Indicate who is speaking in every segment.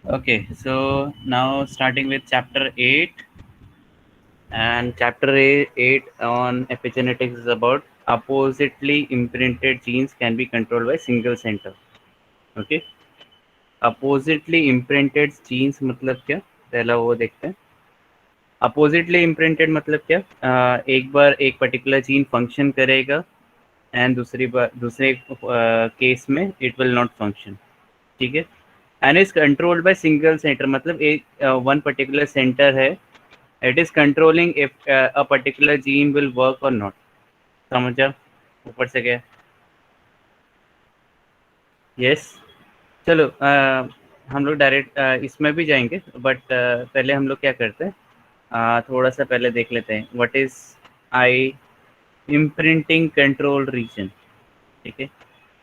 Speaker 1: Okay, so now starting with chapter 8, and chapter 8 on epigenetics is about oppositely imprinted genes can be controlled by single center. Okay, oppositely imprinted genes मतलब क्या, पहला वो देखते हैं. Oppositely imprinted मतलब क्या, एक बार एक पर्टिकुलर जीन फंक्शन करेगा एंड दूसरी बार दूसरे केस में इट विल नॉट फंक्शन. ठीक है, and is controlled by single centre मतलब एक वन पर्टिकुलर सेंटर है. It is controlling if a particular gene will work और नॉट. समझा ऊपर से गया? यस. चलो हम लोग डायरेक्ट इसमें भी जाएंगे, बट पहले हम लोग क्या करते हैं, थोड़ा सा पहले देख लेते हैं what is I imprinting control region. ठीक है,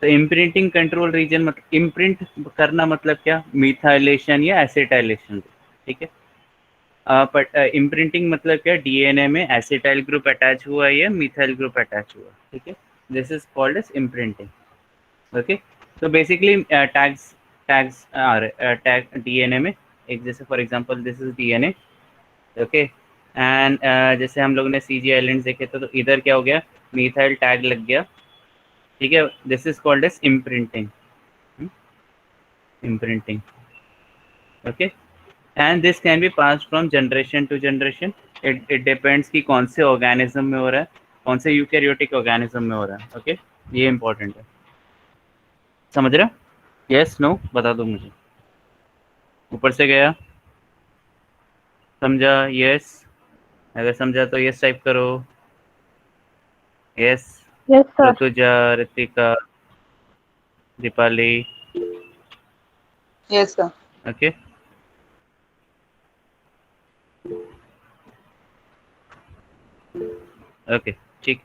Speaker 1: तो इम्प्रिंटिंग कंट्रोल रीजन मतलब इम्प्रिंट करना मतलब क्या, मिथाइलेशन या एसिटाइलेशन. ठीक है, बट इम्प्रिंटिंग मतलब क्या, डीएनए में एसिटाइल ग्रुप अटैच हुआ या मिथाइल ग्रुप अटैच हुआ. ठीक है, this is called as imprinting. Okay, तो बेसिकली टैग्स टैग्स आ रहे टैग डीएनए में. एक जैसे for example this is DNA. Okay, and जैसे हम लोगों ने सीजी आइलैंड्स देखे तो इधर क्या हो गया, मिथाइल टैग लग गया. ठीक है, this is called as imprinting. Imprinting. Okay, and this can be pass from generation to generation. It depends कि कौन से ऑर्गेनिज्म में हो रहा है, कौन से यूकैरियोटिक ऑर्गेनिज्म में हो रहा है. ओके, ये इंपॉर्टेंट है. समझ रहे हो? यस नो बता दो मुझे. ऊपर से गया? समझा? यस. अगर समझा तो यस टाइप करो. Yes.
Speaker 2: Yes, sir.
Speaker 1: Rutuja, Ritika, Deepali.
Speaker 3: Yes, sir.
Speaker 1: Okay. Okay, ठीक.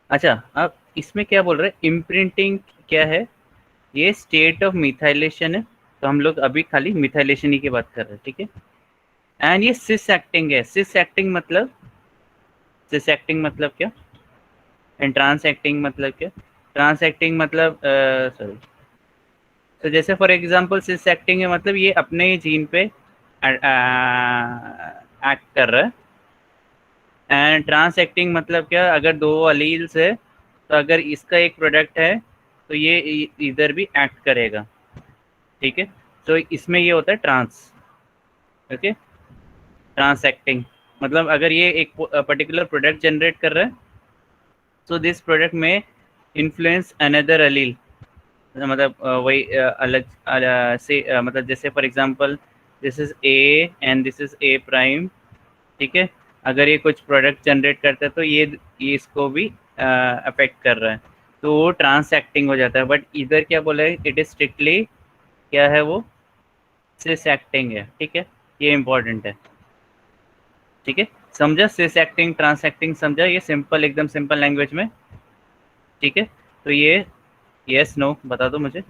Speaker 1: अच्छा, अब इसमें क्या बोल रहे हैं, इम्प्रिंटिंग क्या है, ये स्टेट ऑफ मिथाइलेशन है. तो हम लोग अभी खाली मिथाइलेशन ही की बात कर रहे हैं. ठीक है, एंड ये सिस एक्टिंग है. सिस एक्टिंग मतलब क्या, एंड ट्रांस एक्टिंग मतलब क्या. ट्रांस एक्टिंग मतलब सॉरी, तो जैसे फॉर एग्जांपल सिस एक्टिंग है मतलब ये अपने ही जीन पे एक्ट कर रहा है. एंड ट्रांस एक्टिंग मतलब क्या, अगर दो अलील्स है तो अगर इसका एक प्रोडक्ट है तो ये इधर भी एक्ट करेगा. ठीक है, तो इसमें ये होता है ट्रांस. ओके, ट्रांस एक्टिंग मतलब अगर ये एक पर्टिकुलर प्रोडक्ट जनरेट कर रहा है तो दिस प्रोडक्ट में इन्फ्लुएंस अनदर अलील. मतलब वही अलग से मतलब जैसे for example this is A and this is a prime. ठीक है, अगर ये कुछ प्रोडक्ट जनरेट करता है तो ये इसको भी अफेक्ट कर रहा है, तो वो ट्रांस एक्टिंग हो जाता है. बट इधर क्या बोला है, इट इज स्ट्रिक्टली क्या है, वो सिस एक्टिंग है. ठीक है, ये इंपॉर्टेंट है. ठीक है, समझा सिस एक्टिंग ट्रांस एक्टिंग, समझा? ये सिंपल, एकदम सिंपल लैंग्वेज में. ठीक है, तो ये यस नो बता दो मुझे.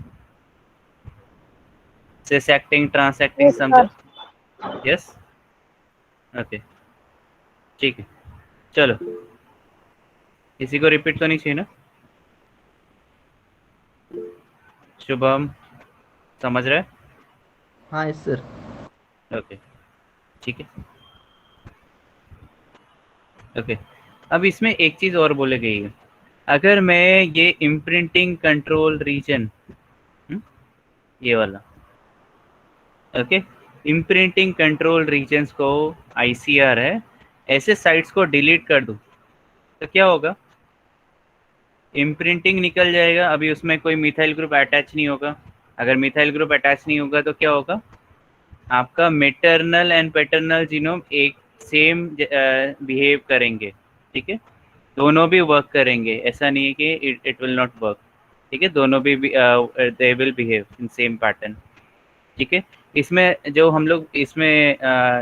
Speaker 1: Cis acting trans acting
Speaker 2: Yes, sir.
Speaker 1: समझा? यस. ओके, ठीक है. चलो, किसी को रिपीट तो नहीं चाहिए ना? शुभम समझ रहा है?
Speaker 4: हाँ यस सर.
Speaker 1: ओके, ठीक है. ओके, अब इसमें एक चीज़ और बोली गई है. अगर मैं ये इम्प्रिंटिंग कंट्रोल रीजन, ये वाला, ओके, इम्प्रिंटिंग कंट्रोल रीजन्स को आईसीआर है, ऐसे साइट्स को डिलीट कर दूं तो क्या होगा, इम्प्रिंटिंग निकल जाएगा. अभी उसमें कोई मिथाइल ग्रुप अटैच नहीं होगा. अगर मिथाइल ग्रुप अटैच नहीं होगा तो क्या होगा, आपका मेटरनल एंड पैटर्नल जीनोम एक सेम बिहेव करेंगे. ठीक है, दोनों भी वर्क करेंगे, ऐसा नहीं है कि इट विल नॉट वर्क. ठीक है, दोनों भी they will behave in same pattern. ठीक है, इसमें जो हम लोग इसमें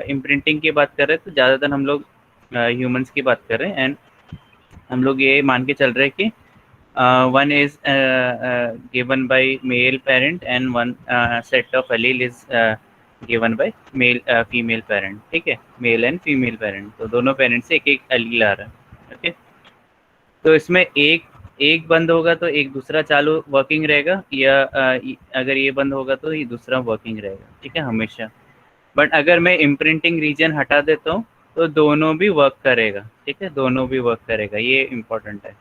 Speaker 1: इम्प्रिंटिंग की बात कर रहे हैं तो ज़्यादातर हम लोग ह्यूमंस की बात कर रहे हैं. एंड हम लोग ये मान के चल रहे हैं कि one is given by male parent and one set of allele is given by male female parent. ठीक है, मेल एंड फीमेल पेरेंट, तो दोनों पेरेंट से एक एक allele आ रहा है. ओके, तो इसमें एक एक बंद होगा तो एक दूसरा चालू वर्किंग रहेगा, या अगर ये बंद होगा तो ये दूसरा वर्किंग रहेगा, ठीक है, हमेशा। बट अगर मैं इम्प्रिंटिंग रीजन हटा देता हूँ तो दोनों भी वर्क करेगा, ठीक है, दोनों भी वर्क करेगा, ये इम्पोर्टेंट है।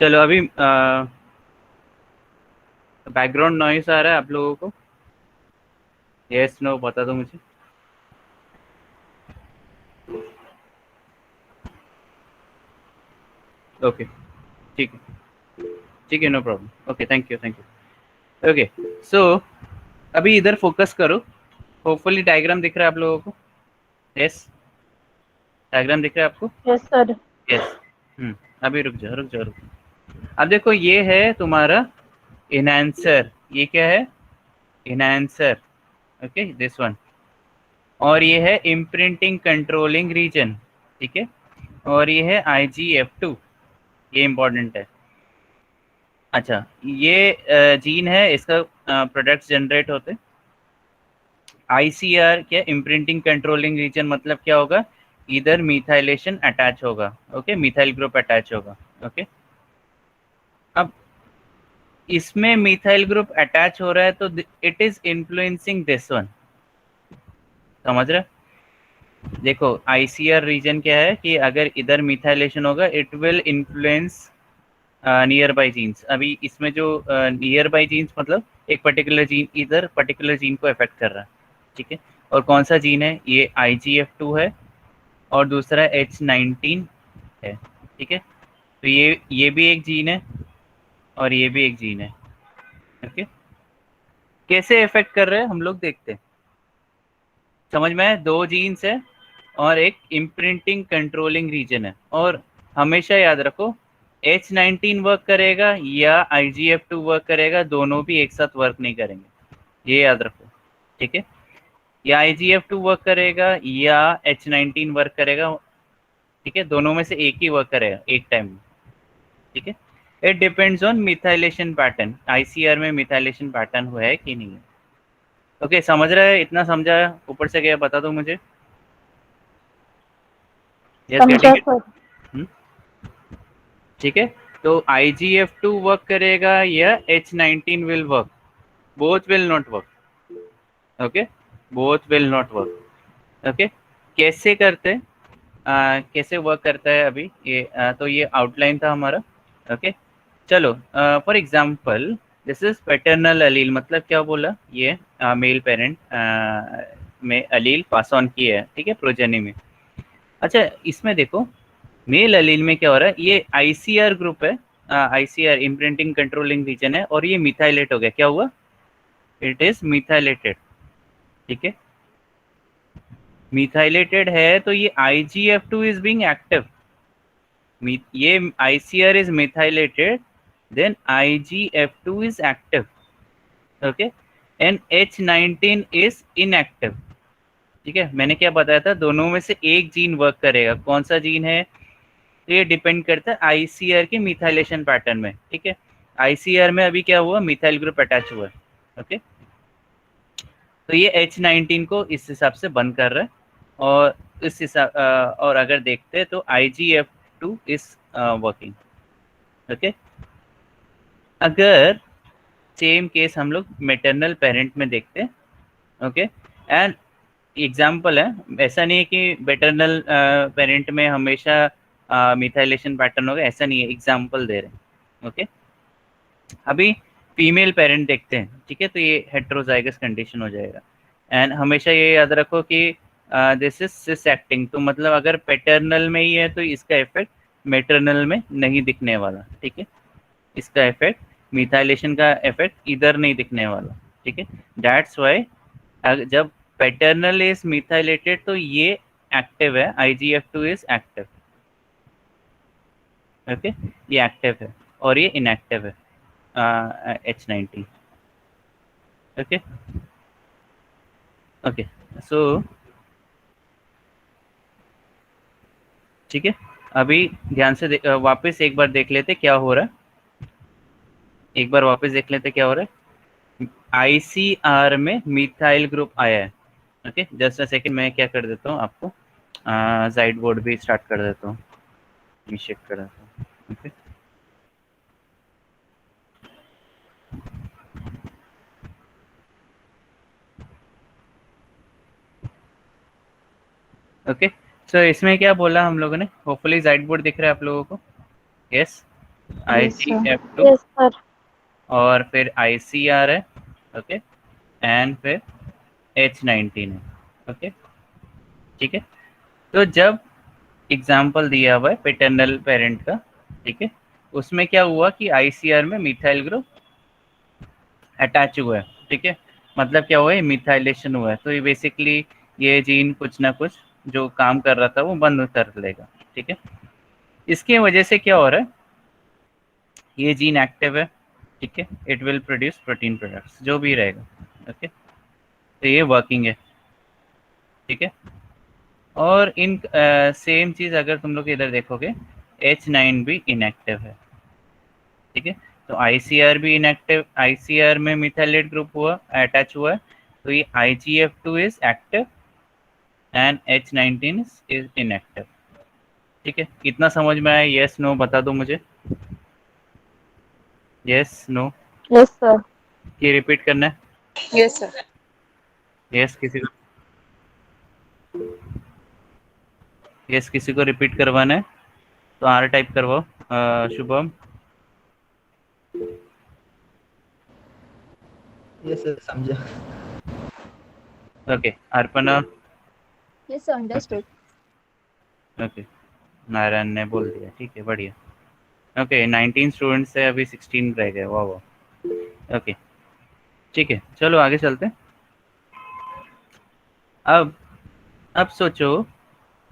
Speaker 1: चलो अभी बैकग्राउंड नॉइस आ रहा है आप लोगों को? यस नो बता दो मुझे। ओके, ठीक है, ठीक है, no problem, okay, thank you, thank you. Okay, so अभी इधर फोकस करो। होपफुली डायग्राम दिख रहा है आप लोगों को? यस, डायग्राम दिख रहा है आपको?
Speaker 2: Yes sir.
Speaker 1: यस। अभी रुक जाओ, रुक जाओ, रुक जाओ। अब देखो, ये है तुम्हारा इनहैंसर, ये क्या है? Enhancer, okay, this one. और ये है इम्प्रिंटिंग कंट्रोलिंग रीजन, ठीक है, और ये है IGF2, ये इंपॉर्टेंट है। अच्छा, ये जीन है, इसका प्रोडक्ट्स जनरेट होते। ICR क्या? इम्प्रिंटिंग कंट्रोलिंग रीजन मतलब क्या होगा? इधर मिथाइलेशन अटैच होगा, ओके, मिथाइल ग्रुप अटैच होगा, ओके। अब इसमें मिथाइल ग्रुप अटैच हो रहा है तो it is influencing this one, समझ रहे? देखो, ICR रीजन क्या है कि अगर इधर मिथाइलेशन होगा it will influence nearby genes. अभी इसमें जो नियर बाई जीन्स मतलब एक पर्टिकुलर जीन इधर पर्टिकुलर जीन को अफेक्ट कर रहा है, ठीक है। और कौन सा जीन है? ये IGF2 है, और दूसरा H19 है, ठीक है। तो ये भी एक जीन है और ये भी एक जीन है, ओके। कैसे इफेक्ट कर रहे हैं हम लोग देखते हैं, समझ में आया? दो जीन्स है और एक इम्प्रिंटिंग कंट्रोलिंग रीजन है, और हमेशा याद रखो H19 वर्क करेगा या IGF2 वर्क करेगा, दोनों भी एक साथ वर्क नहीं करेंगे, ये याद रखो, ठीक है। या IGF2 वर्क करेगा या H19 वर्क करेगा, ठीक है, दोनों में से एक ही वर्क करेगा एक टाइम में, ठीक है। It depends on methylation pattern, ICR में मिथाइलेशन पैटर्न हुआ है कि नहीं है, ओके। समझ रहे हैं? इतना समझा? ऊपर से क्या बता दो मुझे। यस,
Speaker 2: समझा
Speaker 1: गेटिंग
Speaker 2: सर।
Speaker 1: इट? ठीक है, तो IGF2 वर्क करेगा या H19 will work? Both will not work, okay, both will not work, okay. कैसे करते हैं, कैसे वर्क करता है अभी ये, तो ये आउटलाइन था हमारा, ओके। चलो, for example this is paternal allele, मतलब क्या बोला? ये मेल पेरेंट में अलील पास ऑन किया है, ठीक है, प्रोजेनी में। अच्छा, इसमें देखो मेल अलील में क्या हो रहा है, ये ICR ग्रुप है, ICR इम्प्रिंटिंग कंट्रोलिंग रीजन है, और ये मिथाइलेट हो गया, क्या हुआ? इट इज मिथाइलेटेड, ठीक है। मिथाइलेटेड है तो ये IGF2 इज बीइंग एक्टिव, ये ICR is methylated, then IGF2 is active, okay, and H19 is inactive, ठीक है। मैंने क्या बताया था? दोनों में से एक जीन वर्क करेगा, कौन सा जीन है? तो ये डिपेंड करता है ICR के मिथाइलेशन पैटर्न में, ठीक है। ICR में अभी क्या हुआ? मिथाइल ग्रुप अटैच हुआ है, ओके। तो ये H19 को इस हिसाब से बंद कर रहा है, और इस हिसाब और अगर देखते हैं तो IGF2 इज वर्किंग, ओके। अगर सेम केस हम लोग मेटरनल पेरेंट में देखते हैं, ओके, एंड एग्जाम्पल है, ऐसा नहीं है कि मेटरनल पेरेंट में हमेशा मिथाइलेशन पैटर्न होगा, ऐसा नहीं है, एग्जाम्पल दे रहे हैं, ओके। अभी फीमेल पेरेंट देखते हैं, ठीक है, तो ये हेट्रोजाइगस कंडीशन हो जाएगा। एंड हमेशा ये याद रखो कि दिस इज सिस एक्टिंग, तो मतलब अगर पैटर्नल में ही है तो इसका इफेक्ट मेटरनल में नहीं दिखने वाला, ठीक है। इसका इफेक्ट, मिथाइलेशन का इफेक्ट इधर नहीं दिखने वाला, ठीक है। दैट्स वाई जब पैटर्नल इज मिथाइलेटेड तो ये एक्टिव है, IGF2 इज एक्टिव, ओके, ये एक्टिव है, और ये इनएक्टिव है H19, ओके, ओके। सो ठीक है, अभी ध्यान से वापस एक बार देख लेते क्या हो रहा है, एक बार वापस देख लेते क्या हो रहा है। ICR में मिथाइल ग्रुप आया है, ओके। जस्ट अ सेकंड, मैं क्या कर देता हूँ आपको, साइड बोर्ड भी स्टार्ट कर देता हूँ, शिफ्ट कर देता हूँ, ओके। ओके, सो इसमें क्या बोला हम लोगों ने, होपफुली साइड बोर्ड दिख रहा है आप लोगों को। Yes,
Speaker 2: Yes, sir.
Speaker 1: IgF2
Speaker 3: Yes, sir.
Speaker 1: और फिर ICR है, ओके, एंड फिर H19 है, ओके, ठीक है। तो जब एग्जाम्पल दिया हुआ है पेटर्नल पेरेंट का, ठीक है, उसमें क्या हुआ कि ICR में मिथाइल ग्रुप अटैच हुआ है, ठीक है, मतलब क्या हुआ है, मिथाइलेशन हुआ है, तो ये बेसिकली ये जीन कुछ ना कुछ जो काम कर रहा था वो बंद कर लेगा, ठीक है। इसके वजह से क्या हो रहा है, ये जीन एक्टिव है, ठीक है, it will produce protein products जो भी रहेगा, ओके, तो ये वर्किंग है, ठीक है। और इन सेम चीज अगर तुम लोग इधर देखोगे, H9 भी इनएक्टिव है, ठीक है, तो ICR भी इनएक्टिव, ICR में मिथाइलेट ग्रुप हुआ अटैच हुआ है, तो ये IgF2 is active and H19 is inactive, ठीक है। कितना समझ में आया, यस नो बता दो मुझे, यस नो,
Speaker 3: Yes, sir.
Speaker 1: ये रिपीट करना है,
Speaker 2: Yes, sir.
Speaker 1: यस किसी को, यस किसी को रिपीट करवाना है तो R टाइप करवाओ, शुभम।
Speaker 4: यस सर, समझा।
Speaker 1: Okay, Arpana.
Speaker 3: Yes, sir. Understood.
Speaker 1: Okay, Narayan ने बोल दिया, ठीक है, बढ़िया। ओके, 19 स्टूडेंट्स है, अभी 16 रह गए, वाह वाह, ओके, ठीक है, चलो आगे चलते हैं। अब सोचो,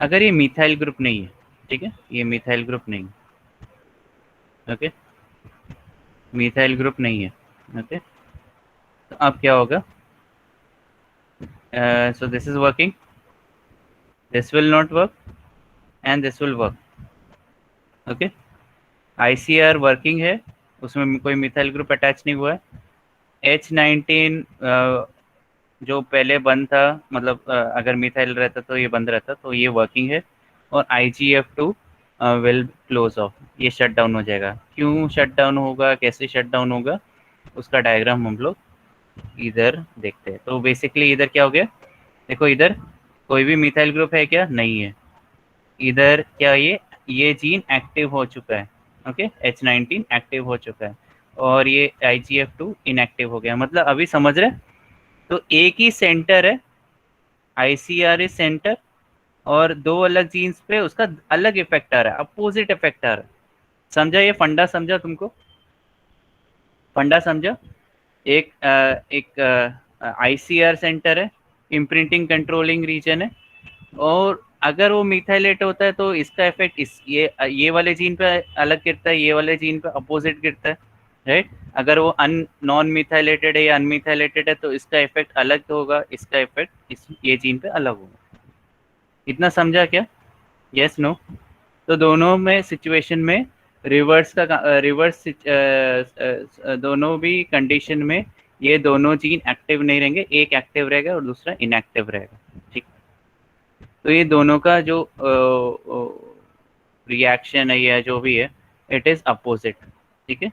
Speaker 1: अगर ये मिथाइल ग्रुप नहीं है, ठीक है, ये मिथाइल ग्रुप नहीं है, ओके, मिथाइल ग्रुप नहीं है, ओके, तो अब क्या होगा, so this is working, this will not work and this will work, okay, ICR working है, उसमें कोई मिथाइल ग्रुप अटैच नहीं हुआ है, H19 जो पहले बंद था, मतलब अगर मिथाइल रहता तो ये बंद रहता, तो ये वर्किंग है, और IgF2 विल क्लोज ऑफ, ये शट डाउन हो जाएगा। क्यों शट डाउन होगा, कैसे शट डाउन होगा, उसका डायग्राम हम लोग इधर देखते हैं। तो बेसिकली इधर क्या हो गया, देखो इधर कोई भी मिथाइल ग्रुप है क्या, नहीं है, इधर क्या, ये जीन एक्टिव हो चुका है, ओके, H19 एक्टिव हो चुका है, और ये IgF2 इनएक्टिव हो गया, मतलब अभी समझ रहे, तो एक ही सेंटर है, ICR इज सेंटर, और दो अलग जीन्स पे उसका अलग इफेक्ट आ रहा है, अपोजिट इफेक्ट आ रहा है, समझा, ये फंडा समझा तुमको, फंडा समझा, एक ICR सेंटर है, इम्प्रिंटिंग कंट्रोलिंग रीजन है, और अगर वो मिथाइलेट होता है तो इसका इफेक्ट इस ये वाले जीन पे अलग गिरता है, ये वाले जीन पे अपोजिट गिरता है, राइट। अगर वो नॉन मिथाइलेटेड है या अनमिथाइलेटेड है तो इसका इफेक्ट अलग होगा, इसका इफेक्ट ये जीन पे अलग होगा। इतना समझा क्या, यस नो। तो दोनों में सिचुएशन में रिवर्स का रिवर्स दोनों भी कंडीशन में ये दोनों जीन एक्टिव नहीं रहेंगे, एक एक्टिव रहेगा और दूसरा इनएक्टिव रहेगा, ठीक। तो ये दोनों का जो रिएक्शन है या जो भी है, इट इज अपोजिट, ठीक है,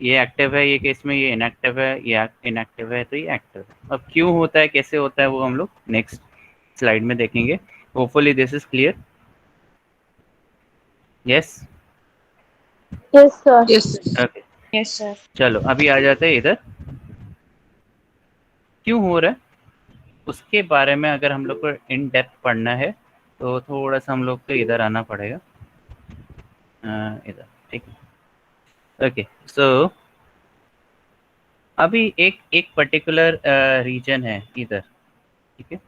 Speaker 1: ये एक्टिव है ये केस में, ये इनएक्टिव है, ये इनएक्टिव है, तो ये एक्टिव है। अब क्यों होता है, कैसे होता है, वो हम लोग नेक्स्ट स्लाइड में देखेंगे। Hopefully this is clear, yes,
Speaker 3: Yes, sir.
Speaker 2: Yes.
Speaker 1: Okay,
Speaker 2: Yes, sir.
Speaker 1: चलो अभी आ जाते हैं इधर, क्यों हो रहा है उसके बारे में अगर हम लोग को इन डेप्थ पढ़ना है तो थोड़ा सा हम लोग को इधर आना पड़ेगा, इधर, ठीक है, ओके। सो अभी एक एक पर्टिकुलर रीजन है इधर, ठीक है,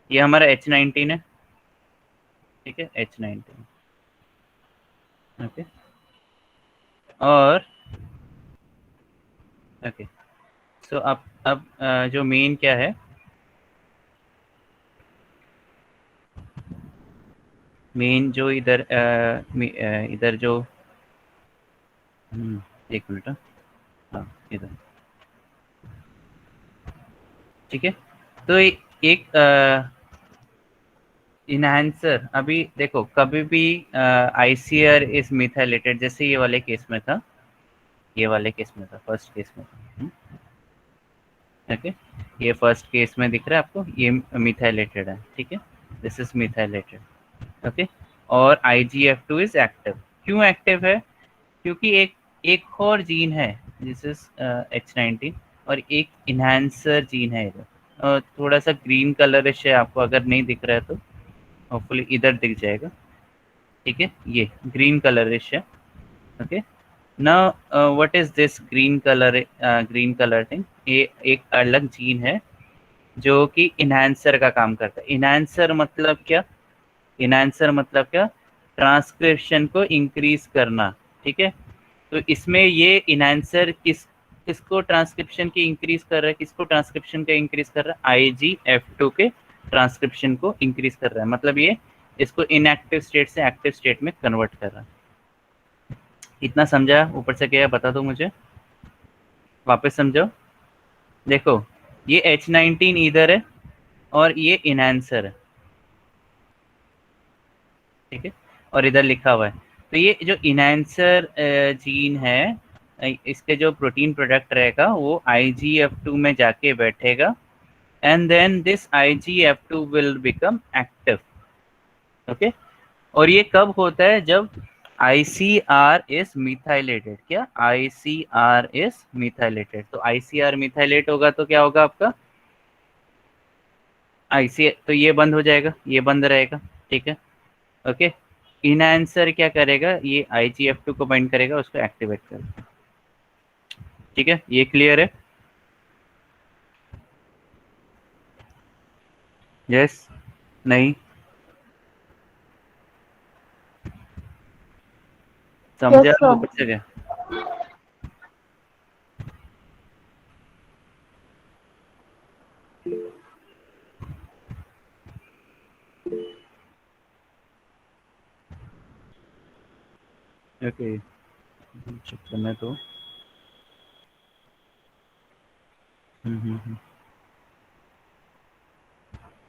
Speaker 1: ये हमारा H19 है, ठीक है, H19, ओके, और ओके, सो अब जो मेन क्या है, मेन जो इधर इधर जो एक मिनट, हाँ इधर, ठीक है, तो एक इनहेंसर, अभी देखो कभी भी ICR इज मिथाइलेटेड, जैसे ये वाले केस में था, ये वाले केस में था, फर्स्ट केस में था, ओके, ये फर्स्ट केस में दिख रहा है आपको, ये मिथाइलेटेड है, ठीक है, दिस इज मिथाइलेटेड। ओके, और IGF2 इज एक्टिव। क्यों एक्टिव है? क्योंकि एक और जीन है दिस इज H19, और एक इन्हांसर जीन है इधर, थोड़ा सा ग्रीन कलरिश है, आपको अगर नहीं दिख रहा है तो होपफुली इधर दिख जाएगा। ठीक है, ये ग्रीन कलरिश है। Okay, now what is this green colour thing? ये एक अलग जीन है जो कि इन्हांसर का काम करता है। इन्हांसर मतलब क्या? इन्हांसर मतलब क्या? ट्रांसक्रिप्शन को इंक्रीज करना। ठीक है, तो इसमें ये इन्हांसर किसको ट्रांसक्रिप्शन की इंक्रीज कर रहा है? किसको ट्रांसक्रिप्शन का इंक्रीज कर रहा है? IGF2 के ट्रांसक्रिप्शन को इंक्रीज कर रहा है। मतलब ये इसको इनएक्टिव स्टेट से एक्टिव स्टेट में कन्वर्ट कर रहा है। इतना समझा? ऊपर से क्या बता दो मुझे, वापस समझो। देखो, ये H19 इधर है और ये इनहैंसर है। ठीक है, और इधर लिखा हुआ है। तो ये जो इनहैंसर जीन है, इसके जो प्रोटीन प्रोडक्ट रहेगा वो IGF2 में जाके बैठेगा, and then this IGF2 will become active. Okay, और ये कब होता है? जब ICR इज मिथाइलेटेड। क्या? ICR is methylated. तो ICR मिथाइलेट होगा तो क्या होगा आपका? IC, तो ये बंद हो जाएगा, ये बंद रहेगा। ठीक है, ओके। इनहैंसर क्या करेगा? ये IGF2 को बाइंड करेगा, उसको एक्टिवेट करेगा। ठीक है, ये क्लियर है? यस? नहीं समझा?
Speaker 3: Yes, sir.
Speaker 1: ऊपर से गया? ओके, चेक करना तो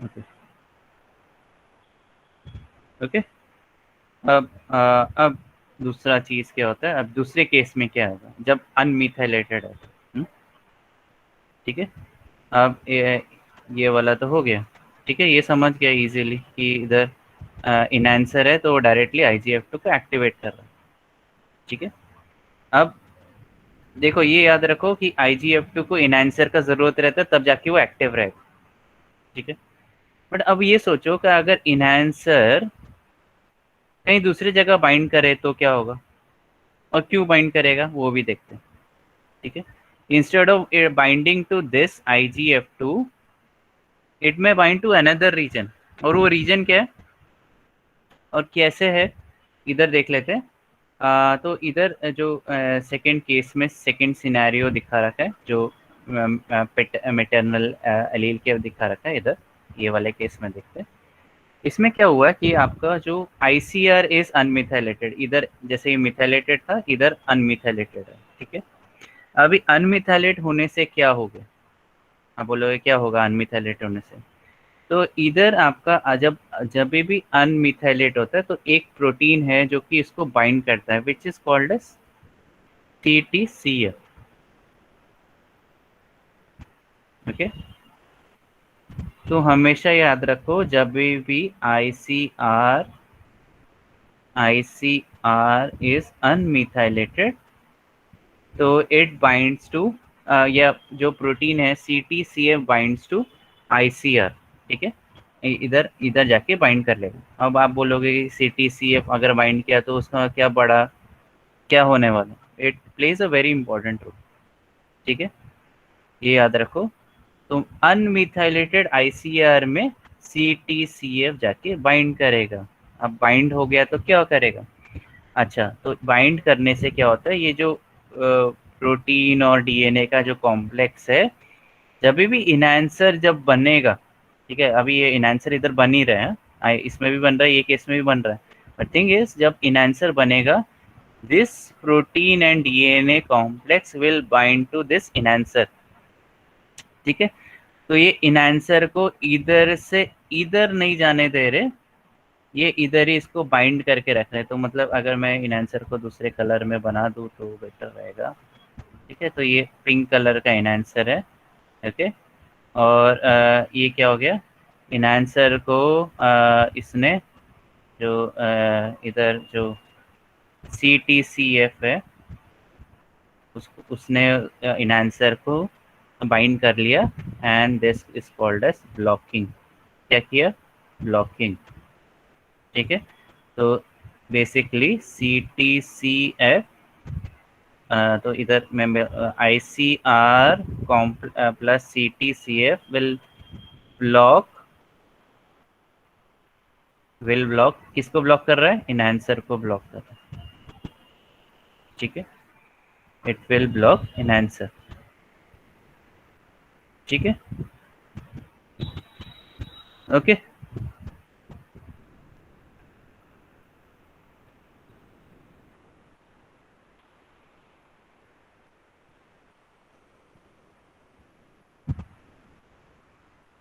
Speaker 1: ओके ओके। अब दूसरा चीज क्या होता है? अब दूसरे केस में क्या होगा जब अनमिथाइलेटेड है? ठीक है, अब ये वाला तो हो गया। ठीक है, ये समझ गया इजीली कि इधर इनहैंसर है तो डायरेक्टली IGF2 को एक्टिवेट कर रहा है। ठीक है, अब देखो ये याद रखो कि IGF2 को इनहैंसर का जरूरत रहता है तब जाके वो एक्टिव रहेगा। ठीक है, बट अब ये सोचो कि अगर इनहैंसर कहीं दूसरी जगह बाइंड करे तो क्या होगा, और क्यों बाइंड करेगा वो भी देखते हैं। ठीक है, instead of binding to this IGF2, it may bind to another region. और वो रीजन क्या है और कैसे है, इधर देख लेते हैं। तो इधर जो सेकंड केस में सेकंड सिनेरियो दिखा रखा है, जो मैटरनल एलील के दिखा रखा है, इधर ये वाले केस में देखते हैं। इसमें क्या हुआ कि आपका जो ICR इज अनमिथाइलेटेड, इधर जैसे ये मिथाइलेटेड था, इधर अनमिथाइलेटेड है। ठीक है, अभी अनमिथाइलेट होने से क्या होगा? आप बोलोगे क्या होगा अनमिथाइलेट होने से? तो इधर आपका जब जब भी अनमिथाइलेट होता है तो एक प्रोटीन है जो कि इसको बाइंड करता है, which is called as CTCF। ओके, तो हमेशा याद रखो जब भी ICR इज अनमिथाइलेटेड तो इट बाइंड्स टू, या जो प्रोटीन है CTCF बाइंड्स टू ICR। ठीक है, इधर इधर जाके बाइंड कर लेगा। अब आप बोलोगे CTCF अगर बाइंड किया तो उसका क्या बड़ा क्या होने वाला? It plays a very important role. ठीक है, ये याद रखो। तो अनमिथाइलेटेड ICR में CTCF जाके बाइंड करेगा। अब बाइंड हो गया तो क्या करेगा? अच्छा, तो बाइंड करने से क्या होता है, ये जो प्रोटीन और DNA का जो कॉम्प्लेक्स है, जब भी इनहैंसर जब बनेगा, ठीक है, अभी ये इनहैंसर इधर बन ही रहे हैं, इसमें भी बन रहा है, ये केस में भी बन रहा है, बट थिंग इज जब इनहैंसर बनेगा, this protein and DNA complex will bind to this enhancer. ठीक है, तो ये इनहैंसर को इधर से इधर नहीं जाने दे रहे, ये इधर ही इसको बाइंड करके रख रहे हैं। तो मतलब अगर मैं इनहैंसर को दूसरे कलर में बना दूँ तो बेटर रहेगा। ठीक है, तो ये पिंक कलर का इनहैंसर है। ओके, और ये क्या हो गया? इनहैंसर को इसने जो इधर जो CTCF है उसने इनहैंसर को बाइंड कर लिया and this is called as blocking. क्या किया? ब्लॉकिंग। ठीक है, तो बेसिकली CTCF तो इधर में ICR plus CTCF will block किसको ब्लॉक कर रहा है? इनहैंसर को ब्लॉक कर रहा है। ठीक है, इट विल ब्लॉक इनहैंसर। ठीक है, ओके।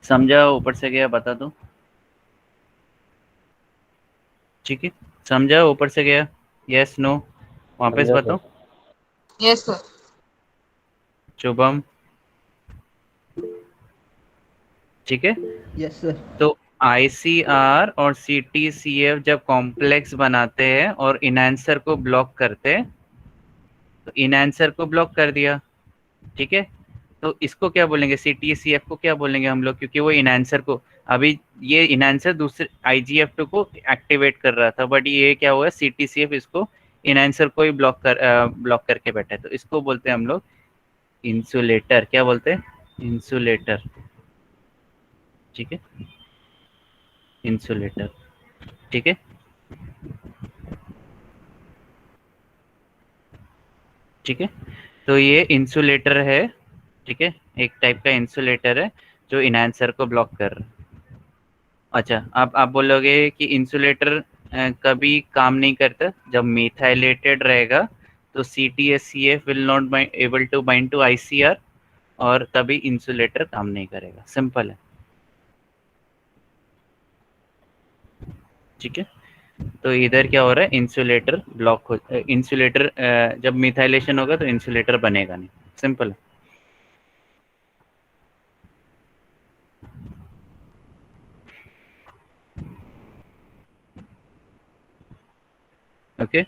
Speaker 1: समझा? ऊपर से गया बता दो। ठीक है, समझा? ऊपर से गया? Yes no? वापस
Speaker 2: समझा
Speaker 1: बताओ।
Speaker 2: Yes sir.
Speaker 1: शुभम? ठीक है,
Speaker 4: यस सर।
Speaker 1: तो ICR और CTCF जब कॉम्प्लेक्स बनाते हैं और इनहैंसर को ब्लॉक करते हैं, तो इनहैंसर को ब्लॉक कर दिया। ठीक है, तो इसको क्या बोलेंगे? CTCF को क्या बोलेंगे हम लोग? क्योंकि वो इनहैंसर को अभी ये इनहैंसर दूसरे IGF2 को एक्टिवेट कर रहा था, बट ये क्या हुआ? CTCF इसको इनहैंसर को ही ब्लॉक करके बैठा है, तो इसको बोलते हैं हम लोग इंसुलेटर। क्या बोलते हैं? इंसुलेटर। ठीक है, इंसुलेटर। ठीक है, ठीक है, तो ये इंसुलेटर है। ठीक है, एक टाइप का इंसुलेटर है जो इनहैंसर को ब्लॉक कर रहा है। अच्छा, आप बोलोगे कि इंसुलेटर कभी काम नहीं करता जब मिथाइलेटेड रहेगा, तो CTCF will not able to bind to ICR और तभी इंसुलेटर काम नहीं करेगा। सिंपल है। ठीक है, तो इधर क्या हो रहा है? इंसुलेटर ब्लॉक हो इंसुलेटर जब मिथाइलेशन होगा तो इंसुलेटर बनेगा नहीं। सिंपल है। ओके,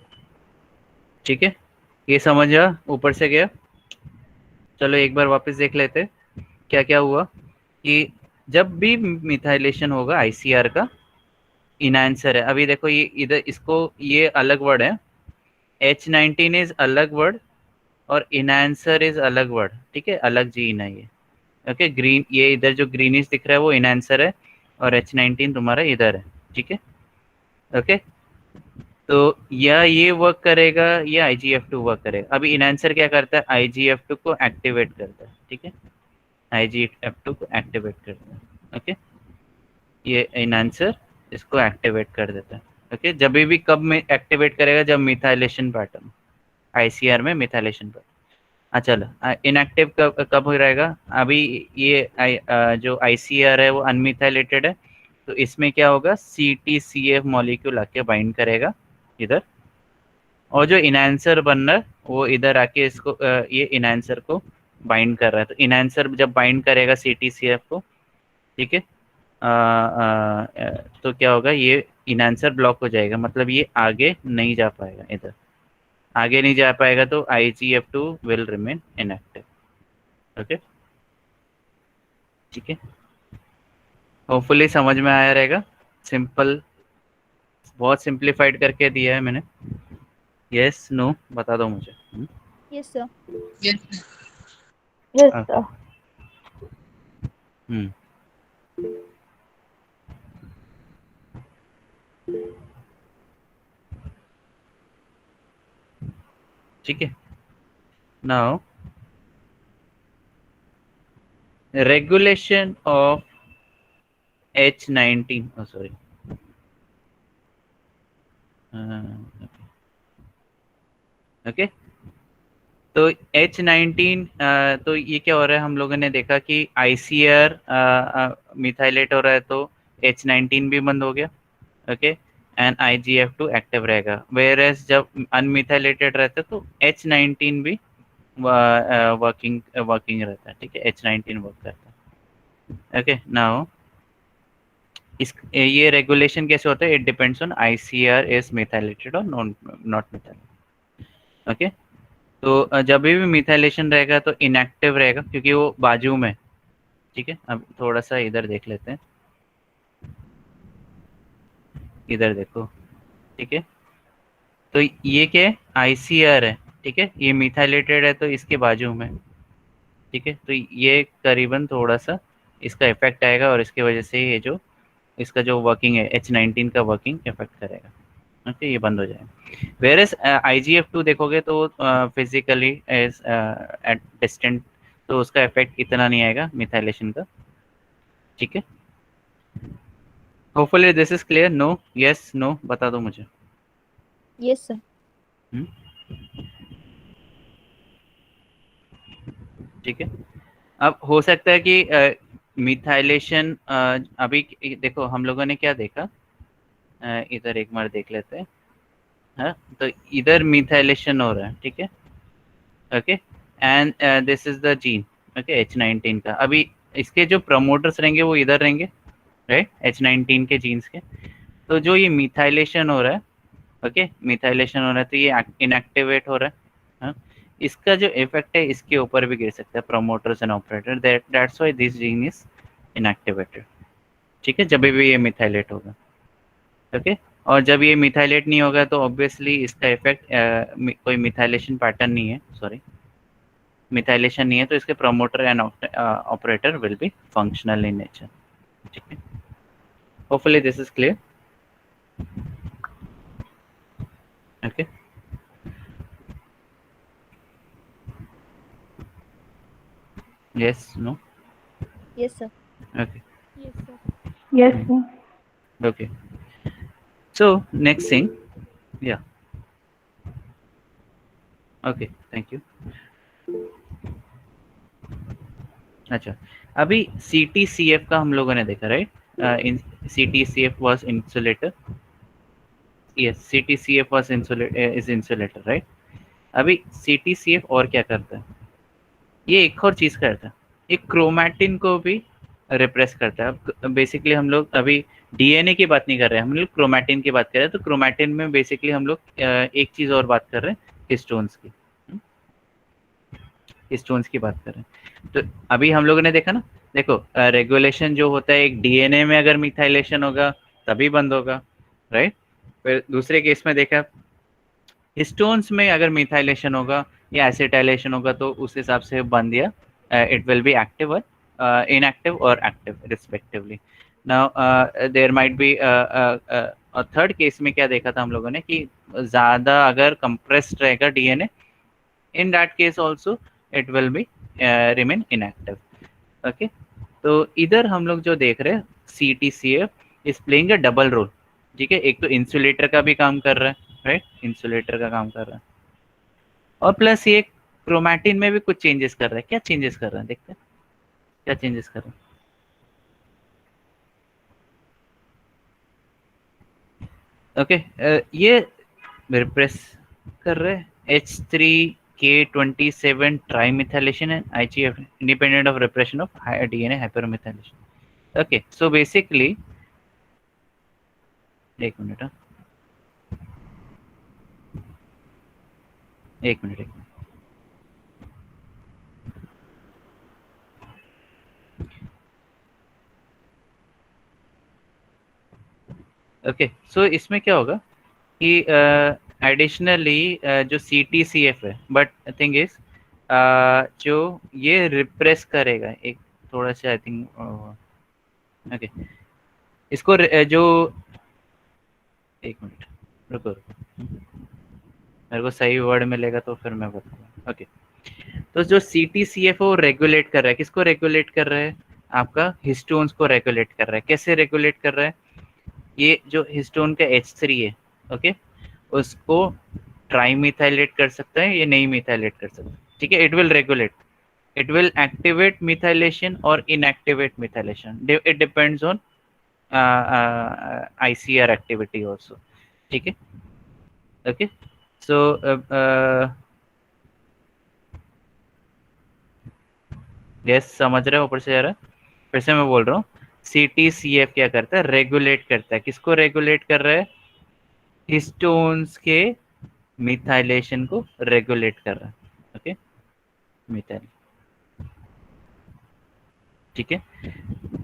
Speaker 1: ठीक है, ये समझा? ऊपर से गया? चलो एक बार वापस देख लेते क्या क्या हुआ। कि जब भी मिथाइलेशन होगा ICR का, इनहैंसर है। अभी देखो ये इधर इसको ये अलग वर्ड है, H19 इज अलग वर्ड और इनहैंसर इज अलग वर्ड। ठीक है, अलग जीन है ये। ओके, ग्रीन ये इधर जो ग्रीनिश दिख रहा है वो इनहैंसर है और H19 तुम्हारा इधर है। ठीक है, ओके, तो या ये वर्क करेगा या IGF2 वर्क करेगा। अभी इनहैंसर क्या करता है? IGF2 को एक्टिवेट करता है। ठीक है, IGF2 को एक्टिवेट करता है। ओके, ये इनहैंसर इसको एक्टिवेट कर देता है। ओके, जब भी कब में एक्टिवेट करेगा? जब मिथाइलेशन पैटर्न ICR में मिथाइलेशन पैटर्न। चलो इनएक्टिव कब हो रहेगा? अभी ये जो ICR है वो अनमिथाइलेटेड है, तो इसमें क्या होगा? CTCF मॉलिक्यूल आके बाइंड करेगा इधर, और जो इनहैंसर बन रहा है वो इधर आके इसको ये इनहैंसर को बाइंड कर रहा है। तो इनहैंसर जब बाइंड करेगा CTCF को, ठीक है, तो क्या होगा? ये इनहैंसर ब्लॉक हो जाएगा, मतलब ये आगे नहीं जा पाएगा। इधर आगे नहीं जा पाएगा तो IGF2 will remain inactive. Okay, ठीक है, होपफुली समझ में आया रहेगा। सिंपल, बहुत सिंप्लीफाइड करके दिया है मैंने। यस नो बता दो मुझे।
Speaker 3: Yes, sir.
Speaker 2: Yes
Speaker 3: Yes,
Speaker 1: okay,
Speaker 3: sir.
Speaker 1: ठीक है, now regulation of H19 sorry okay, तो H19 तो ये क्या हो रहा है? हम लोगों ने देखा कि ICR मिथाइलेट हो रहा है तो H19 भी बंद हो गया। ओके, एंड IGF2 एक्टिव रहेगा। वेयर एज जब अनमिथाइलेटेड रहता है तो H19 भी वर्किंग रहता है। ठीक है, H19 वर्क करता है। ओके, नाउ ये रेगुलेशन कैसे होता है? It depends on ICR is methylated और नॉट मिथाइलेटेड। ओके, तो जब भी मिथाइलेशन रहेगा तो इनएक्टिव रहेगा क्योंकि वो बाजू में। ठीक है, अब थोड़ा सा इधर देख लेते हैं, इधर देखो। ठीक है, तो ये क्या है? ICR है। ठीक है, ये मिथाइलेटेड है तो इसके बाजू में। ठीक है, तो ये करीबन थोड़ा सा इसका इफेक्ट आएगा और इसकी वजह से ये जो इसका जो वर्किंग है H19 का वर्किंग इफेक्ट करेगा। ओके, ये बंद हो जाएगा। वेयर एज IGF-2 देखोगे तो फिजिकली एज एट डिस्टेंट, तो उसका इफेक्ट इतना नहीं आएगा मिथाइलेशन का। ठीक है, hopefully this is clear. No, yes, no बता दो मुझे।
Speaker 3: Yes, sir.
Speaker 1: हम्म, ठीक है। अब हो सकता है कि मिथाइलेशन अभी देखो हम लोगों ने क्या देखा, इधर एक बार देख लेते हैं। हाँ, तो इधर मिथाइलेशन हो रहा है। ठीक है, okay, and this is the gene. Okay, H19 का। अभी इसके जो प्रमोटर्स रहेंगे वो इधर रहेंगे, राइट, H19 के जीन्स के। तो जो ये मिथाइलेशन हो रहा है, ओके, मिथाइलेशन हो रहा है तो ये इनएक्टिवेट हो रहा है। हाँ, इसका जो इफेक्ट है इसके ऊपर भी गिर सकता है, promoters and operator, that's why this gene is inactivated. ठीक है, जब भी ये मिथाइलेट होगा। ओके, और जब ये मिथाइलेट नहीं होगा तो ऑब्वियसली इसका इफेक्ट कोई मिथाइलेशन पैटर्न नहीं है, सॉरी, मिथाइलेशन नहीं है, तो इसके promoter and operator will be functional in nature. ठीक है, hopefully this is clear. Okay, yes, no,
Speaker 3: Yes, sir.
Speaker 1: okay,
Speaker 3: Yes, sir.
Speaker 2: Yes, sir.
Speaker 1: okay. So next thing, yeah, okay, thank you. अच्छा, अभी CTCF का हम लोगों ने देखा, right? In CTCF was insulator, yes, CTCF was is insulator, right? अभी CTCF और क्या करता है? ये एक और चीज करता है, ये क्रोमैटिन को भी रिप्रेस करता है। अब बेसिकली हम लोग अभी DNA की बात नहीं कर रहे हैं, हम लोग क्रोमैटिन की बात कर रहे हैं। तो क्रोमैटिन में बेसिकली हम लोग एक चीज और बात कर रहे हैं, हिस्टोन्स की। हिस्टोन्स की बात कर रहे हैं। तो अभी हम लोगों ने देखा ना, देखो रेगुलेशन जो होता है एक DNA में अगर मिथाइलेशन होगा तभी बंद होगा, राइट? फिर दूसरे केस में देखा हिस्टोन्स में अगर मिथाइलेशन होगा या एसिटाइलेशन होगा तो उस हिसाब से बंद, या इट विल बी एक्टिव और इनएक्टिव और active respectively. Now there might be third case में क्या देखा था हम लोगों ने कि ज्यादा अगर कंप्रेस्ड रहेगा DNA, in that case also it will be remain inactive। Okay, तो इधर हम लोग जो देख रहे हैं CTCF is playing a double role. ठीक है, एक तो इंसुलेटर का भी काम कर रहा है, राइट, इंसुलेटर का काम कर रहा है, और प्लस ये क्रोमैटिन में भी कुछ चेंजेस कर रहा है। क्या चेंजेस कर रहा है देखते हैं, क्या चेंजेस कर रहा है। ओके, ये रिप्रेस कर रहे हैं H3K27 trimethylation and IGF independent of repression of DNA hypermethylation। Okay, so basically एक मिनट, एक मिनट। ओके, सो इसमें क्या होगा कि एडिशनली जो CTCF है, बट थिंग इज जो ये रिप्रेस करेगा एक थोड़ा सा, आई थिंक, ओके, इसको जो एक मिनट रुको रुको, मेरे को सही वर्ड मिलेगा तो फिर मैं बताऊंगा। ओके, तो जो CTCF है वो रेगुलेट कर रहा है, किसको रेगुलेट कर रहा है? आपका हिस्टोन्स को रेगुलेट कर रहा है। कैसे रेगुलेट कर रहा है? ये जो हिस्टोन का H3 है, ओके, उसको ट्राइमिथाइलेट कर सकता है, ये नहीं मिथाइलेट कर सकता। ठीक है, it will regulate, it will activate methylation और inactivate methylation, it depends on ICR activity also. ठीक है, ओके, सो यस, समझ रहे हो ऊपर से जा रहा है? फिर से मैं बोल रहा हूँ, CTCF क्या करता है, रेगुलेट करता है। किसको रेगुलेट कर रहा है, हिस्टोन्स के मिथाइलेशन को रेगुलेट कर रहा है। ओके, मिथाइल, ठीक है।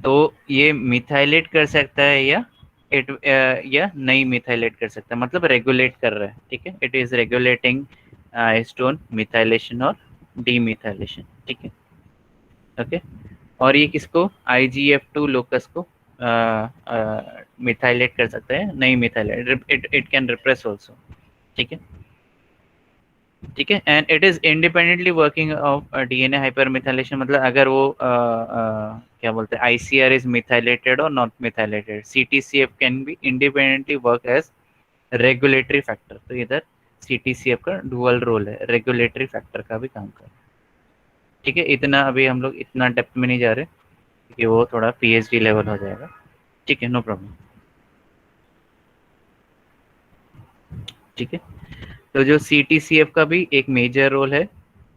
Speaker 1: तो ये मिथाइलेट कर सकता है या या नहीं मिथाइलेट कर सकता है, मतलब रेगुलेट कर रहा है, ठीक है। It is regulating histone methylation और डीमिथाइलेशन, ठीक है। ओके, और ये किसको, IGF2 लोकस को मिथाइलेट कर सकता है, नहीं methylate, it can repress also, ठीक है, ठीक है। And it is independently working of DNA hypermethylation, मतलब अगर वो क्या बोलते हैं, ICR इज मिथाइलेटेड और not methylated, CTCF can be independently work as regulatory factor. तो इधर CTCF का डुअल रोल है, रेगुलेटरी फैक्टर का भी काम कर रहा है, ठीक है। इतना अभी हम लोग इतना डेप्थ में नहीं जा रहे क्योंकि वो थोड़ा PhD लेवल हो जाएगा, ठीक है, नो प्रॉब्लम, ठीक है। तो जो CTCF का भी एक मेजर रोल है,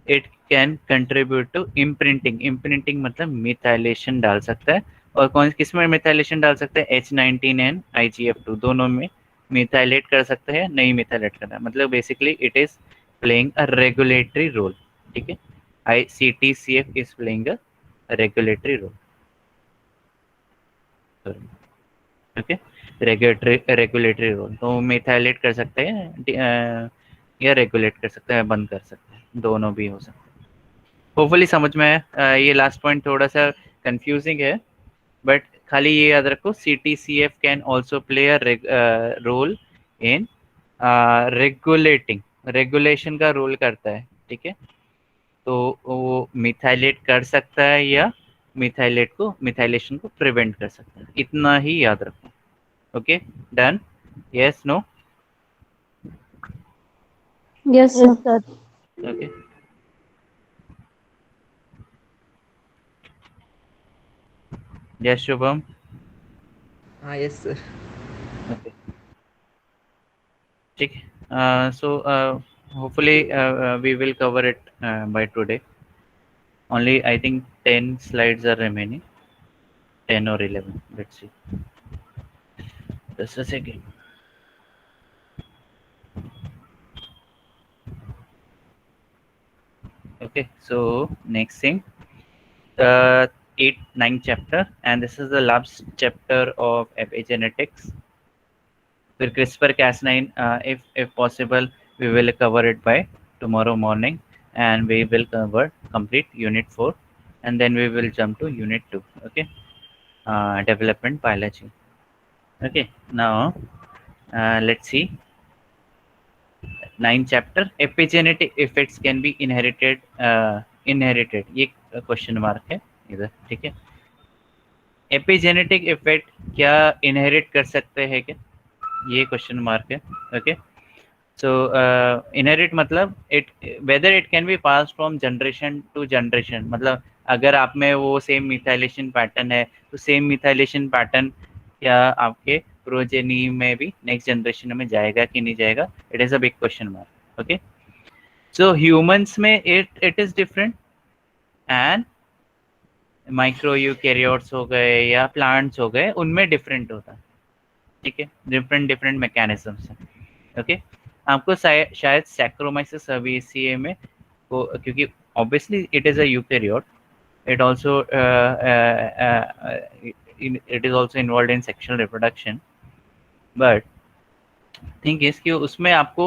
Speaker 1: it can contribute to imprinting. Imprinting मतलब मिथाइलेशन डाल सकता है, और कौन किस में मिथाइलेशन डाल सकता है, H19 एंड IGF2 दोनों में मिथाइलेट कर सकता है, नहीं मिथाइलेट करना, मतलब basically it is playing a regulatory role, ठीक है। CTCF is playing a regulatory role, okay, regulatory role. तो मिथाइलेट कर सकते हैं या रेगुलेट कर सकते हैं, बंद कर सकते हैं, दोनों भी हो सकते हैं। होपफुली समझ में आया। ये लास्ट पॉइंट थोड़ा सा कंफ्यूजिंग है, बट खाली ये याद रखो, CTCF can also play a role in regulating, regulation का रोल करता है, ठीक है। तो वो मिथाइलेट कर सकता है या मिथाइलेशन को प्रिवेंट कर सकता है, इतना ही याद रखो। Okay, done, yes, no,
Speaker 3: Yes,
Speaker 5: Yes,
Speaker 3: sir.
Speaker 5: sir.
Speaker 1: Okay, yes Shubham,
Speaker 4: हाँ यस सर।
Speaker 1: ओके, ठीक है। So hopefully we will cover it by today. Only I think 10 slides are remaining, 10 or 11, let's see, just a second. Okay, so next thing, 8 9 chapter, and this is the last chapter of epigenetics. फिर CRISPR Cas9, if possible we will cover it by tomorrow morning, and we will cover complete unit 4, and then we will jump to unit 2. Okay, development biology. Okay, now let's see, 9 chapter, epigenetic effects can be inherited, ये question mark है इधर, ठीक है। Epigenetic effect क्या inherit कर सकते हैं क्या, ये क्वेश्चन मार्क है, ओके। सो इनहेरिट मतलब it, whether it can be pass from generation to generation, मतलब अगर आप में वो सेम मिथाइलेशन पैटर्न है, तो सेम मिथाइलेशन पैटर्न क्या आपके प्रोजेनी में भी नेक्स्ट जनरेशन में जाएगा कि नहीं जाएगा, it is a big question mark, okay. So humans में it is different, and micro eukaryotes हो गए या प्लांट्स हो गए, उनमें डिफरेंट होता है, ठीक है, डिफरेंट मैकेनिज्म्स हैं, ओके। आपको शायद सैक्रोमाइसिस सर्विसिए में को, क्योंकि obviously it is a eukaryote, it also it is also involved in sexual reproduction, but think is कि उसमें आपको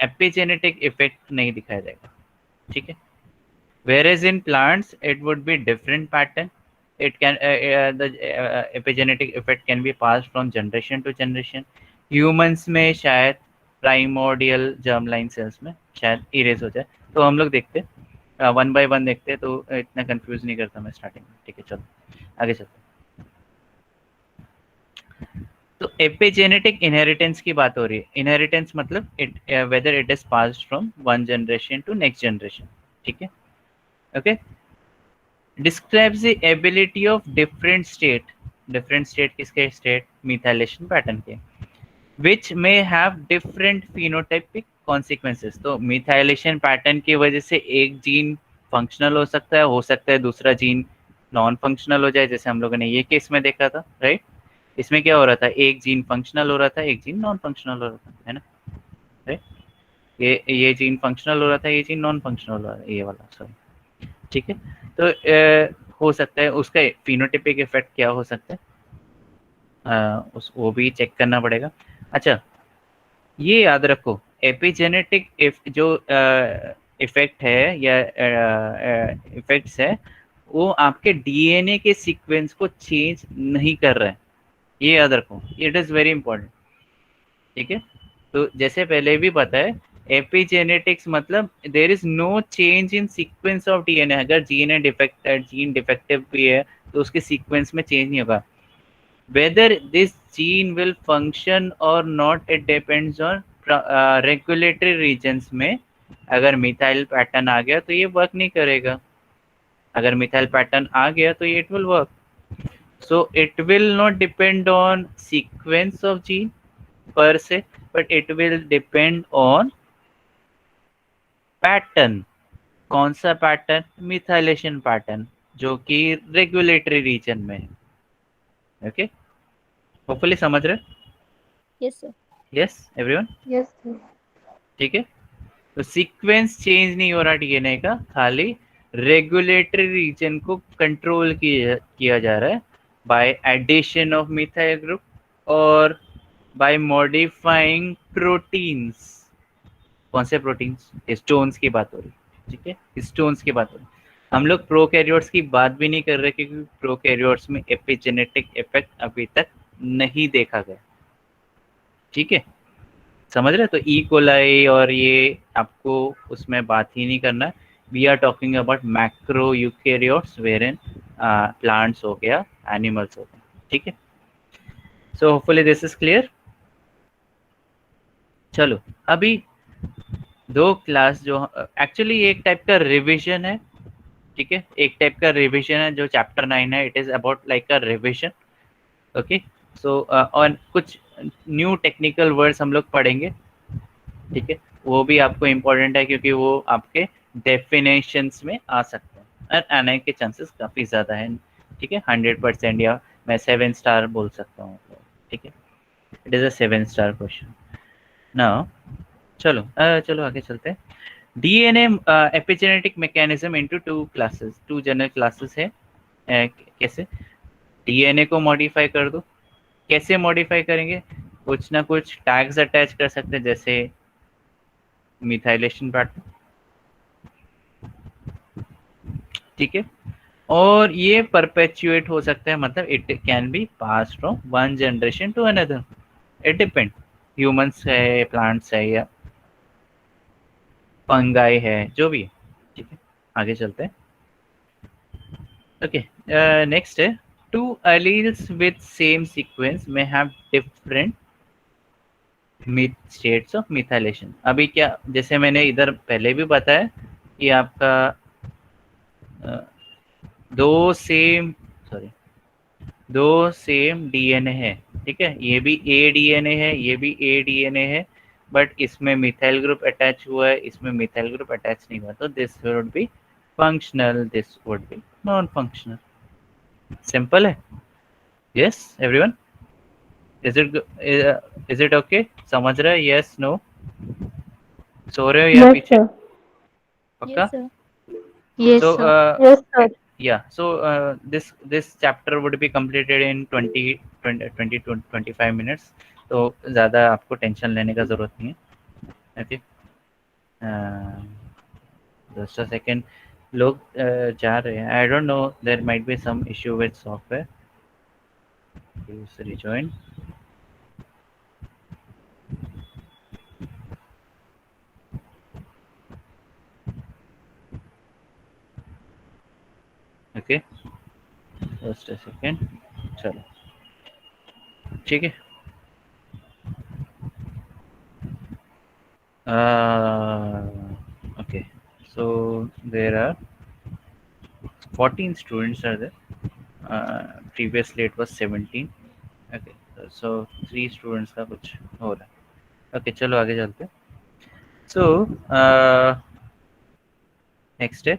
Speaker 1: एपिजेनेटिक इफेक्ट नहीं दिखाया जाएगा, ठीक है। whereas in plants it would be different pattern, it can the epigenetic effect can be passed from generation to generation. humans में शायद प्राइमोर्डियल जर्म लाइन सेल्स में शायद इरेज हो जाए, तो हम लोग देखते वन बाय वन देखते, तो इतना कंफ्यूज नहीं करता मैं स्टार्टिंग में, ठीक है। चलो आगे चलते। तो एपिजेनेटिक इनहेरिटेंस की बात हो रही है, इनहेरिटेंस मतलब it whether it is passed from one generation to next generation, ठीक है, okay. Describes the ability of different state किसके, स्टेट मिथाइलेशन पैटर्न के, which may have different phenotypic consequences. तो मिथाइलेशन पैटर्न की वजह से एक जीन फंक्शनल हो सकता है दूसरा जीन नॉन फंक्शनल हो जाए, जैसे हम लोगों ने ये केस में देखा था, राइट। इसमें क्या हो रहा था, एक जीन फंक्शनल हो रहा था, एक जीन नॉन फंक्शनल हो रहा था, है ना, राइट। ये जीन फंक्शनल हो रहा था, ये जीन नॉन फंक्शनल हो रहा था, ये वाला, सॉरी, ठीक है। तो हो सकता है उसका फिनोटिपिक इफेक्ट क्या हो सकता है, उस वो भी चेक करना पड़ेगा। अच्छा, ये याद रखो, एपिजेनेटिक जो इफेक्ट है या इफेक्ट्स है, वो आपके डीएनए के सीक्वेंस को चेंज नहीं कर रहा है, ये याद रखो, इट इज वेरी इंपॉर्टेंट, ठीक है। तो जैसे पहले भी पता है, एपिजेनेटिक्स मतलब there is no change in sequence of DNA. अगर जीन डिफेक्टिव भी है तो उसके सीक्वेंस में चेंज नहीं होगा। whether this gene will function or not, it depends on regulatory regions में। अगर मिथाइल पैटर्न आ गया तो ये वर्क नहीं करेगा, अगर मिथाइल पैटर्न आ गया तो ये it will work. so it will not depend on sequence of gene per se, but it will depend on pattern. कौन सा पैटर्न, मिथाइलेशन पैटर्न, जो कि रेगुलेटरी रीजन में है। ओके, होपफुली समझ रहे।
Speaker 3: Yes, sir.
Speaker 1: Yes everyone,
Speaker 2: Yes, sir.
Speaker 1: ठीक है। तो सीक्वेंस चेंज नहीं हो रहा डीएनए का, खाली रेगुलेटरी रीजन को कंट्रोल किया जा रहा है by addition of methyl group और बाय मॉडिफाइंग प्रोटीन्स। कौन से प्रोटीन्स, हिस्टोन्स की बात हो रही, ठीक है, हिस्टोन्स की बात हो रही। हम लोग प्रोकैरियोट्स की बात भी नहीं कर रहे, क्योंकि प्रोकैरियोट्स में एपिजेनेटिक इफेक्ट अभी तक नहीं देखा गया, ठीक है, समझ रहे। तो ई कोलाई और ये आपको उसमें बात ही नहीं करना है। We are talking about macro eukaryotes where in plants हो गया, एनिमल्स हो गया, ठीक है। So hopefully this is clear. चलो, अभी दो क्लास जो एक्चुअली एक टाइप का रिविजन है, ठीक है, एक टाइप का रिविजन है जो चैप्टर 9 है, it is about like a revision. Okay, so और कुछ न्यू टेक्निकल वर्ड्स हम लोग पढ़ेंगे, ठीक है, वो भी आपको इम्पोर्टेंट है क्योंकि वो आपके डेफिनेशंस में आ सकते हैं और आने के चांसेस काफ़ी ज़्यादा हैं, ठीक है, 100%, या मैं 7 स्टार बोल सकता हूँ, ठीक है, it is a 7 star question. Now चलो चलो आगे चलते हैं। DNA epigenetic mechanism into two classes, two general classes है। कैसे डीएनए को मॉडिफाई कर दो, कैसे मॉडिफाई करेंगे, कुछ ना कुछ टैग्स अटैच कर सकते हैं, जैसे मिथाइलेशन पैटर्न, ठीक है, और ये परपेचुएट हो सकता है, मतलब it can be pass from one generation to another, it depend, humans है, प्लांट्स है, या फंगाई है, जो भी है, ठीक है, आगे चलते हैं। ओके, नेक्स्ट है, two alleles with same sequence में have different states of methylation. अभी क्या, जैसे मैंने इधर पहले भी बताया कि आपका दो सेम डीएनए है, ठीक है, ये भी ए डीएनए है, ये भी ए डीएनए है, बट इसमें मिथाइल ग्रुप अटैच हुआ है, इसमें मिथाइल ग्रुप अटैच नहीं हुआ, तो this would be functional, this would be non functional. Simple है। Yes everyone, is it okay, समझ रहे हैं, यस नो, सो रहे हो या
Speaker 2: Yes,
Speaker 1: पीछे,
Speaker 2: sir.
Speaker 1: पक्का।
Speaker 3: Yes, sir.
Speaker 2: Yes,
Speaker 1: So
Speaker 2: sir. Yes, sir.
Speaker 1: yeah, so this chapter would be completed in 20 to 25 minutes, तो ज़्यादा आपको टेंशन लेने का ज़रूरत नहीं है। ओके, जस्ट अ सेकेंड, लोग जा रहे हैं, I don't know, there might be some issue with software, please rejoin. Okay, just a second, चलो ठीक है। Okay, so there are 14 students are there. Previously it was 17. Okay, so 3 students का कुछ हो रहा है। Okay, चलो आगे चलते हैं। So next है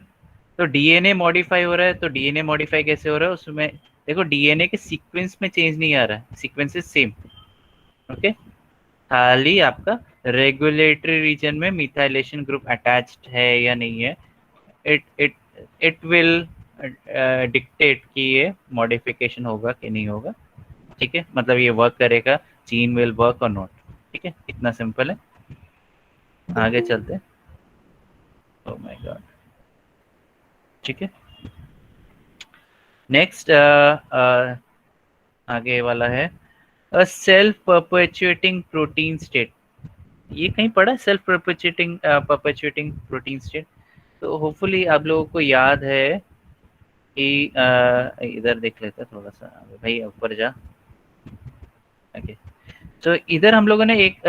Speaker 1: तो डीएनए मॉडिफाई हो रहा है, तो डीएनए मॉडिफाई कैसे हो रहा है उसमें, देखो डीएनए के सीक्वेंस में चेंज नहीं आ रहा है, सीक्वेंस इज सेम। ओके, खाली आपका रेगुलेटरी रीजन में मिथाइलेशन ग्रुप अटैच्ड है या नहीं है, it it it will dictate कि ये मॉडिफिकेशन होगा कि नहीं होगा। ठीक है, मतलब ये वर्क करेगा, जीन विल वर्क और नॉट। ठीक है, इतना सिंपल है। आगे चलते, ओह माय गॉड। ठीक है, नेक्स्ट आगे वाला है सेल्फ परपेचुएटिंग प्रोटीन स्टेट। ये कहीं पढ़ा है सेल्फ परपेचुएटिंग प्रोटीन स्टेट? तो होपफुली आप लोगों को याद है कि इधर देख लेते हैं थोड़ा सा, भाई ऊपर जा। ओके, तो इधर हम लोगों ने एक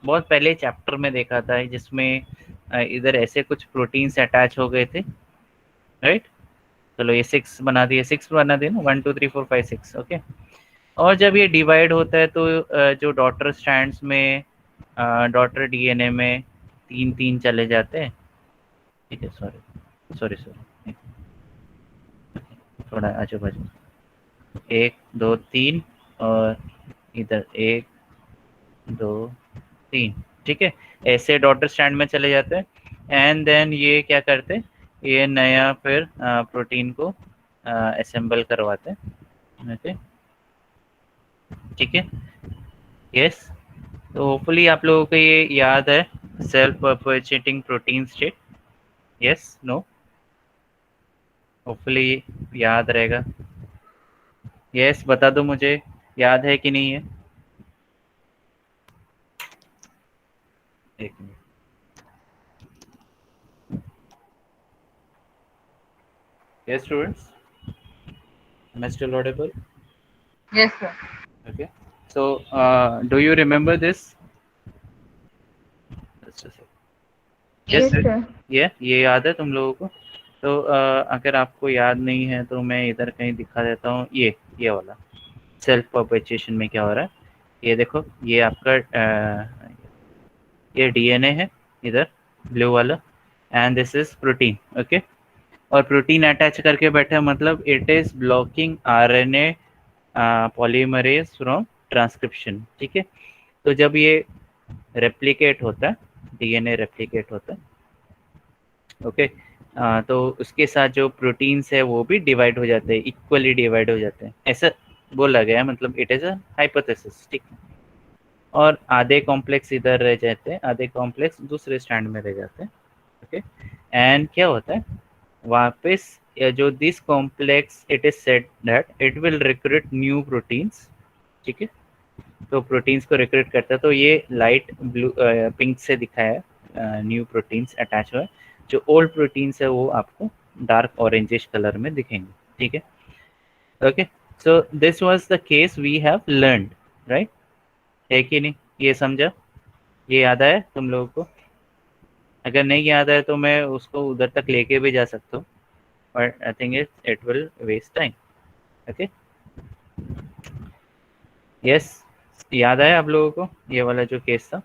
Speaker 1: बहुत पहले चैप्टर में देखा था जिसमें इधर ऐसे कुछ प्रोटीन्स अटैच हो गए थे, राइट? चलो ये 6 बना दिए, 6 बना दिए ना, 1 2 3 4 5 6। ओके, और जब ये डिवाइड होता है तो जो डॉटर स्ट्रैंड्स में, डॉटर डीएनए में 3 3 चले जाते हैं। ठीक है, सॉरी सॉरी सॉरी, थोड़ा आजू बाजू 1 2 3 और इधर 1 2 3। ठीक है, ऐसे डॉटर स्टैंड में चले जाते हैं, एंड देन ये क्या करते हैं, ये नया फिर प्रोटीन को असेंबल करवाते हैं। ओके, ठीक है, यस। तो होपफुली आप लोगों को ये याद है self perpetuating protein state, yes no? Hopefully याद रहेगा। यस, बता दो मुझे याद है कि नहीं है। एक minute, yes students, am I still audible?
Speaker 2: Yes, sir.
Speaker 1: Okay, so do you remember this? Just a second. Yes
Speaker 2: Yes,
Speaker 1: sir.
Speaker 2: sir.
Speaker 1: ये याद है तुम लोगों को? तो अगर आपको याद नहीं है तो मैं इधर कहीं दिखा देता हूँ, ये वाला सेल्फ परपेचुएशन में क्या हो रहा है। ये देखो, ये आपका ये डीएनए है इधर, ब्लू वाला, and this is protein. Okay, और प्रोटीन अटैच करके बैठा है, मतलब it is blocking RNA polymerase from transcription. ठीक है, तो जब ये रेप्लिकेट होता है, डीएनए रेप्लिकेट होता है, ओके, तो उसके साथ जो प्रोटीन्स है वो भी डिवाइड हो जाते हैं, इक्वली डिवाइड हो जाते हैं, ऐसा बोला गया है, मतलब इट इज अ हाइपोथेसिस। ठीक है, और आधे कॉम्प्लेक्स इधर रह जाते हैं, आधे कॉम्प्लेक्स दूसरे स्टैंड में रह जाते हैं। ओके, एंड क्या होता है वापस, जो this complex it is said that it will recruit new proteins. ठीक है, तो प्रोटीन्स को रिक्रूट करता है, तो ये लाइट ब्लू पिंक से दिखाया है, न्यू प्रोटीन्स अटैच हुआ है। जो ओल्ड प्रोटीन्स है वो आपको डार्क ऑरेंजिश कलर में दिखेंगे। ठीक है, okay, so this was the case we have learned, right? है कि नहीं, ये समझा, ये याद आया तुम लोगों को? अगर नहीं याद आया तो मैं उसको उधर तक लेके भी जा सकता हूँ, but I think it will waste time. Okay, yes, याद आया आप लोगों को ये वाला जो केस था,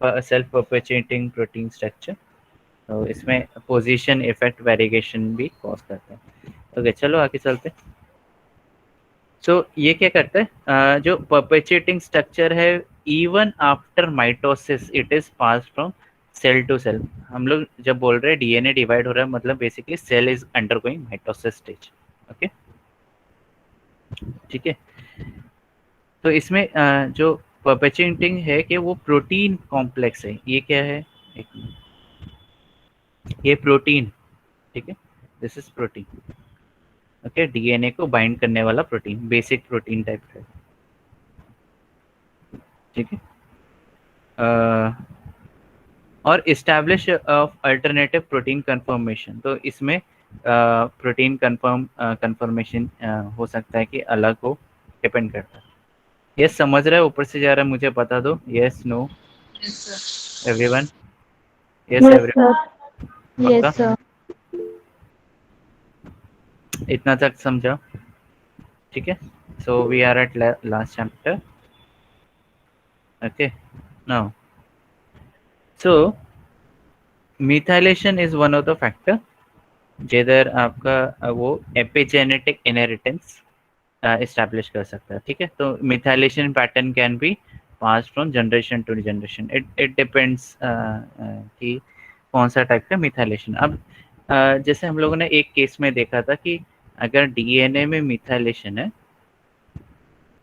Speaker 1: सेल्फ परपेचुएटिंग प्रोटीन स्ट्रक्चर? तो इसमें पोजीशन इफेक्ट वेरिएशन भी कॉज करता है। ओके, चलो आगे चलते हैं। सो ये क्या करता है, जो परपेचुएटिंग स्ट्रक्चर है, even after mitosis it is pass from cell to cell. हम लोग जब बोल रहे हैं डीएनए डिवाइड हो रहा है, मतलब basically cell is undergoing mitosis stage. Okay, ठीक है, तो इसमें जो परपेचुएटिंग है कि वो प्रोटीन कॉम्प्लेक्स है, ये क्या है, एक मिनट, ये प्रोटीन। ठीक है, this is protein. Okay, DNA को बाइंड करने वाला प्रोटीन, बेसिक प्रोटीन टाइप है। ठीक है, और establish of alternative protein confirmation. तो इसमें प्रोटीन कंफर्मेशन हो सकता है कि अलग हो, डिपेंड करता है। यस, समझ रहे हो, ऊपर से जा रहा है, मुझे बता दो, yes no everyone, yes
Speaker 2: Yes,
Speaker 1: everyone,
Speaker 2: sir.
Speaker 1: पक्का?
Speaker 2: Yes, sir.
Speaker 1: इतना तक समझा? ठीक है, so we are at last chapter. Okay, now so methylation is one of the factor जिधर आपका वो एपिजेनेटिक इनहेरिटेंस इस्टेब्लिश कर सकता है, ठीक है। तो methylation pattern can be pass from generation to generation, it depends कि कौन सा टाइप का मिथाइलेशन। अब जैसे हम लोगों ने एक केस में देखा था कि अगर डीएनए में मिथाइलेशन है,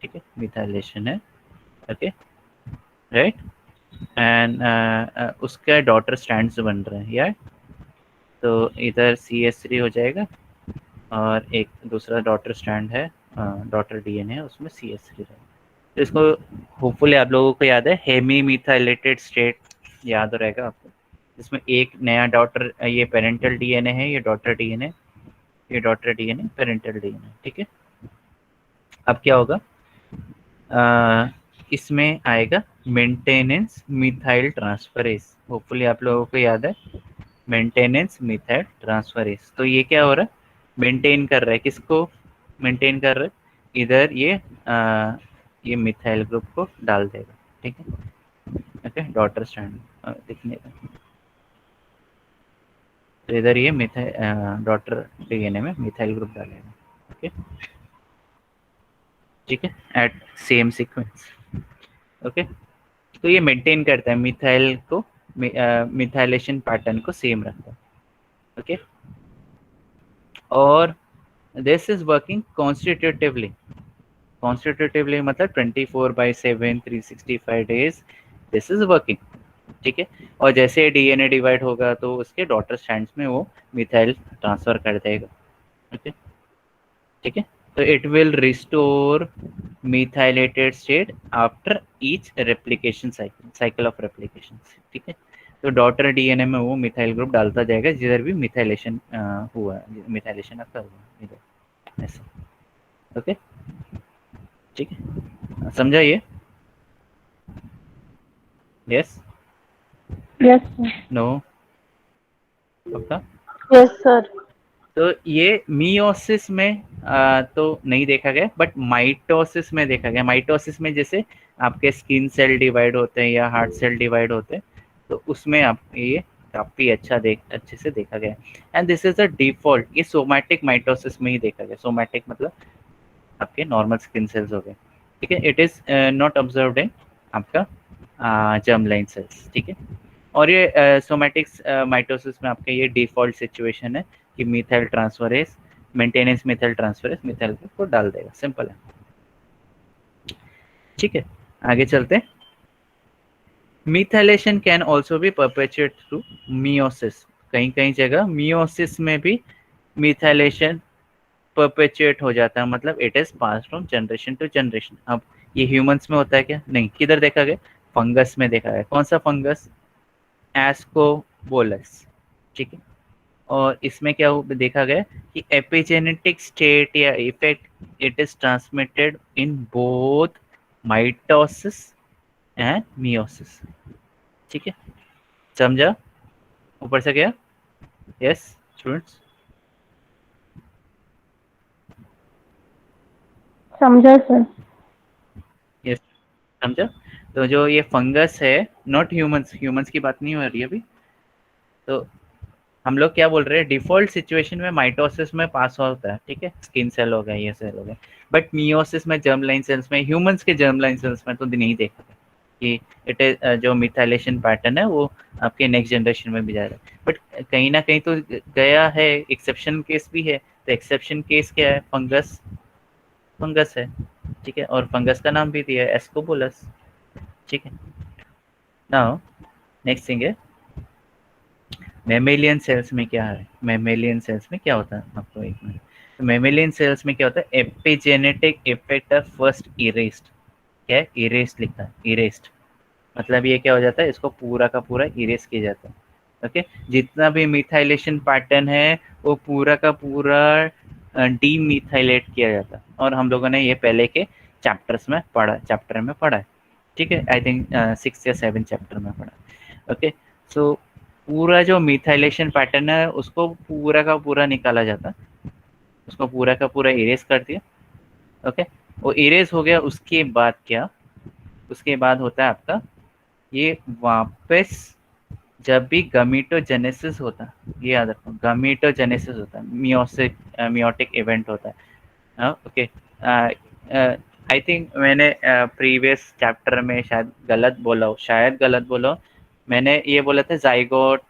Speaker 1: ठीक है, मिथाइलेशन है, ओके, राइट, एंड उसका डॉटर स्ट्रैंड्स बन रहे हैं यार, तो इधर CH3 हो जाएगा और एक दूसरा डॉटर स्ट्रैंड है, डॉटर डीएनए है, उसमें CH3 रहेगा। तो इसको होपफुली आप लोगों को याद है, हेमी मिथाइलेटेड स्टेट याद रहेगा आपको, इसमें एक नया डॉटर, ये पेरेंटल डीएनए है, ये डॉटर डीएनए, ये डॉटर डीएनए, पेरेंटल डीएनए, ठीक है। अब क्या होगा, इसमें आएगा मेंटेनेंस मिथाइल ट्रांसफरेज, होपफुली आप लोगों को याद है, मेंटेनेंस मिथाइल ट्रांसफरेज। तो ये क्या हो रहा है, मेंटेन कर रहा है, किसको मेंटेन कर रहा है, इधर ये मिथाइल ग्रुप को डाल देगा, ठीक है, ओके, डॉटर स्ट्रैंड दिखने का, तो इधर ये मिथाइल डॉटर डीएनए में मिथाइल ग्रुप डालेगा, ओके, ठीक है, एट सेम सीक्वेंस, ओके। तो ये मेंटेन करता है मिथाइल को, मिथाइलेशन पैटर्न को सेम रखता है, ओके। और this is working constitutively, constitutively मतलब 24/7 365 डेज दिस इज वर्किंग, ठीक है। और जैसे डीएनए डिवाइड होगा तो उसके डॉटर स्ट्रैंड्स में वो मिथाइल ट्रांसफर कर देगा, ओके, ठीक है। तो it will restore methylated state after each replication cycle of replication, ठीक है। तो डॉटर डीएनए में वो मिथाइल ग्रुप डालता जाएगा जिधर भी मिथाइलेशन हुआ, मिथाइलेशन अकर हुआ इधर, ऐसा, ओके, ठीक है, समझा ये? Yes,
Speaker 2: Yes, sir.
Speaker 1: नो, पक्का?
Speaker 2: Yes, sir.
Speaker 1: तो ये मियोसिस में तो नहीं देखा गया, बट माइटोसिस में देखा गया। माइटोसिस में जैसे आपके स्किन सेल डिवाइड होते हैं या हार्ट सेल डिवाइड होते हैं, तो उसमें आप ये काफी अच्छे से देखा गया। And this is a default, ये सोमैटिक माइटोसिस में ही देखा गया। सोमैटिक मतलब आपके नॉर्मल स्किन सेल्स हो गए, ठीक है। It is not observed in आपका जर्म लाइन सेल्स, ठीक है। और ये सोमैटिक्स माइटोसिस में आपका ये डिफॉल्ट सिचुएशन है कि methyl transferase, maintenance methyl transferase methyl को डाल देगा, सिंपल है, ठीक है। आगे चलते हैं। Methylation can also be perpetuate through meiosis, कहीं कहीं जगह मियोसिस में भी मिथाइलेशन परपेचुएट हो जाता है, मतलब it is pass from generation to generation. अब ये ह्यूमंस में होता है क्या? नहीं, किधर देखा गया? फंगस में देखा गया। कौन सा फंगस? एस्कोबोलस, ठीक है। और इसमें क्या देखा गया कि एपिजेनेटिक स्टेट या effect it is transmitted in both mitosis and meiosis, ठीक है, समझा ऊपर से गया? यस स्टूडेंट्स,
Speaker 2: समझा सर।
Speaker 1: यस समझा। तो जो ये फंगस है, नॉट ह्यूमंस, ह्यूमंस की बात नहीं हो रही अभी, तो हम लोग क्या बोल रहे हैं, डिफॉल्ट सिचुएशन में माइटोसिस में पास होता है, ठीक है, स्किन सेल हो गए, ये सेल हो गए, बट मियोसिस में जर्म लाइन सेल्स में, ह्यूमंस के जर्म लाइन सेल्स में तो नहीं देखा था कि इट इज जो मिथाइलेशन पैटर्न है वो आपके नेक्स्ट जनरेशन में भी जा रहा है। बट कहीं ना कहीं तो गया है, एक्सेप्शन केस भी है। तो एक्सेप्शन केस क्या है? फंगस, फंगस है, ठीक है, और फंगस का नाम भी दिया है एस्कोबोलस, ठीक है। नाउ नेक्स्ट थिंग है मेमेलियन सेल्स में क्या है। मेमेलियन सेल्स में क्या होता है आपको एक मिनट, तो मेमेलियन सेल्स में क्या होता है, epigenetic effect of first erased, क्या है इरेस्ड लिखा है, इरेस्ड मतलब ये क्या हो जाता है, इसको पूरा का पूरा इरेज किया जाता है, ओके। जितना भी मिथाइलेशन पैटर्न है वो पूरा का पूरा डीमिथाइलेट किया जाता है, और हम लोगों ने ये पहले के चैप्टर्स में पढ़ा, चैप्टर में पढ़ा है, ठीक है, आई थिंक 6 या 7 चैप्टर में पढ़ा, ओके। सो पूरा जो मिथाइलेशन पैटर्न है उसको पूरा का पूरा निकाला जाता है, उसको पूरा का पूरा इरेज कर दिया, ओके। वो इरेज हो गया, उसके बाद क्या, उसके बाद होता है आपका ये वापस जब भी गमीटोजेनेसिस होता है, ये याद रखो, गमीटोजेनेसिस होता है, मियोटिक इवेंट होता है। ओके, आई थिंक मैंने प्रीवियस चैप्टर में शायद गलत बोला हो, मैंने ये बोला था जाइगोट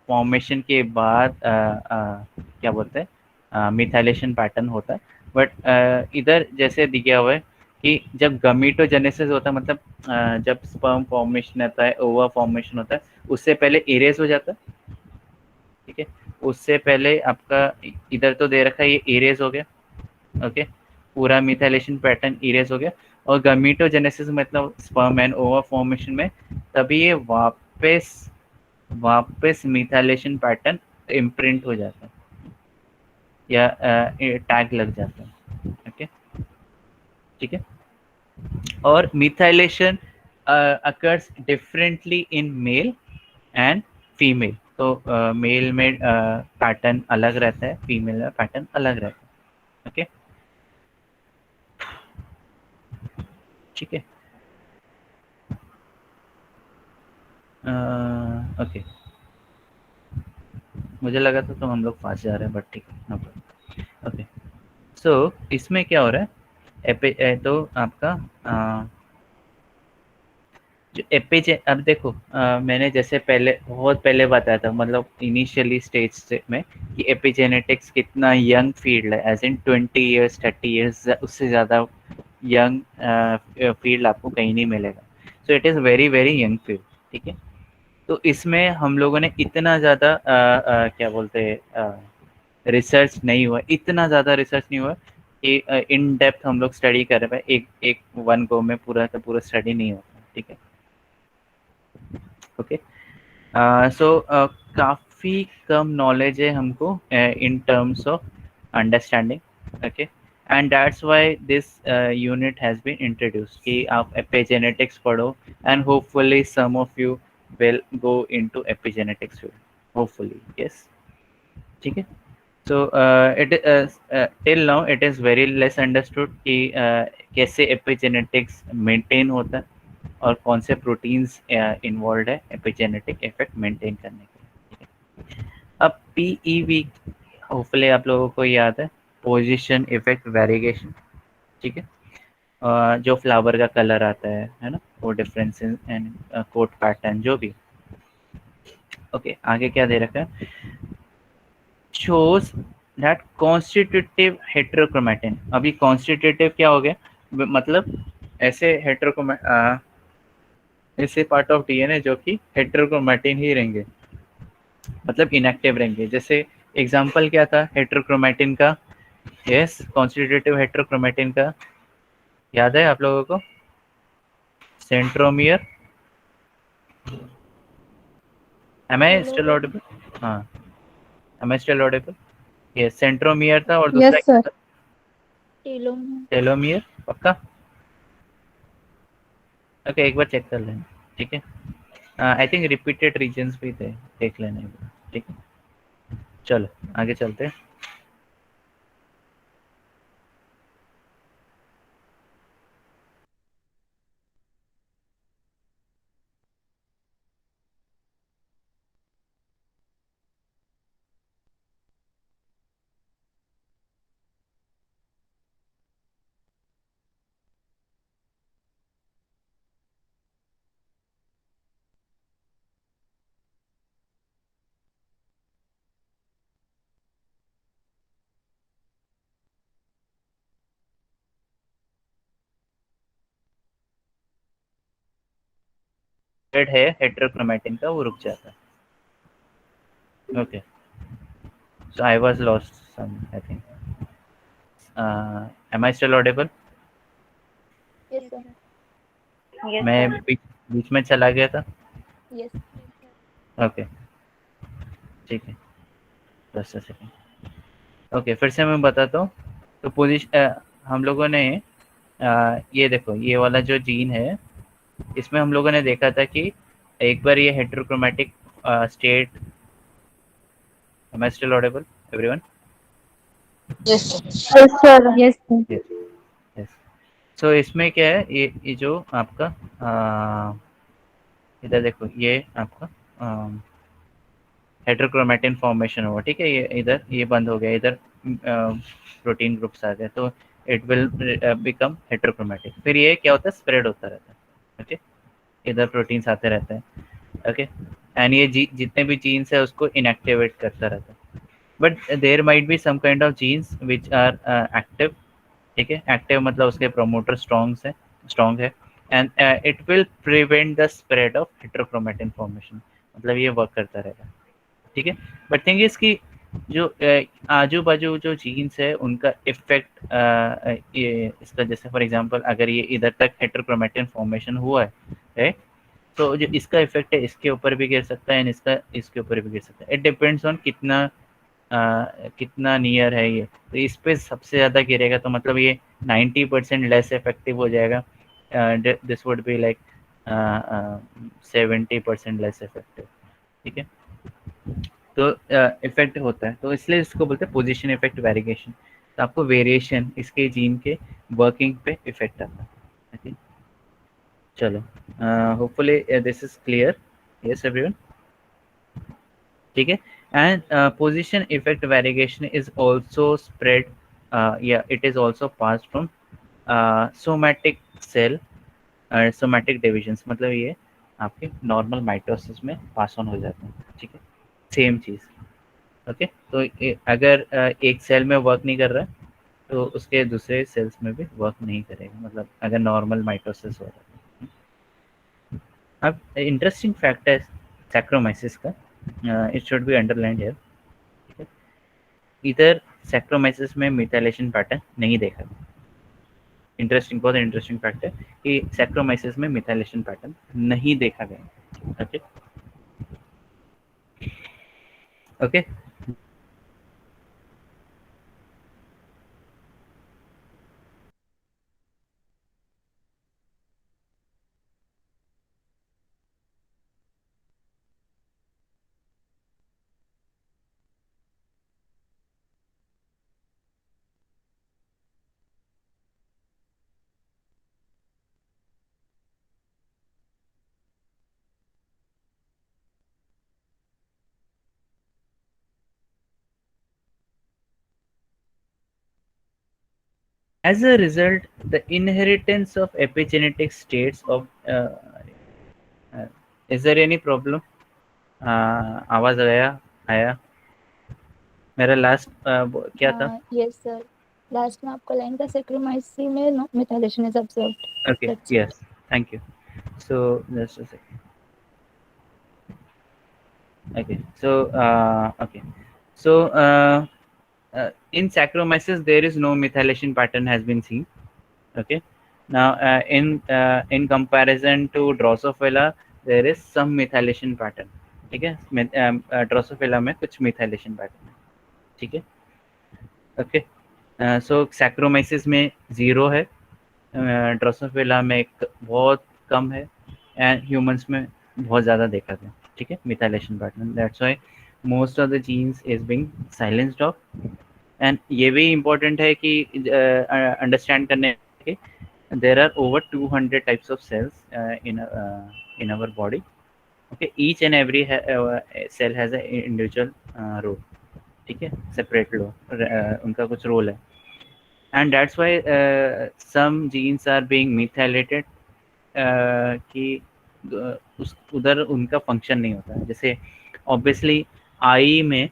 Speaker 1: फॉर्मेशन के बाद क्या बोलते हैं, मिथाइलेशन पैटर्न होता है। बट इधर जैसे दिया हुआ है कि जब गमीटोजेनेसिस होता है, मतलब जब स्पर्म फॉर्मेशन होता है, ओवा फॉर्मेशन होता है, उससे पहले इरेज हो जाता है। ठीक है, उससे पहले आपका इधर तो दे रखा है, ये इरेज हो गया। ओके, पूरा मिथाइलेशन पैटर्न इरेज हो गया। और गमीटोजेनेसिस मतलब स्पर्म एंड ओवा फॉर्मेशन में तभी ये वापस मिथाइलेशन पैटर्न इम्प्रिंट हो जाता है या टैग लग जाता है। ओके, ठीक है। और methylation occurs differently in male and female. तो मेल में पैटर्न अलग रहता है, फीमेल में पैटर्न अलग रहता है। ओके, ठीक है। ओके, मुझे लगा था तो हम लोग फास्ट जा रहे हैं, बट ठीक है, नो प्रॉब्लम। ओके, सो इसमें क्या हो रहा है, तो आपका जो एपिजे, अब देखो मैंने जैसे पहले बहुत पहले बताया था, मतलब इनिशियली स्टेज से में, कि एपिजेनेटिक्स कितना यंग फील्ड है, एज इन 20 ईयर्स 30 ईयर्स, उससे ज़्यादा यंग फील्ड आपको कहीं नहीं मिलेगा। सो it is very very young field. ठीक है, तो इसमें हम लोगों ने इतना ज़्यादा क्या बोलते हैं, रिसर्च नहीं हुआ, इतना ज़्यादा रिसर्च नहीं हुआ कि इन डेप्थ हम लोग स्टडी कर रहे हैं। एक एक वन गो में पूरा का पूरा स्टडी नहीं होता। ठीक है, ओके। सो काफ़ी कम नॉलेज है हमको in terms of understanding. Okay, and that's why this unit has been introduced कि आप एपिजेनेटिक्स पढ़ो, and hopefully some of you will go into epigenetics field, hopefully, yes. ठीक है, so it till now it is very less understood कि कैसे epigenetics maintain होता है और कौन से प्रोटीन्स इन्वॉल्व है एपिजेनेटिक इफेक्ट मेंटेन करने के लिए। अब पीईवी होपफुली आप लोगों को याद है, पोजीशन इफेक्ट वेरिएशन। ठीक है, जो फ्लावर का कलर आता है ना, वो डिफरेंस एंड कोट पैटर्न जो भी। ओके, आगे क्या दे रखा है, shows that constitutive heterochromatin। अभी constitutive क्या हो गया, मतलब ऐसे ऐसे पार्ट ऑफ डीएनए जो कि हेट्रोक्रोमेटिन ही रहेंगे, मतलब इनएक्टिव रहेंगे। जैसे एग्जांपल क्या था हेट्रोक्रोमेटिन का, यस, कॉन्स्टिट्यूटिव हेट्रोक्रोमेटिन का याद है आप लोगों को, centromere. Am I still audible? हाँ, एम आई स्टिल ऑडिबल? ये सेंट्रोमियर था और दूसरा
Speaker 2: Yes,
Speaker 1: क्या
Speaker 2: sir.
Speaker 1: था,
Speaker 3: टेलोमियर।
Speaker 1: टेलोमियर। पक्का? ओके, एक बार चेक कर लेना। ठीक है, आई थिंक रिपीटेड रीजन्स भी थे, देख लेना एक बार। ठीक है, चलो आगे चलते हैं। रेड है हेट्रोक्रोमेटिन का, वो रुक जाता है। Okay, so I was lost some, I think. Am I still audible?
Speaker 3: Yes sir.
Speaker 1: मैं बीच में चला गया था।
Speaker 3: यस।
Speaker 1: ओके, ठीक है, 10 सेकेंड। ओके, फिर से मैं बताता हूँ। तो पोजीशन हम लोगों ने ये देखो, ये वाला जो जीन है, इसमें हम लोगों ने देखा था कि एक बार ये heterochromatic state, am I still audible everyone?
Speaker 2: Yes, sir. Yes, sir.
Speaker 1: Yes, yes. So इसमें क्या है, ये जो आपका इधर देखो, ये आपका हेटेरोक्रोमेटिन फॉर्मेशन हुआ, ठीक है, ये इधर ये बंद हो गया, इधर प्रोटीन ग्रुप्स आ गए, तो इट विल बिकम हेटेरोक्रोमेटिक। फिर ये क्या होता है, स्प्रेड होता रहता है, ओके, इधर प्रोटीन्स आते रहते हैं, ओके, एंड ये जितने भी जीन्स है उसको इनएक्टिवेट करता रहता है। But there might be some kind of genes which are active, ठीक है, एक्टिव मतलब उसके प्रोमोटर स्ट्रॉन्ग है, and it will prevent the spread of heterochromatin formation, मतलब ये वर्क करता रहेगा, ठीक है। बट थिंग इज कि जो आजू बाजू जो जीन्स है उनका इफेक्ट, ये इसका जैसे फॉर एग्जांपल अगर ये इधर तक हेटेरोक्रोमेटिन फॉर्मेशन हुआ है, राइट, तो जो इसका इफेक्ट है इसके ऊपर भी गिर सकता है एंड इसका इसके ऊपर भी गिर सकता है। इट डिपेंड्स ऑन कितना नियर है ये, तो इस पे सबसे ज़्यादा गिरेगा तो मतलब ये 90% लेस इफेक्टिव हो जाएगा, this would be like 70% less effective, ठीक है। तो इफेक्ट होता है, तो इसलिए इसको बोलते हैं पोजीशन इफेक्ट वेरिएशन, तो आपको वेरिएशन इसके जीन के वर्किंग पे इफेक्ट आता है, ओके। चलो, hopefully this is clear, yes everyone, ठीक है। And position effect variation is also spread, या it is also pass from somatic cell, somatic divisions, मतलब ये आपके नॉर्मल माइटोसिस में पास ऑन हो जाते हैं, ठीक है, सेम चीज़, ओके। तो अगर एक सेल में वर्क नहीं कर रहा है तो उसके दूसरे सेल्स में भी वर्क नहीं करेगा, मतलब अगर नॉर्मल माइटोसिस हो रहा है। अब इंटरेस्टिंग फैक्ट है सैक्रोमाइसिस का, it should be underlined here, ठीक है। इधर सैक्रोमाइसिस में मिथाइलेशन पैटर्न नहीं देखा गया, इंटरेस्टिंग, बहुत इंटरेस्टिंग फैक्ट है कि सैक्रोमाइसिस में मिथाइलेशन पैटर्न नहीं देखा गया, okay okay. As a result, the inheritance of epigenetic states of is there any problem? आवाज आया मेरा लास्ट क्या था?
Speaker 3: यस सर, लास्ट में आपका लाइन था सैक्रोमाइसी में methylation is observed.
Speaker 1: Okay, yes, thank you. So just a second. Okay, so in Saccharomyces there is no methylation pattern has been seen. Okay, now in comparison to Drosophila there is some methylation pattern. ठीक है, Drosophila में कुछ methylation pattern है, ठीक है, okay. सो saccharomyces में zero है, Drosophila में बहुत कम है, एंड ह्यूमंस में बहुत ज़्यादा देखा गया, ठीक है, methylation pattern, that's why most of the genes is being silenced off. And ये भी इम्पोर्टेंट है कि अंडरस्टैंड करने के there are over 200 types of cells in our body, okay, each and every cell has a individual role, ठीक है, separate लो, उनका कुछ रोल है, and that's why some genes are being methylated, कि उस उधर उनका फंक्शन नहीं होता है, जैसे ऑब्वियसली आई में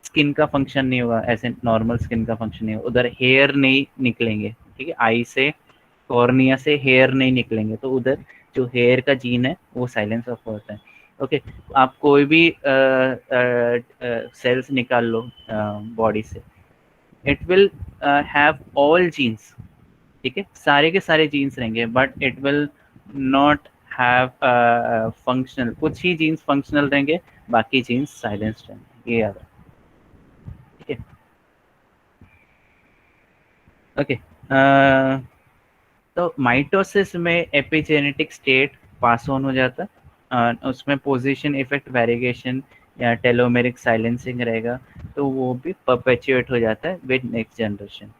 Speaker 1: स्किन का फंक्शन नहीं होगा, ऐसे नॉर्मल स्किन का फंक्शन नहीं होगा, उधर हेयर नहीं निकलेंगे, ठीक है, आई से कॉर्निया से हेयर नहीं निकलेंगे, तो उधर जो हेयर का जीन है वो साइलेंस ऑफ होता है, ओके। आप कोई भी सेल्स निकाल लो बॉडी से, it will have all genes, ठीक है, सारे के सारे जीन्स रहेंगे, but it will not have functional, कुछ ही जीन्स फंक्शनल रहेंगे, बाकी जीन्स साइलेंस रहेंगे, ये याद रखो, ठीक है, ओके। तो माइटोसिस में एपिजेनेटिक स्टेट पास ऑन हो जाता है, उसमें पोजीशन इफेक्ट वेरिएशन या टेलोमेरिक साइलेंसिंग रहेगा, तो वो भी परपेचुएट हो जाता है with next generation,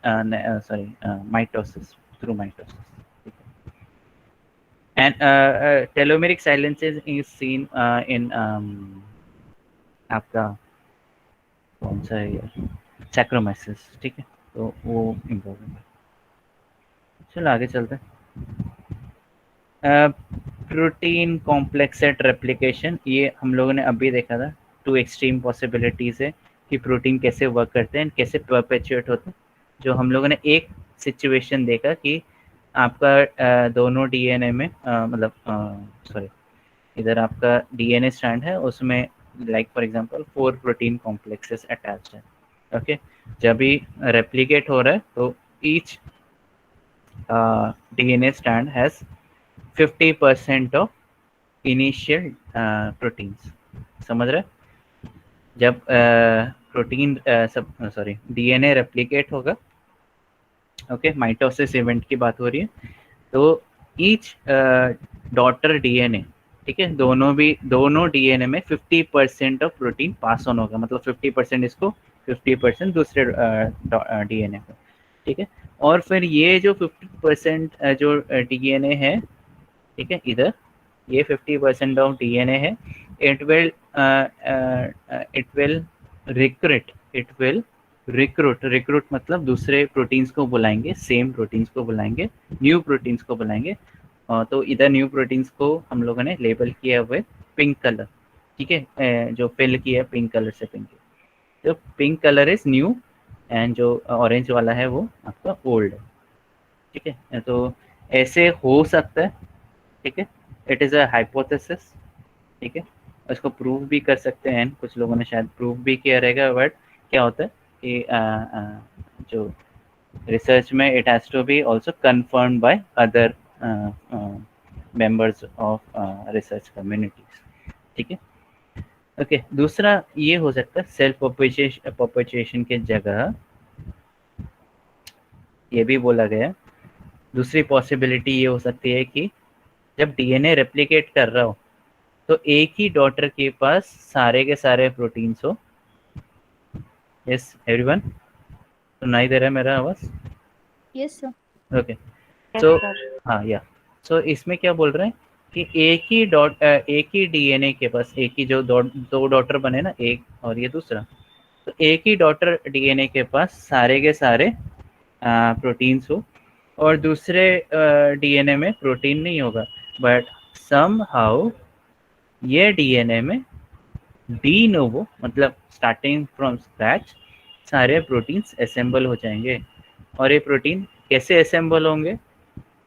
Speaker 1: sorry mitosis, through mitosis, and telomeric silencing is seen in आपका कौन सा है यार, सैक्रोमाइसिस, ठीक है, तो वो इम्पोर्टेंट है। चलो आगे चलते हैं। प्रोटीन कॉम्प्लेक्सेट रेप्लिकेशन, ये हम लोगों ने अभी देखा था। टू एक्सट्रीम पॉसिबिलिटीज़ है कि प्रोटीन कैसे वर्क करते हैं, कैसे परपेचुएट होते हैं। जो हम लोगों ने एक सिचुएशन देखा कि आपका दोनों डीएनए में मतलब सॉरी, इधर आपका डीएनए स्ट्रैंड है, उसमें like for example 4 protein complexes attached है। ओके, जब भी रेप्लिकेट हो रहा है तो each DNA strand has 50% of initial proteins. समझ रहे? जब प्रोटीन सब सॉरी डीएनए रेप्लिकेट होगा, ओके, माइटोसिस इवेंट की बात हो रही है, तो ईच डॉटर डीएनए, ठीक है, दोनों डीएनए में 50% ऑफ प्रोटीन पास ऑन होगा, मतलब 50% इसको, 50% दूसरे डीएनए को, ठीक है। और फिर ये जो 50% जो डीएनए है, ठीक है, इधर ये 50% ऑफ डीएनए है, इट विल रिक्रूट मतलब दूसरे प्रोटीन्स को बुलाएंगे, सेम प्रोटीन्स को बुलाएंगे, न्यू प्रोटीन्स को बुलाएंगे। तो इधर न्यू प्रोटीन्स को हम लोगों ने लेबल किया हुआ है पिंक कलर, ठीक है, जो फिल किया है पिंक कलर से, पिंक, तो pink colour is new and जो ऑरेंज वाला है वो आपका ओल्ड है, ठीक है। तो ऐसे हो सकता है, ठीक है, इट इज़ अ हाइपोथेसिस, ठीक है, उसको प्रूव भी कर सकते हैं, कुछ लोगों ने शायद प्रूव भी किया रहेगा, बट क्या होता है कि जो रिसर्च में it has to be also confirmed by other members of research communities, ठीक है। ओके, दूसरा ये हो सकता है सेल्फ परपेचुएशन के जगह ये भी बोला गया, दूसरी पॉसिबिलिटी ये हो सकती है कि जब डीएनए रेप्लिकेट कर रहा हो तो एक ही डॉटर के पास सारे के सारे प्रोटीन्स हो। यस एवरीवन, सुनाई दे रहा है मेरा आवाज?
Speaker 3: Yes sir.
Speaker 1: ओके, सो हाँ या सो इसमें क्या बोल रहे हैं कि एक ही डीएनए के पास, एक ही जो दो डॉटर बने ना, एक और ये दूसरा, तो एक ही डॉटर डीएनए के पास सारे के सारे प्रोटीन्स हो, और दूसरे डीएनए में प्रोटीन नहीं होगा, बट सम हाउ ये डीएनए में डी नोवो मतलब स्टार्टिंग फ्रॉम स्क्रैच सारे प्रोटीन्स असेंबल हो जाएंगे। और ये प्रोटीन कैसे असेंबल होंगे,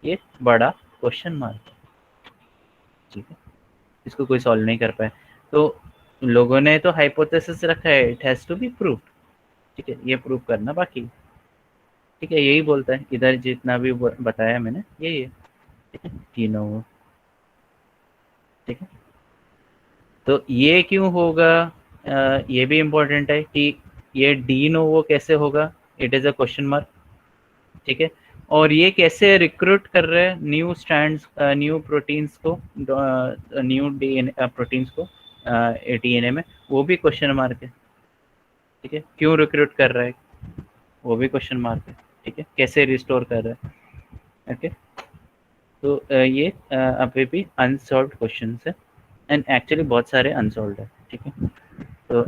Speaker 1: ये बड़ा क्वेश्चन मार्क है, ठीक है, इसको कोई सॉल्व नहीं कर पाए। तो लोगों ने तो हाइपोथेसिस रखा है, it has to be proved, ठीक है, ये प्रूव करना बाकी, ठीक है, यही बोलता है इधर जितना भी बताया मैंने, यही है, ठीक है, डी नोवो, ठीक है। तो ये क्यों होगा, ये भी इम्पोर्टेंट है कि ये डी नोवो कैसे होगा, it is a question mark, ठीक है। और ये कैसे रिक्रूट कर रहे हैं न्यू स्ट्रैंड्स, न्यू प्रोटीन्स को, न्यू डीएनए प्रोटीन्स को डीएनए में, वो भी क्वेश्चन मार्क है, ठीक है। क्यों रिक्रूट कर रहा है, वो भी क्वेश्चन मार्क है, ठीक है। कैसे रिस्टोर कर रहा है, ओके। तो ये अभी भी अनसॉल्व्ड क्वेश्चन है, एंड एक्चुअली बहुत सारे अनसॉल्व्ड है, ठीक है। तो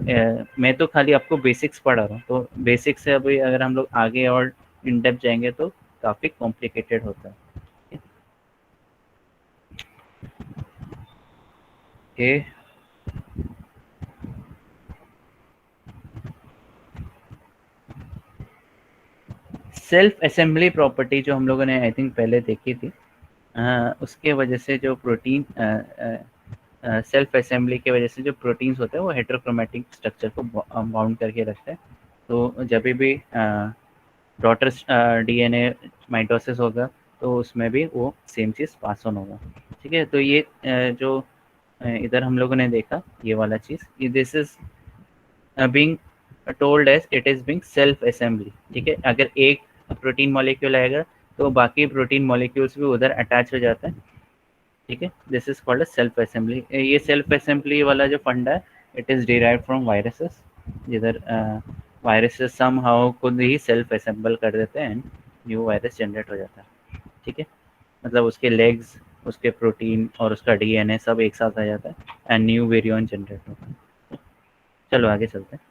Speaker 1: मैं तो खाली आपको बेसिक्स पढ़ा रहा हूँ, तो बेसिक्स से अभी अगर हम लोग आगे और इन डेप्थ जाएंगे तो काफ़ी कॉम्प्लिकेटेड होता है। ओके, सेल्फ असेंबली प्रॉपर्टी जो हम लोगों ने आई थिंक पहले देखी थी, उसके वजह से जो प्रोटीन सेल्फ असेंबली की वजह से जो प्रोटीन्स होते हैं वो हेटेरोक्रोमेटिक स्ट्रक्चर को बाउंड करके रखते हैं। तो जब भी डॉटर डीएनए माइटोसिस होगा तो उसमें भी वो सेम चीज़ पास ऑन होगा, ठीक है। तो ये जो इधर हम लोगों ने देखा ये वाला चीज़, this is being told as it is being self assembly, ठीक है। अगर एक प्रोटीन मॉलिक्यूल आएगा तो बाकी प्रोटीन मॉलिक्यूल्स भी उधर अटैच हो जाते हैं, ठीक है। This is called self assembly. ये सेल्फ असेंबली वाला जो फंडा है, it is derive from viruses, जिधर वायरसेस सम हाउ खुद ही सेल्फ असेंबल कर देते हैं, न्यू वायरस जनरेट हो जाता है, ठीक है। मतलब उसके लेग्स, उसके प्रोटीन और उसका डीएनए सब एक साथ आ जाता है एंड न्यू वेरिएंट जनरेट होता है। चलो आगे चलते हैं।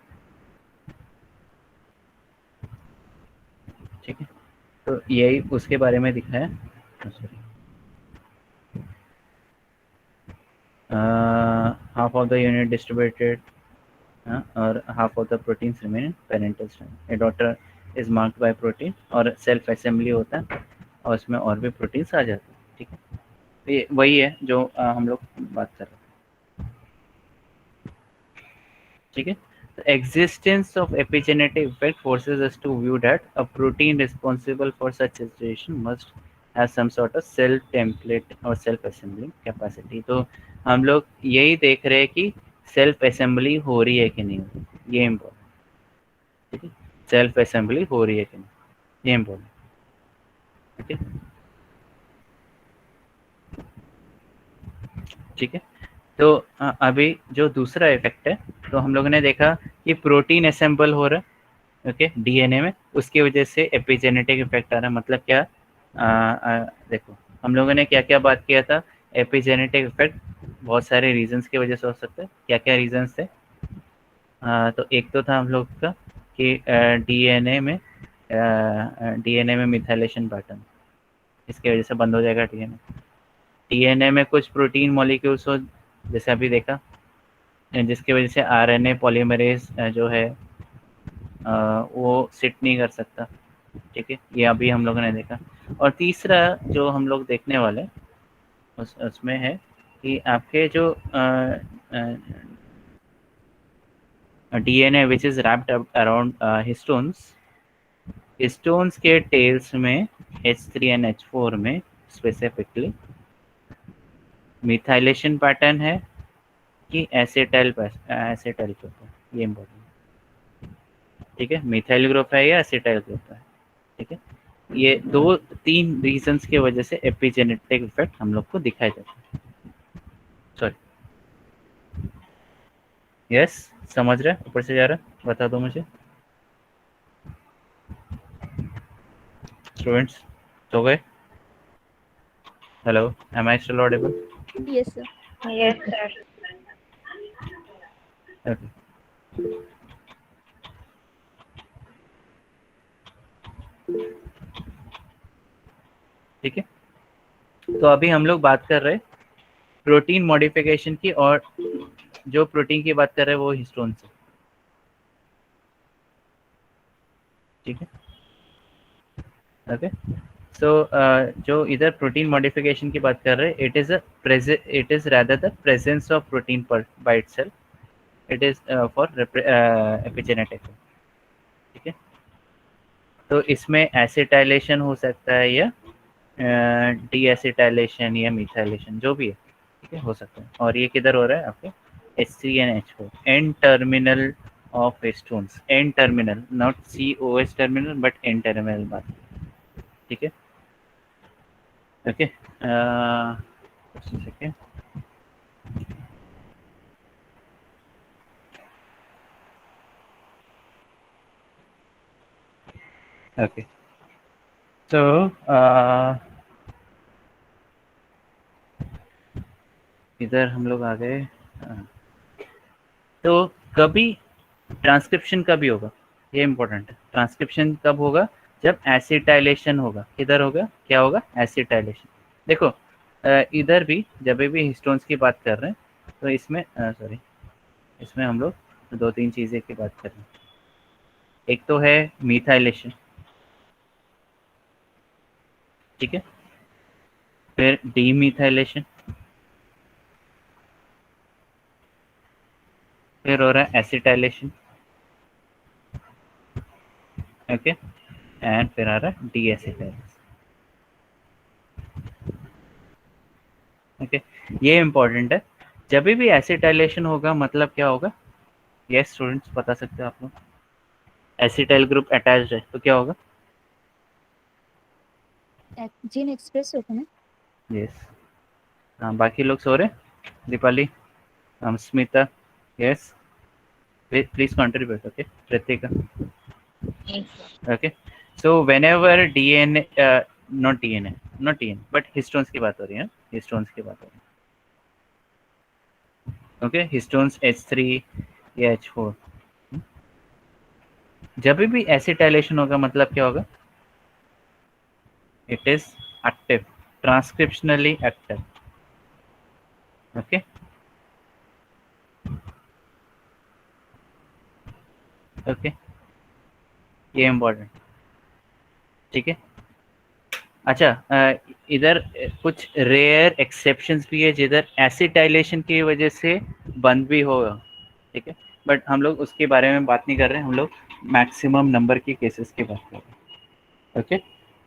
Speaker 1: ठीक है, तो यही उसके बारे में दिखाया। Half of the unit distributed और half of the proteins remain in parental strand. A daughter is marked by protein और सेल्फ असेंबली होता है और उसमें और भी प्रोटीन्स आ जाते हैं। ठीक है, तो ये वही है जो हम लोग बात कर रहे हैं। ठीक है, the existence of epigenetic effect forces us to view that a protein responsible for such situation must have some sort of cell template or self assembling capacity। तो हम लोग यही देख रहे हैं कि सेल्फ असेंबली हो रही है कि नहीं, ये इम्पोर्टेंट। ठीक है, सेल्फ असेंबली हो रही है कि नहीं, ये इम्पोर्टेंट। ठीक है, ठीक है, तो अभी जो दूसरा इफेक्ट है, तो हम लोगों ने देखा कि प्रोटीन असेंबल हो रहा है, ओके, डीएनए में, उसकी वजह से एपिजेनेटिक इफेक्ट आ रहा है। मतलब क्या, देखो हम लोगों ने क्या क्या बात किया था। एपिजेनेटिक इफेक्ट बहुत सारे रीजंस की वजह से हो सकता है। क्या क्या रीजंस थे? तो एक तो था हम लोग का कि डीएनए में मिथाइलेशन पैटर्न, इसकी वजह से बंद हो जाएगा डीएनए। डीएनए में कुछ प्रोटीन मॉलिक्यूल्स हो, जैसे अभी देखा, जिसकी वजह से आरएनए पॉलीमरेज जो है वो सिट नहीं कर सकता। ठीक है, ये अभी हम लोगों ने देखा। और तीसरा जो हम लोग देखने वाले उसमें है कि आपके जो DNA which is wrapped around histones, histones के टेल्स में H3 and H4 में स्पेसिफिकली मिथाइलेशन पैटर्न है कि एसिटाइल पे होता है, ये इम्पोर्टेंट। ठीक है, मिथाइल ग्रुप है या एसिटाइल ग्रुप है। ठीक है, ये दो तीन रीजंस की वजह से एपिजेनेटिक इफेक्ट हम लोग को दिखाई देता है। सॉरी, यस, समझ रहे, ऊपर से जा रहा है, बता दो मुझे स्टूडेंट्स, सो गए? Hello, am I still audible?
Speaker 3: Yes sir.
Speaker 2: Yes, sir.
Speaker 1: Okay, ठीक है, तो अभी हम लोग बात कर रहे हैं प्रोटीन मॉडिफिकेशन की, और जो प्रोटीन की बात कर रहे हैं वो हिस्टोन से। ठीक है, ओके, सो जो इधर प्रोटीन मॉडिफिकेशन की बात कर रहे हैं, it is rather the presence of protein by itself, it is for epigenetic. ठीक है, तो इसमें एसिटाइलेशन हो सकता है या डी एसिटाइलेशन या मिथाइलेशन, जो भी है। ठीक है, हो सकता है। और ये किधर हो रहा है आपके H3 and H4 N terminal of histones, N terminal, not COS terminal but N terminal बात। ठीक है, ओके, सेकेंड, ओके, तो इधर हम लोग आ गए। तो कभी ट्रांसक्रिप्शन कभी होगा, ये इंपॉर्टेंट है। ट्रांसक्रिप्शन कब होगा? जब एसिटाइलेशन होगा। किधर होगा, क्या होगा? एसिटाइलेशन। देखो इधर भी जब भी हिस्टोन्स की बात कर रहे हैं, तो इसमें सॉरी, इसमें हम लोग दो तीन चीज़ें की बात कर रहे हैं। एक तो है मिथाइलेशन, ठीक है, फिर डीमिथाइलेशन, फिर हो रहा है एसिटाइलेशन, ओके, एंड फिर आ रहा है डी एसिटाइलेशन। ओके, ये इंपॉर्टेंट है। जब भी एसिटाइलेशन होगा मतलब क्या होगा? यस स्टूडेंट्स, बता सकते हो आप लोग? एसिटाइल ग्रुप अटैच्ड है तो क्या होगा?
Speaker 3: जीन एक्सप्रेस होता है ना?
Speaker 1: यस, हाँ, बाकी लोग सो रहे? Deepali, Smita, yes, please contribute, okay, Ritika, okay. So whenever DNA, not DNA but histones की बात हो रही है, हिस्टोन्स की बात हो रही है, ओके, हिस्टोन्स H3 ये H4। जब भी एसिटाइलेशन होगा मतलब क्या होगा? It is active, transcriptionally active. Okay, okay, ये इम्पोर्टेंट, ठीक है। अच्छा, इधर कुछ रेयर एक्सेप्शंस भी है जिधर एसिटाइलेशन की वजह से बंद भी होगा, ठीक है, बट हम लोग उसके बारे में बात नहीं कर रहे हैं, हम लोग मैक्सिमम नंबर के केसेस की बात कर रहे हैं। ओके,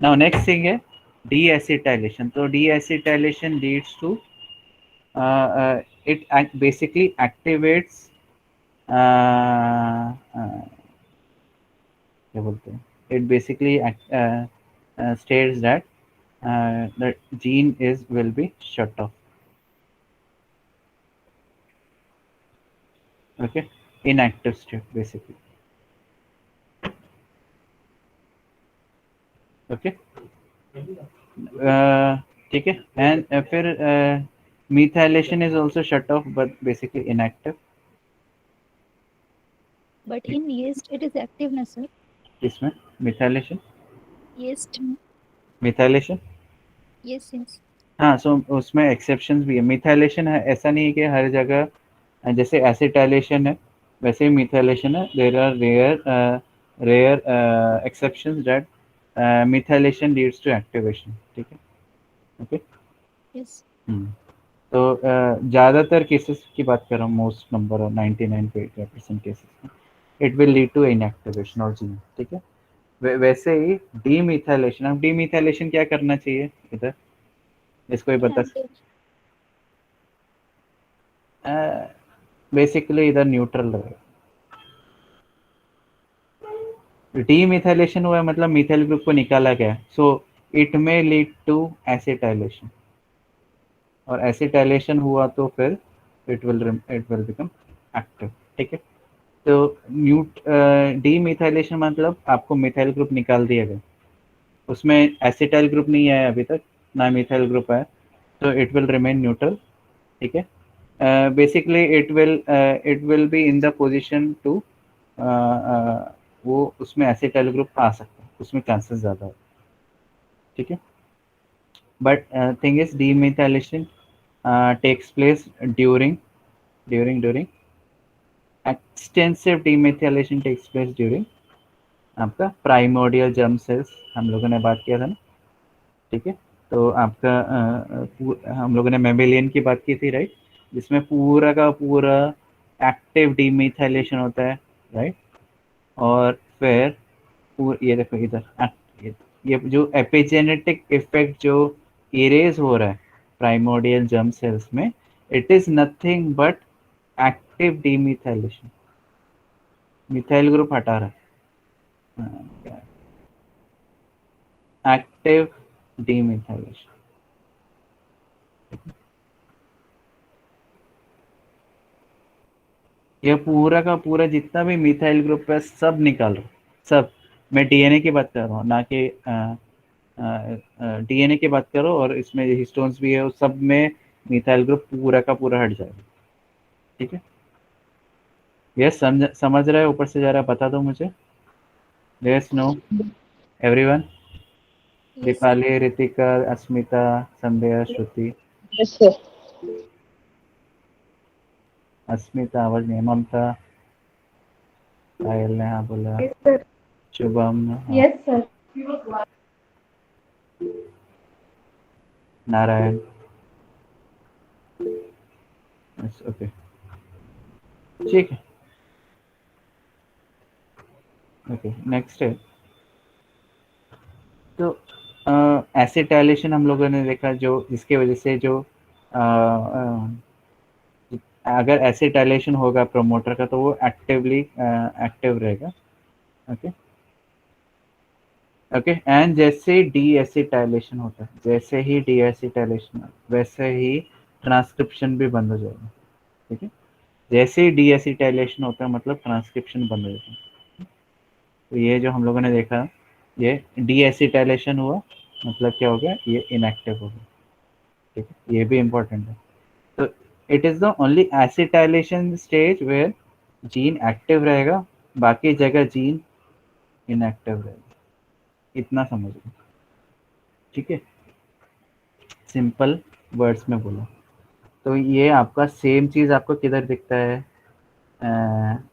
Speaker 1: नाउ नेक्स्ट थिंग है डी एसिटाइलेशन। तो deacetylation leads to it basically activates क्या बोलते हैं, it basically states that the gene is will be shut off, okay, inactive state basically, okay, ठीक है। एंड फिर methylation is also shut off but basically inactive।
Speaker 3: But in yeast it is active ना sir?
Speaker 1: इसमें methylation,
Speaker 3: Yeast
Speaker 1: methylation,
Speaker 3: yes yes।
Speaker 1: हाँ, सो उसमें exceptions भी है। Methylation है, ऐसा नहीं है कि हर जगह जैसे एसिटाइलेशन है वैसे ही मिथाइलेशन है। There are rare exceptions that methylation leads to activation, ठीक है, ओके।
Speaker 3: Yes।
Speaker 1: तो ज़्यादातर केसेस की बात कर रहा हूँ, मोस्ट नंबर 99% केसेस में it will lead to inactivation और जीन, ठीक है। वैसे ही डीमिथाइलेशन, अब डीमिथाइलेशन क्या करना चाहिए इधर, इसको ही बता। बेसिकली इधर न्यूट्रल रहेगा। डीमिथाइलेशन हुआ है मतलब मिथाइल ग्रुप को निकाला गया, so it may lead to acetylation, और एसिटाइलेशन हुआ तो फिर इट विल बिकम एक्टिव, ठीक है। तो डीमिथाइलेशन मतलब आपको मिथाइल ग्रुप निकाल दिया गया, उसमें एसिटाइल ग्रुप नहीं आया अभी तक, ना मिथाइल ग्रुप आया, तो इट विल रिमेन न्यूट्रल, ठीक है। Basically it will be in the position to वो उसमें एसिटाइल ग्रुप आ सकता है, उसमें चांसेस ज़्यादा है, ठीक है। But thing is demethylation takes place during extensive demethylation takes place during आपका प्राइमोर्डियल जर्म सेल्स, हम लोगों ने बात किया था ना, ठीक है। तो आपका हम लोगों ने मेमेलियन की बात की थी, राइट, जिसमें पूरा का पूरा एक्टिव डीमिथाइलेशन होता है, राइट। और फिर ये देखो इधर ये जो एपिजेनेटिक इफेक्ट जो इरेज हो रहा है प्राइमोर्डियल जर्म सेल्स में, it is nothing but active demethylation, methyl group हटा रहा है, एक्टिव डीमिथाइलेशन। ये पूरा का पूरा जितना भी मिथाइल ग्रुप है सब निकाल रहा, सब। मैं डीएनए की बात कर रहा हूँ, ना कि डीएनए की बात करो, और इसमें हिस्टोन्स भी है, उस सब में मिथाइल ग्रुप पूरा का पूरा हट जाएगा, ठीक है। ये समझ रहा है, ऊपर से जा रहा है, बता दो मुझे। Yes, no, everyone?
Speaker 3: Yes sir।
Speaker 1: Deepali, Ritika, Asmita, Sandhya, Shruti.
Speaker 2: Yes, sir.
Speaker 1: Asmita आवाज नहीं, ममता, पायल ने हाँ बोला,
Speaker 2: Yes, sir.
Speaker 1: शुभम हाँ,
Speaker 2: Yes, sir.
Speaker 1: Narayan, yes, okay, ठीक है, ओके। नेक्स्ट है, तो एसिटाइलेशन हम लोगों ने देखा, जो जिसकी वजह से जो अगर एसिटाइलेशन होगा प्रोमोटर का तो वो एक्टिवली एक्टिव रहेगा, ओके, ओके। एंड जैसे डी एसिटाइलेशन होता है, जैसे ही डी एसिटाइलेशन वैसे ही ट्रांसक्रिप्शन भी बंद हो जाएगा, ठीक है। जैसे ही डी एसिटाइलेशन होता है मतलब ट्रांसक्रिप्शन बंद हो जाता है। तो ये जो हम लोगों ने देखा, ये डी एसिटाइलेशन हुआ मतलब क्या हो गया, ये इनएक्टिव हो गया, ठीक है, ये भी इम्पोर्टेंट है। तो it is the only acetylation stage where gene active रहेगा, बाकी जगह जीन इनएक्टिव रहेगा, इतना समझ लो, ठीक है, सिंपल वर्ड्स में बोला। तो ये आपका सेम चीज़ आपको किधर दिखता है,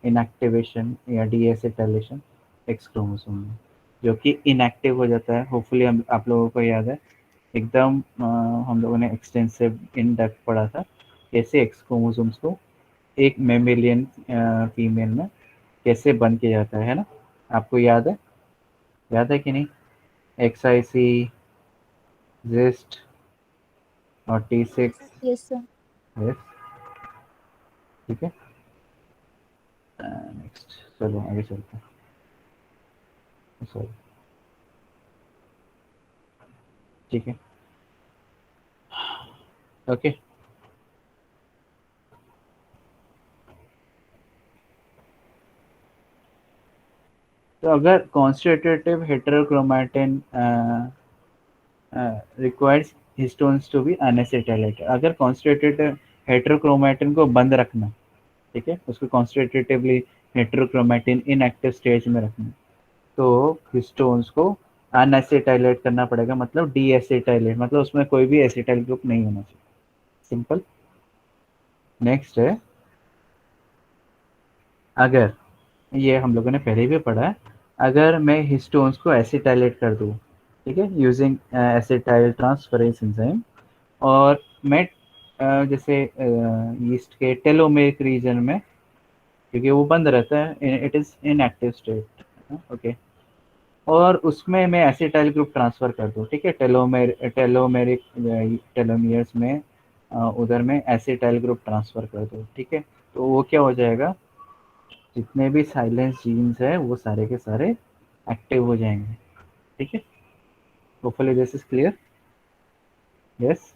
Speaker 1: इनएक्टिवेशन या डीएसिटाइलेशन एक्स क्रोमोसोम में, जो कि इनएक्टिव हो जाता है। होपफुली हम आप लोगों को याद है एकदम, हम लोगों ने एक्सटेंसिव इन डेप्थ पढ़ा था कैसे एक्स क्रोमोसोम्स को एक मेमेलियन फीमेल में कैसे बन के जाता है ना, आपको याद है कि नहीं, XIC, जिस्ट और T6।
Speaker 3: Yes sir.
Speaker 1: यस, ठीक है, नेक्स्ट चलो आगे चलते हैं, सॉरी, ठीक है, ओके। तो अगर constitutive heterochromatin requires histones to be unacetylated, अगर कॉन्स्टिट्यूटिव हेटेरोक्रोमैटिन को बंद रखना, ठीक है, उसको कॉन्स्टिट्यूटिवली हेटेरोक्रोमैटिन इनएक्टिव स्टेज में रखना, तो हिस्टोन्स को अनएसिटाइलेट करना पड़ेगा, मतलब डीएसिटाइलेट, मतलब उसमें कोई भी एसिटाइल ग्रुप नहीं होना चाहिए, सिंपल। नेक्स्ट है, अगर ये हम लोगों ने पहले भी पढ़ा है, अगर मैं हिस्टोन्स को एसिटाइलेट कर दूँ, ठीक है, यूजिंग एसिटाइल ट्रांसफरेज एंजाइम, और मैं जैसे यीस्ट के टेलोमेरिक रीजन में, क्योंकि वो बंद रहता है, it is in active state, okay, और उसमें मैं एसिटाइल ग्रुप ट्रांसफ़र कर दूँ, ठीक है, टेलोमेरिक टेलोमियर्स में उधर में एसिटाइल ग्रुप ट्रांसफ़र कर दूँ, ठीक है, तो वो क्या हो जाएगा, जितने भी साइलेंस जीन्स है वो सारे के सारे एक्टिव हो जाएंगे, ठीक है, hopefully this is clear. Yes,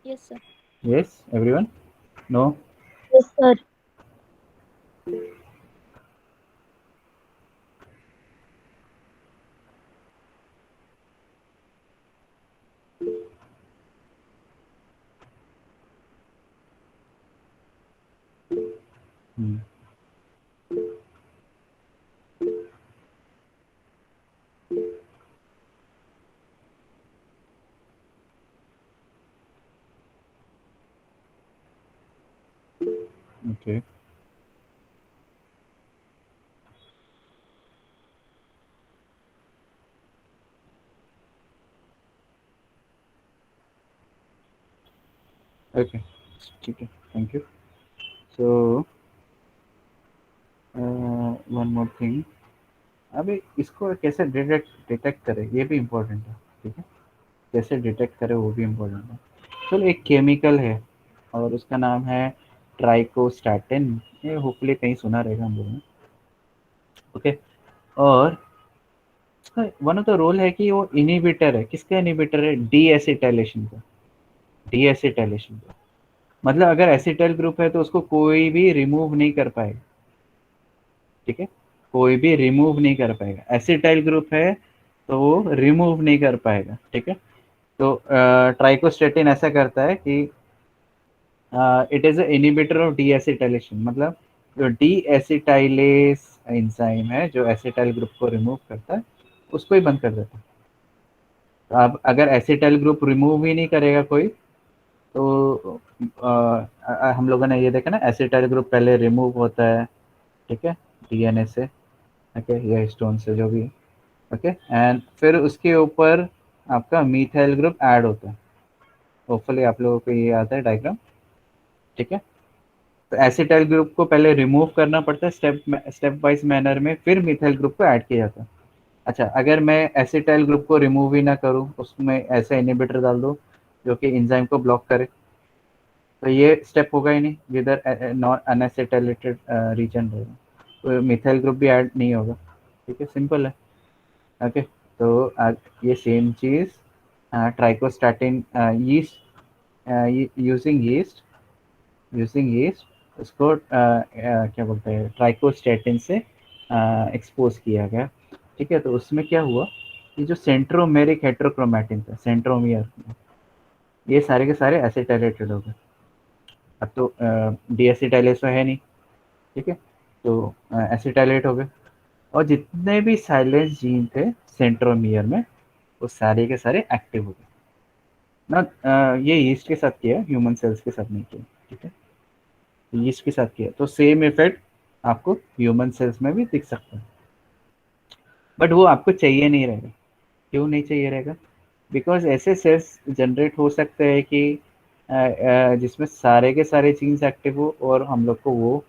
Speaker 3: yes sir.
Speaker 1: Yes everyone, no,
Speaker 2: Yes, sir.
Speaker 1: Okay, okay, ठीक है, thank you. So one more thing, अभी इसको कैसे डिटेक्ट करें ये भी इम्पोर्टेंट है, ठीक है, कैसे डिटेक्ट करें वो भी इम्पोर्टेंट है। चलो, एक केमिकल है और उसका नाम है ट्राइकोस्टैटिन, ये होपफुली कहीं सुना रहेगा हम लोगों ने, ओके, और उसका वन ऑफ द रोल है कि वो इनिबिटर है, किसका इनिबिटर है, डीएसिटाइलेशन का, डीएसिटाइलेशन का, मतलब अगर एसिटाइल ग्रुप है तो उसको कोई भी रिमूव नहीं कर पाएगा, ठीक है, कोई भी रिमूव नहीं कर पाएगा, एसिटाइल ग्रुप है तो वो रिमूव नहीं कर पाएगा, ठीक है, तो ट्राइकोस्टेटिन ऐसा करता है कि इट इज इनिबिटर ऑफ डीएसिटाइलेशन, मतलब जो डीएसिटाइलेस एंजाइम है जो एसिटाइल ग्रुप को रिमूव करता है उसको ही बंद कर देता है। तो अब अगर एसिटाइल ग्रुप रिमूव ही नहीं करेगा कोई, तो हम लोगों ने ये देखा ना, एसिटाइल ग्रुप पहले रिमूव होता है, ठीक है, डीएनए से, ओके, या हिस्टोन से, जो भी, ओके, एंड फिर उसके ऊपर आपका मीथाइल ग्रुप ऐड होता है, होपफुली आप लोगों को ये आता है डायग्राम, ठीक है, तो एसिटाइल ग्रुप को पहले रिमूव करना पड़ता है स्टेप वाइज मैनर में, फिर मिथाइल ग्रुप को ऐड किया जाता है। अच्छा, अगर मैं एसिटाइल ग्रुप को रिमूव ही ना करूँ, उसमें ऐसा इनिबिटर डाल दूँ जो कि एंजाइम को ब्लॉक करे, तो ये स्टेप होगा ही नहीं, जिधर नॉन अनएसिटाइलेटेड रीजन रहेगा, तो मिथाइल ग्रुप भी ऐड नहीं होगा, ठीक है, सिंपल है, ओके। तो ये सेम चीज़ ट्राइकोस्टैटिन, यीस्ट, यूजिंग यीस्ट उसको क्या बोलते हैं, ट्राइकोस्टैटिन से एक्सपोज किया गया, ठीक है, तो उसमें क्या हुआ कि जो सेंट्रोमेरिक हेटेरोक्रोमैटिन था, सेंट्रोमियर, ये सारे के सारे एसिटाइलेटेड हो गए, अब तो डीएसिटाइलेस तो है नहीं, ठीक है, तो एसिटाइलेट हो गए। और जितने भी साइलेंस जीन थे सेंट्रोमियर में वो सारे के सारे एक्टिव हो गए ना। ये यीस्ट के साथ किया, ह्यूमन सेल्स के साथ नहीं किया, ठीक है। यीस्ट के साथ किया तो सेम इफेक्ट आपको ह्यूमन सेल्स में भी दिख सकता है, बट वो आपको चाहिए नहीं रहेगा। क्यों नहीं चाहिए रहेगा? बिकॉज ऐसे सेल्स जनरेट हो सकते हैं कि जिसमें सारे के सारे जीन्स एक्टिव हो और हम लोग को वो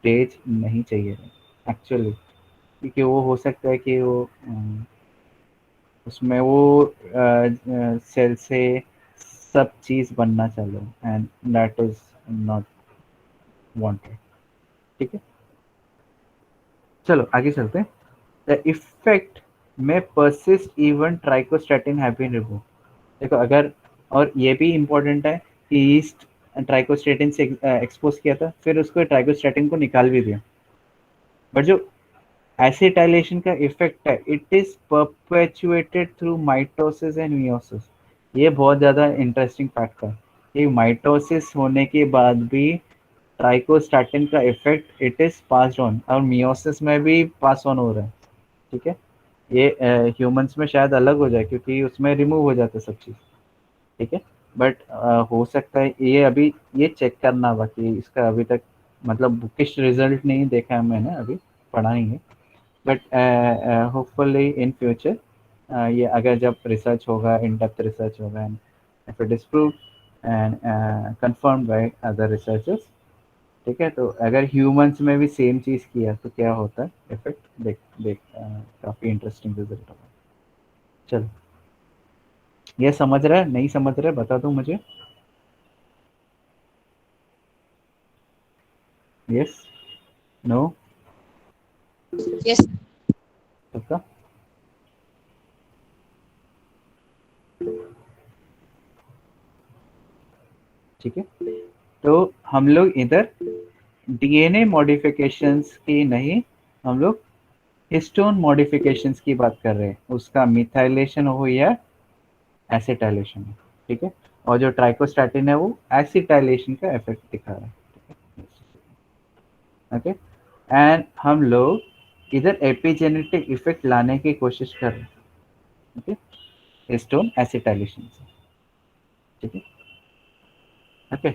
Speaker 1: स्टेज नहीं चाहिए एक्चुअली, क्योंकि वो हो सकता है कि वो उसमें वो सेल से सब चीज़ बनना चालू, and that is not wanted, ठीक है। चलो आगे चलते हैं। The effect may persist even trichostatin have been remove. देखो अगर, और ये भी इम्पोर्टेंट है कि ईस्ट ट्राइकोस्टैटिन से एक्सपोज किया था, फिर उसको ट्राइकोस्टैटिन को निकाल भी दिया, बट जो एसिटाइलेशन का इफेक्ट है it is परपेचुएटेड through mitosis and meiosis. ये बहुत ज़्यादा इंटरेस्टिंग फैक्ट है कि माइटोसिस होने के बाद भी ट्राइकोस्टैटिन का effect it is passed on, और मियोसिस में भी पास ऑन हो रहा है, ठीक है। ये ह्यूमंस में शायद अलग हो जाए क्योंकि उसमें रिमूव हो जाता है सब चीज़, ठीक है। बट हो सकता है ये अभी ये चेक करना बाकी, इसका अभी तक मतलब बुकिश रिजल्ट नहीं देखा है मैंने, अभी पढ़ा नहीं है, बट होपफुली इन फ्यूचर ये अगर जब रिसर्च होगा, इन डेप्थ रिसर्च होगा, and if it is proved and confirmed by other researchers, ठीक है, तो अगर ह्यूमंस में भी सेम चीज़ किया तो क्या होता है इफेक्ट, देख देख काफ़ी इंटरेस्टिंग रिजल्ट होगा। चलो, ये समझ रहा है नहीं समझ रहा है बता दो मुझे। Yes, no,
Speaker 2: Yes.
Speaker 1: पक्का? ठीक है, तो हम लोग इधर डीएनए मॉडिफिकेशंस की नहीं, हम लोग हिस्टोन मॉडिफिकेशंस की बात कर रहे हैं, उसका मिथाइलेशन हो या एसिटाइलेशन हो, ठीक है। और जो ट्राइकोस्टैटिन है वो एसिटाइलेशन का इफेक्ट दिखा रहा है, ओके। एंड हम लोग इधर एपिजेनेटिक इफेक्ट लाने की कोशिश कर रहे हैं, ओके, हिस्टोन एसिटाइलेशन से, ठीक है, ओके।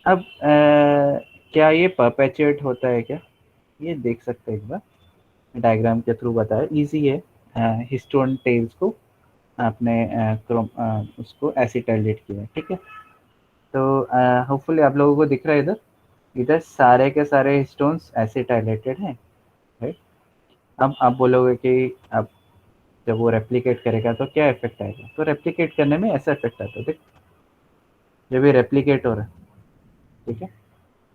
Speaker 1: अब क्या ये परपेचुएट होता है क्या? ये देख सकते हैं एक बार, डायग्राम के थ्रू बताया, इजी है। हिस्टोन टेल्स को आपने उसको एसिटाइलेट किया, ठीक है। तो होपफुली आप लोगों को दिख रहा है इधर, इधर सारे के सारे हिस्टोन्स एसिटाइलेटेड हैं, राइट। अब आप बोलोगे कि अब जब वो रेप्लिकेट करेगा तो क्या इफेक्ट आएगा? तो रेप्लिकेट करने में ऐसा इफेक्ट आता है, देख, जब ये रेप्लिकेट हो रहा है, ठीक है।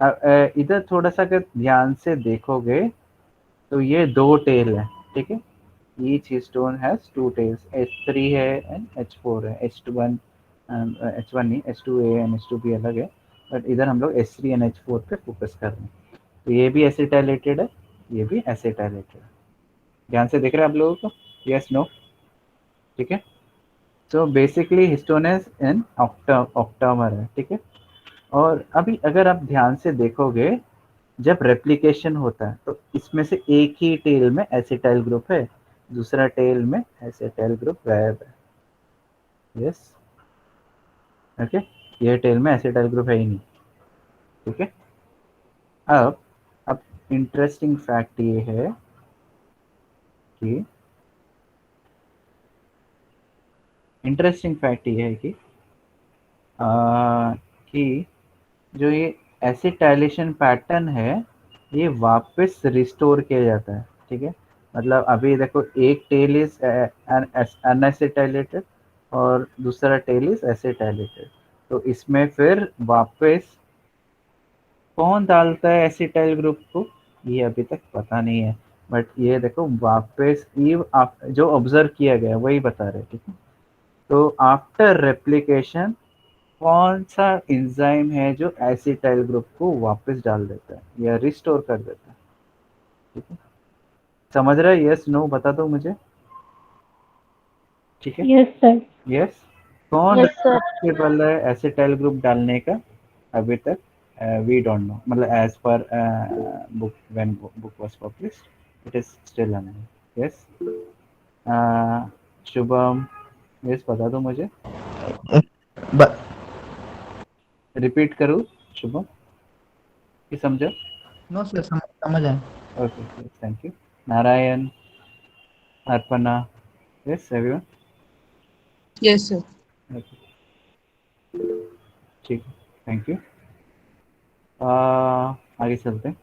Speaker 1: अब इधर थोड़ा सा अगर ध्यान से देखोगे तो ये दो टेल है, ठीक है। Each histone has two tails, H3 है एंड H4 है, H1 H1 नहीं, H2A एंड H2B अलग है, बट इधर हम लोग H3 एंड H4 पे फोकस कर रहे हैं। तो ये भी एसिटाइलेटेड है, ये भी एसिटाइलेटेड है। ध्यान से देख रहे हैं आप लोगों को? यस, नो, ठीक है। तो बेसिकली हिस्टोनेस इन ऑक्टामर है, ठीक है। और अभी अगर आप ध्यान से देखोगे, जब रेप्लिकेशन होता है तो इसमें से एक ही टेल में एसिटाइल ग्रुप है, दूसरा टेल में एसिटाइल ग्रुप गायब है, यस, ओके। ये टेल में एसिटाइल ग्रुप है ही नहीं, ठीक है। अब इंटरेस्टिंग फैक्ट ये है कि कि जो ये एसिटाइलेशन पैटर्न है ये वापस रिस्टोर किया जाता है, ठीक है। मतलब अभी देखो एक टेल इज अनएसिटाइलेटेड और दूसरा टेल इज एसिटाइलेटेड, तो इसमें फिर वापस कौन डालता है एसिटाइल ग्रुप को ये अभी तक पता नहीं है, बट ये देखो वापस ये जो ऑब्जर्व किया गया वही बता रहे, ठीक है। तो आफ्टर रेप्लिकेशन कौन सा एंजाइम है जो एसिटाइल ग्रुप को वापस डाल देता है या रिस्टोर कर देता है, ठीक है। समझ रहा है? यस, नो, बता दो मुझे, ठीक है।
Speaker 2: Yes, sir.
Speaker 1: यस, कौन
Speaker 2: Yes, sir.
Speaker 1: रिस्पॉन्सिबल है एसिटाइल ग्रुप डालने का? अभी तक वी डोंट नो, मतलब as per book when book was published it is still unknown. Yes Shubham, yes बता दो मुझे,
Speaker 4: ब-
Speaker 1: रिपीट करूँ शुभम कि समझो?
Speaker 4: नो सर, समझ आए।
Speaker 1: Okay, thank you. Narayan, Arpana, yes everyone?
Speaker 2: Yes, sir.
Speaker 1: Okay, ठीक है, थैंक यू। आगे चलते हैं।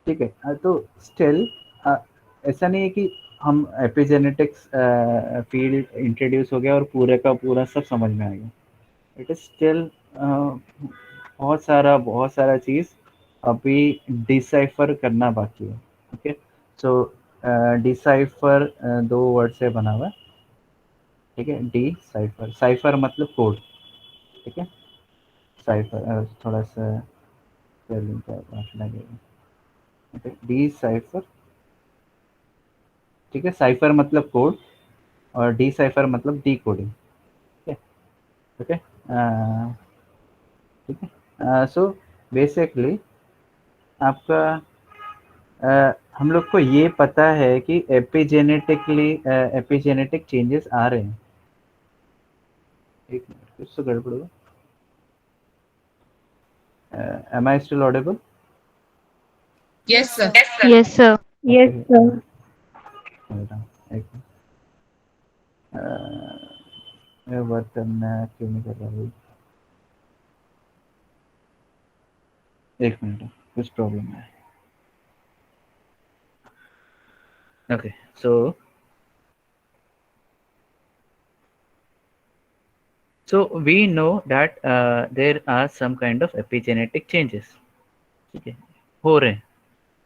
Speaker 1: ठीक है, तो स्टिल ऐसा नहीं है कि हम एपिजेनेटिक्स फील्ड इंट्रोड्यूस हो गया और पूरे का पूरा सब समझ में आ गया। इट इज स्टिल बहुत सारा चीज़ अभी डिसाइफर करना बाकी है। ओके, सो डिसाइफर दो वर्ड से बना हुआ है। ठीक है, डी साइफर, साइफर मतलब कोड। ठीक है, साइफर थोड़ा सा स्पेलिंग का बात लगेगा। Okay, D cipher. ठीक है, साइफर मतलब कोड और डी साइफर मतलब डी कोडिंग। ठीक है, ओके, ठीक है। सो बेसिकली आपका हम लोग को ये पता है कि एपिजेनेटिक चेंजेस आ रहे हैं। एक मिनट, कुछ तो गड़बड़ हुआ। Am I still audible?
Speaker 2: Yes, sir.
Speaker 3: Yes, sir.
Speaker 1: Okay,
Speaker 3: Yes, sir.
Speaker 1: एक मिनट, मैं वर्क करना क्यों नहीं कर रहा भाई? एक मिनट, कुछ प्रॉब्लम है। Okay, so we know that there are some kind of epigenetic changes, ठीक है, हो रहे हैं,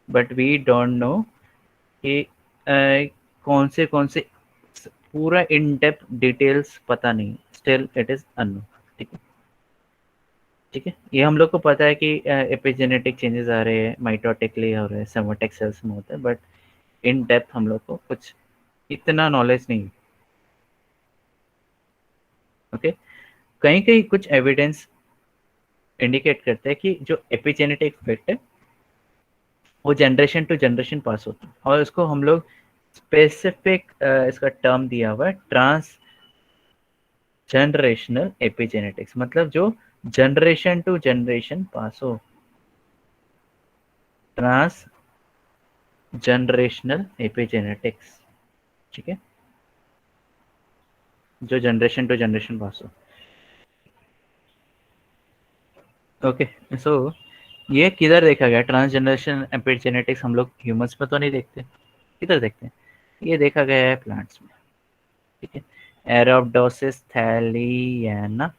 Speaker 1: बट वी डोंट नो कि कौन से पूरा इन डेप्थ डिटेल्स पता नहीं, स्टिल इट इज अननोन। ठीक है, ठीक है, ये हम लोग को पता है कि एपिजेनेटिक चेंजेस आ रहे हैं, माइटोटिकली हो रहे हैं, सोमेटिक सेल्स में होता है, बट इन डेप्थ हम लोग को कुछ इतना नॉलेज नहीं। ओके, कहीं कहीं कुछ एविडेंस इंडिकेट करते हैं कि जो एपिजेनेटिक इफेक्ट है वो जनरेशन टू जनरेशन पास होता है, और उसको हम लोग स्पेसिफिक इसका टर्म दिया हुआ है, ट्रांस जनरेशनल एपिजेनेटिक्स, मतलब जो जनरेशन टू जनरेशन पास हो, ट्रांस जनरेशनल एपिजेनेटिक्स। ठीक है, जो जनरेशन टू जनरेशन पास हो। ओके, सो ये किधर देखा गया? ट्रांस जनरेशन एपिजेनेटिक्स हम लोग ह्यूमंस में तो नहीं देखते, किधर देखते हैं? ये देखा गया है प्लांट्स में। ठीक है, एरोडोसिस थैलियाना,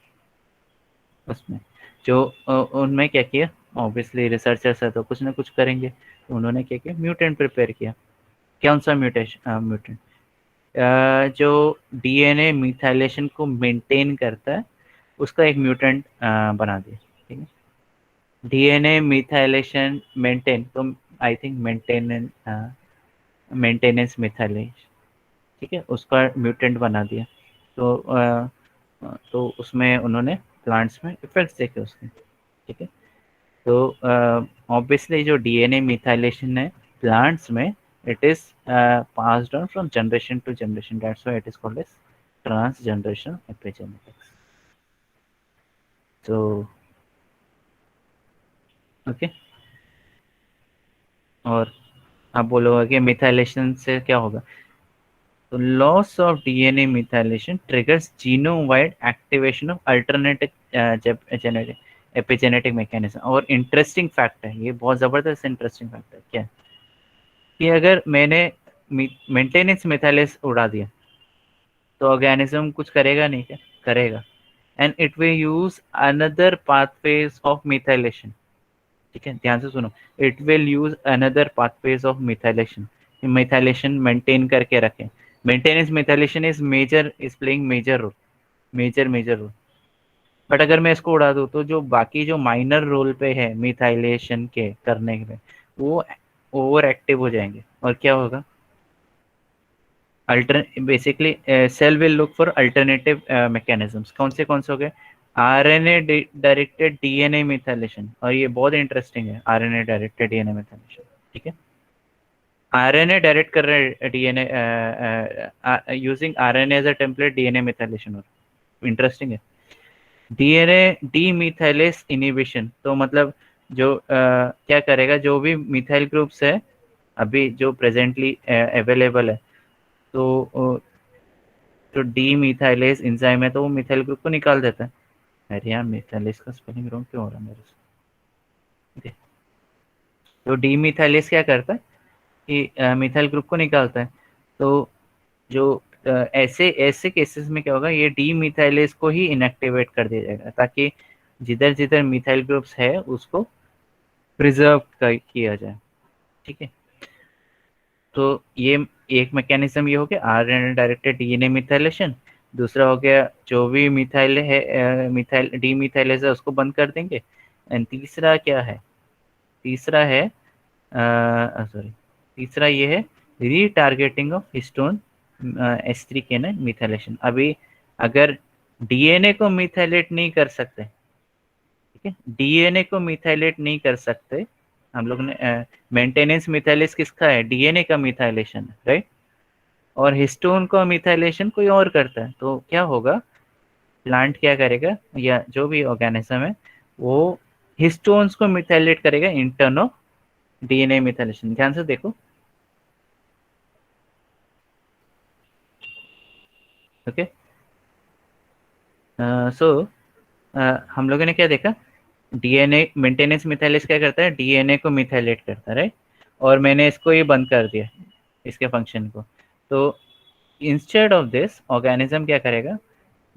Speaker 1: उसमें जो उनमें क्या किया, ऑब्वियसली रिसर्चर्स है तो कुछ ना कुछ करेंगे, तो उन्होंने क्या किया, म्यूटेंट प्रिपेयर किया। कौन सा म्यूटेंट? जो डीएनए मिथाइलेशन को मेंटेन करता है, उसका एक म्यूटेंट बना दिया। ठीक है, डीएनए मिथाइलेशन मेंटेन, तो आई थिंक मेंटेनेंस मिथाइलेशन, ठीक है, उसका म्यूटेंट बना दिया। तो उसमें उन्होंने प्लांट्स में इफेक्ट्स देखे उसके। ठीक है, तो ऑब्वियसली जो डीएनए मिथाइलेशन है प्लांट्स में, it is passed on from generation to generation, that's why it is called as trans generation epigenetics. तो ओके, और आप बोलोगे कि मिथाइलेशन से क्या होगा? तो loss of DNA methylation triggers genome wide activation of alternative genetic epigenetic mechanism. और इंटरेस्टिंग फैक्ट है ये, बहुत ज़बरदस्त इंटरेस्टिंग फैक्ट है क्या, कि अगर मैंने मेंटेनेंस मिथाइलेस उड़ा दिया तो ऑर्गेनिज्म कुछ करेगा नहीं क्या? करेगा, and it will use another pathways of methylation. ठीक है, ध्यान से सुनो, it will use another pathways of methylation, methylation maintain करके रखें। Maintenance methylation is major, is playing major role, major role. But अगर मैं इसको उड़ा दूँ तो जो बाकी जो माइनर रोल पे है मिथाइलेशन के करने में, वो ओवर एक्टिव हो जाएंगे, और क्या होगा? Basically cell will look for alternative mechanisms. कौन से हो गए? आरएनए डायरेक्टेड डीएनए मिथाइलेशन, और ये बहुत इंटरेस्टिंग है, आरएनए डायरेक्टेड डीएनए मिथाइलेशन। ठीक है, आरएनए डायरेक्ट कर रहे हैं DNA using RNA as a template DNA methylation, और इंटरेस्टिंग है। डीएनए डीमिथाइलेस इनिबिशन, तो मतलब जो क्या करेगा, जो भी मिथाइल ग्रुप्स है अभी जो प्रेजेंटली अवेलेबल है, तो जो डीमिथाइलेस एंजाइम है तो वो मिथाइल ग्रुप को निकाल देता है। अरे यार, मिथाइलेस का स्पेलिंग रॉन्ग क्यों हो रहा है मेरे से? तो डीमिथाइलेस क्या करता है कि मिथाइल ग्रुप को निकालता है। तो जो ऐसे ऐसे केसेस में क्या होगा, ये डीमिथाइलेस को ही इनएक्टिवेट कर दिया जाएगा, ताकि जिधर जिधर मिथाइल ग्रुप्स है उसको प्रिजर्व किया जाए। ठीक है, तो ये एक मैकेनिज्म ये हो गया आरएनए डायरेक्टेड डीएनए मिथाइलेशन। दूसरा हो गया जो भी मिथाइल है मिथाइल डीमिथाइलेज है उसको बंद कर देंगे। एंड तीसरा क्या है? तीसरा है सॉरी तीसरा ये है रीटारगेटिंग ऑफ हिस्टोन H3 के मिथाइलेशन। अभी अगर डीएनए को मिथाइलेट नहीं कर सकते, ठीक है, डीएनए को मिथाइलेट नहीं कर सकते हम लोग ने, मेंटेनेंस मिथाइलेस किसका है? डीएनए का मिथाइलेशन है, राइट। और हिस्टोन का मिथाइलेशन कोई और करता है, तो क्या होगा, प्लांट क्या करेगा या जो भी ऑर्गेनिज्म है वो हिस्टोन्स को मिथाइलेट करेगा इंटर्न ऑफ डीएनए मिथाइलेशन। ध्यान से देखो, ओके। सो हम लोगों ने क्या देखा, डीएनए मेंटेनेंस मिथाइलेस क्या करता है, डीएनए को मिथाइलेट करता है, राइट। और मैंने इसको ये बंद कर दिया, इसके फंक्शन को। तो इंस्टेड ऑफ दिस ऑर्गेनिज्म क्या करेगा,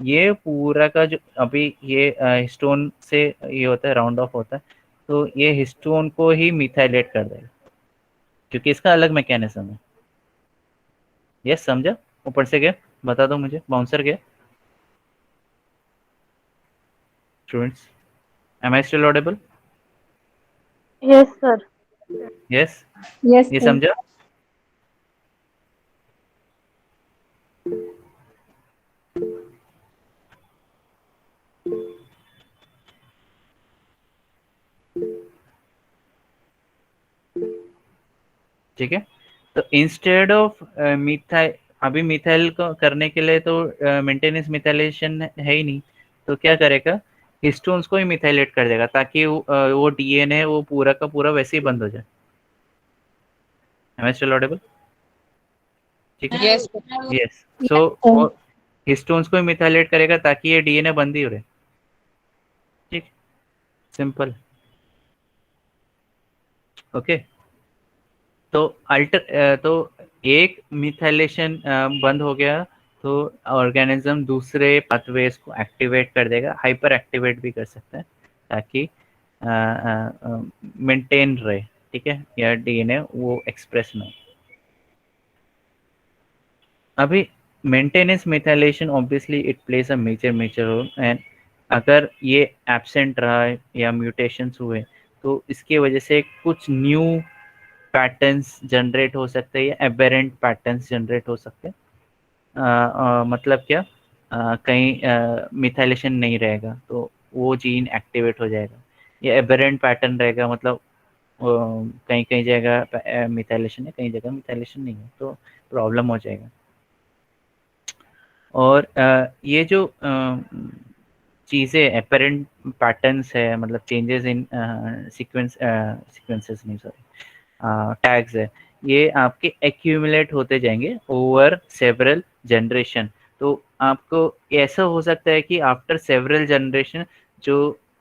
Speaker 1: ये पूरा का जो अभी ये हिस्टोन से ये होता है, राउंड ऑफ होता है, तो ये हिस्टोन को ही मिथाइलेट कर देगा, क्योंकि इसका अलग मैकेनिज्म है। यस, समझा? ऊपर से क्या बता दो मुझे, बाउंसर क्या? Students, am I still audible?
Speaker 5: Yes, sir.
Speaker 1: Yes,
Speaker 5: Yes,
Speaker 1: ये
Speaker 5: sir.
Speaker 1: समझा? ठीक है, तो इंस्टेड ऑफ मिथाइल, अभी मिथाइल को करने के लिए तो मेंटेनेंस मिथाइलेशन है ही नहीं, तो क्या करेगा, हिस्टोन्स को ही मिथाइलेट कर देगा, ताकि वो डीएनए वो पूरा का पूरा वैसे ही बंद हो जाए। Am I still audible? ठीक है,
Speaker 2: Yes.
Speaker 1: यस। सो हिस्टोन्स को ही मिथाइलेट करेगा ताकि ये डीएनए बंद ही रहे। ठीक, सिंपल, ओके। तो तो एक मिथाइलेशन बंद हो गया, तो ऑर्गेनिज्म दूसरे पाथवेज को एक्टिवेट कर देगा, हाइपर एक्टिवेट भी कर सकता है, ताकि मेंटेन रहे, ठीक है, या डीएनए वो एक्सप्रेस ना हो। अभी maintenance methylation obviously it plays a major role, and अगर ये एब्सेंट रहा है या म्यूटेशंस हुए, तो इसकी वजह से कुछ न्यू पैटर्न्स जनरेट हो सकते हैं या एबेरेंट पैटर्न्स जनरेट हो सकते हैं। मतलब क्या, कहीं मिथाइलेशन नहीं रहेगा तो वो जीन एक्टिवेट हो जाएगा, या एबेरेंट पैटर्न रहेगा, मतलब कहीं कहीं जगह मिथाइलेशन है, कहीं जगह मिथाइलेशन नहीं है, तो प्रॉब्लम हो जाएगा। और ये जो चीज़ें एपरेंट पैटर्न्स है, मतलब चेंजेस इन सीक्वेंसेस नहीं, सॉरी, टैग्स है, ये आपके एक्यूमुलेट होते जाएंगे ओवर सेवरल जनरेशन। तो आपको ऐसा हो सकता है कि आफ्टर सेवरल जनरेशन जो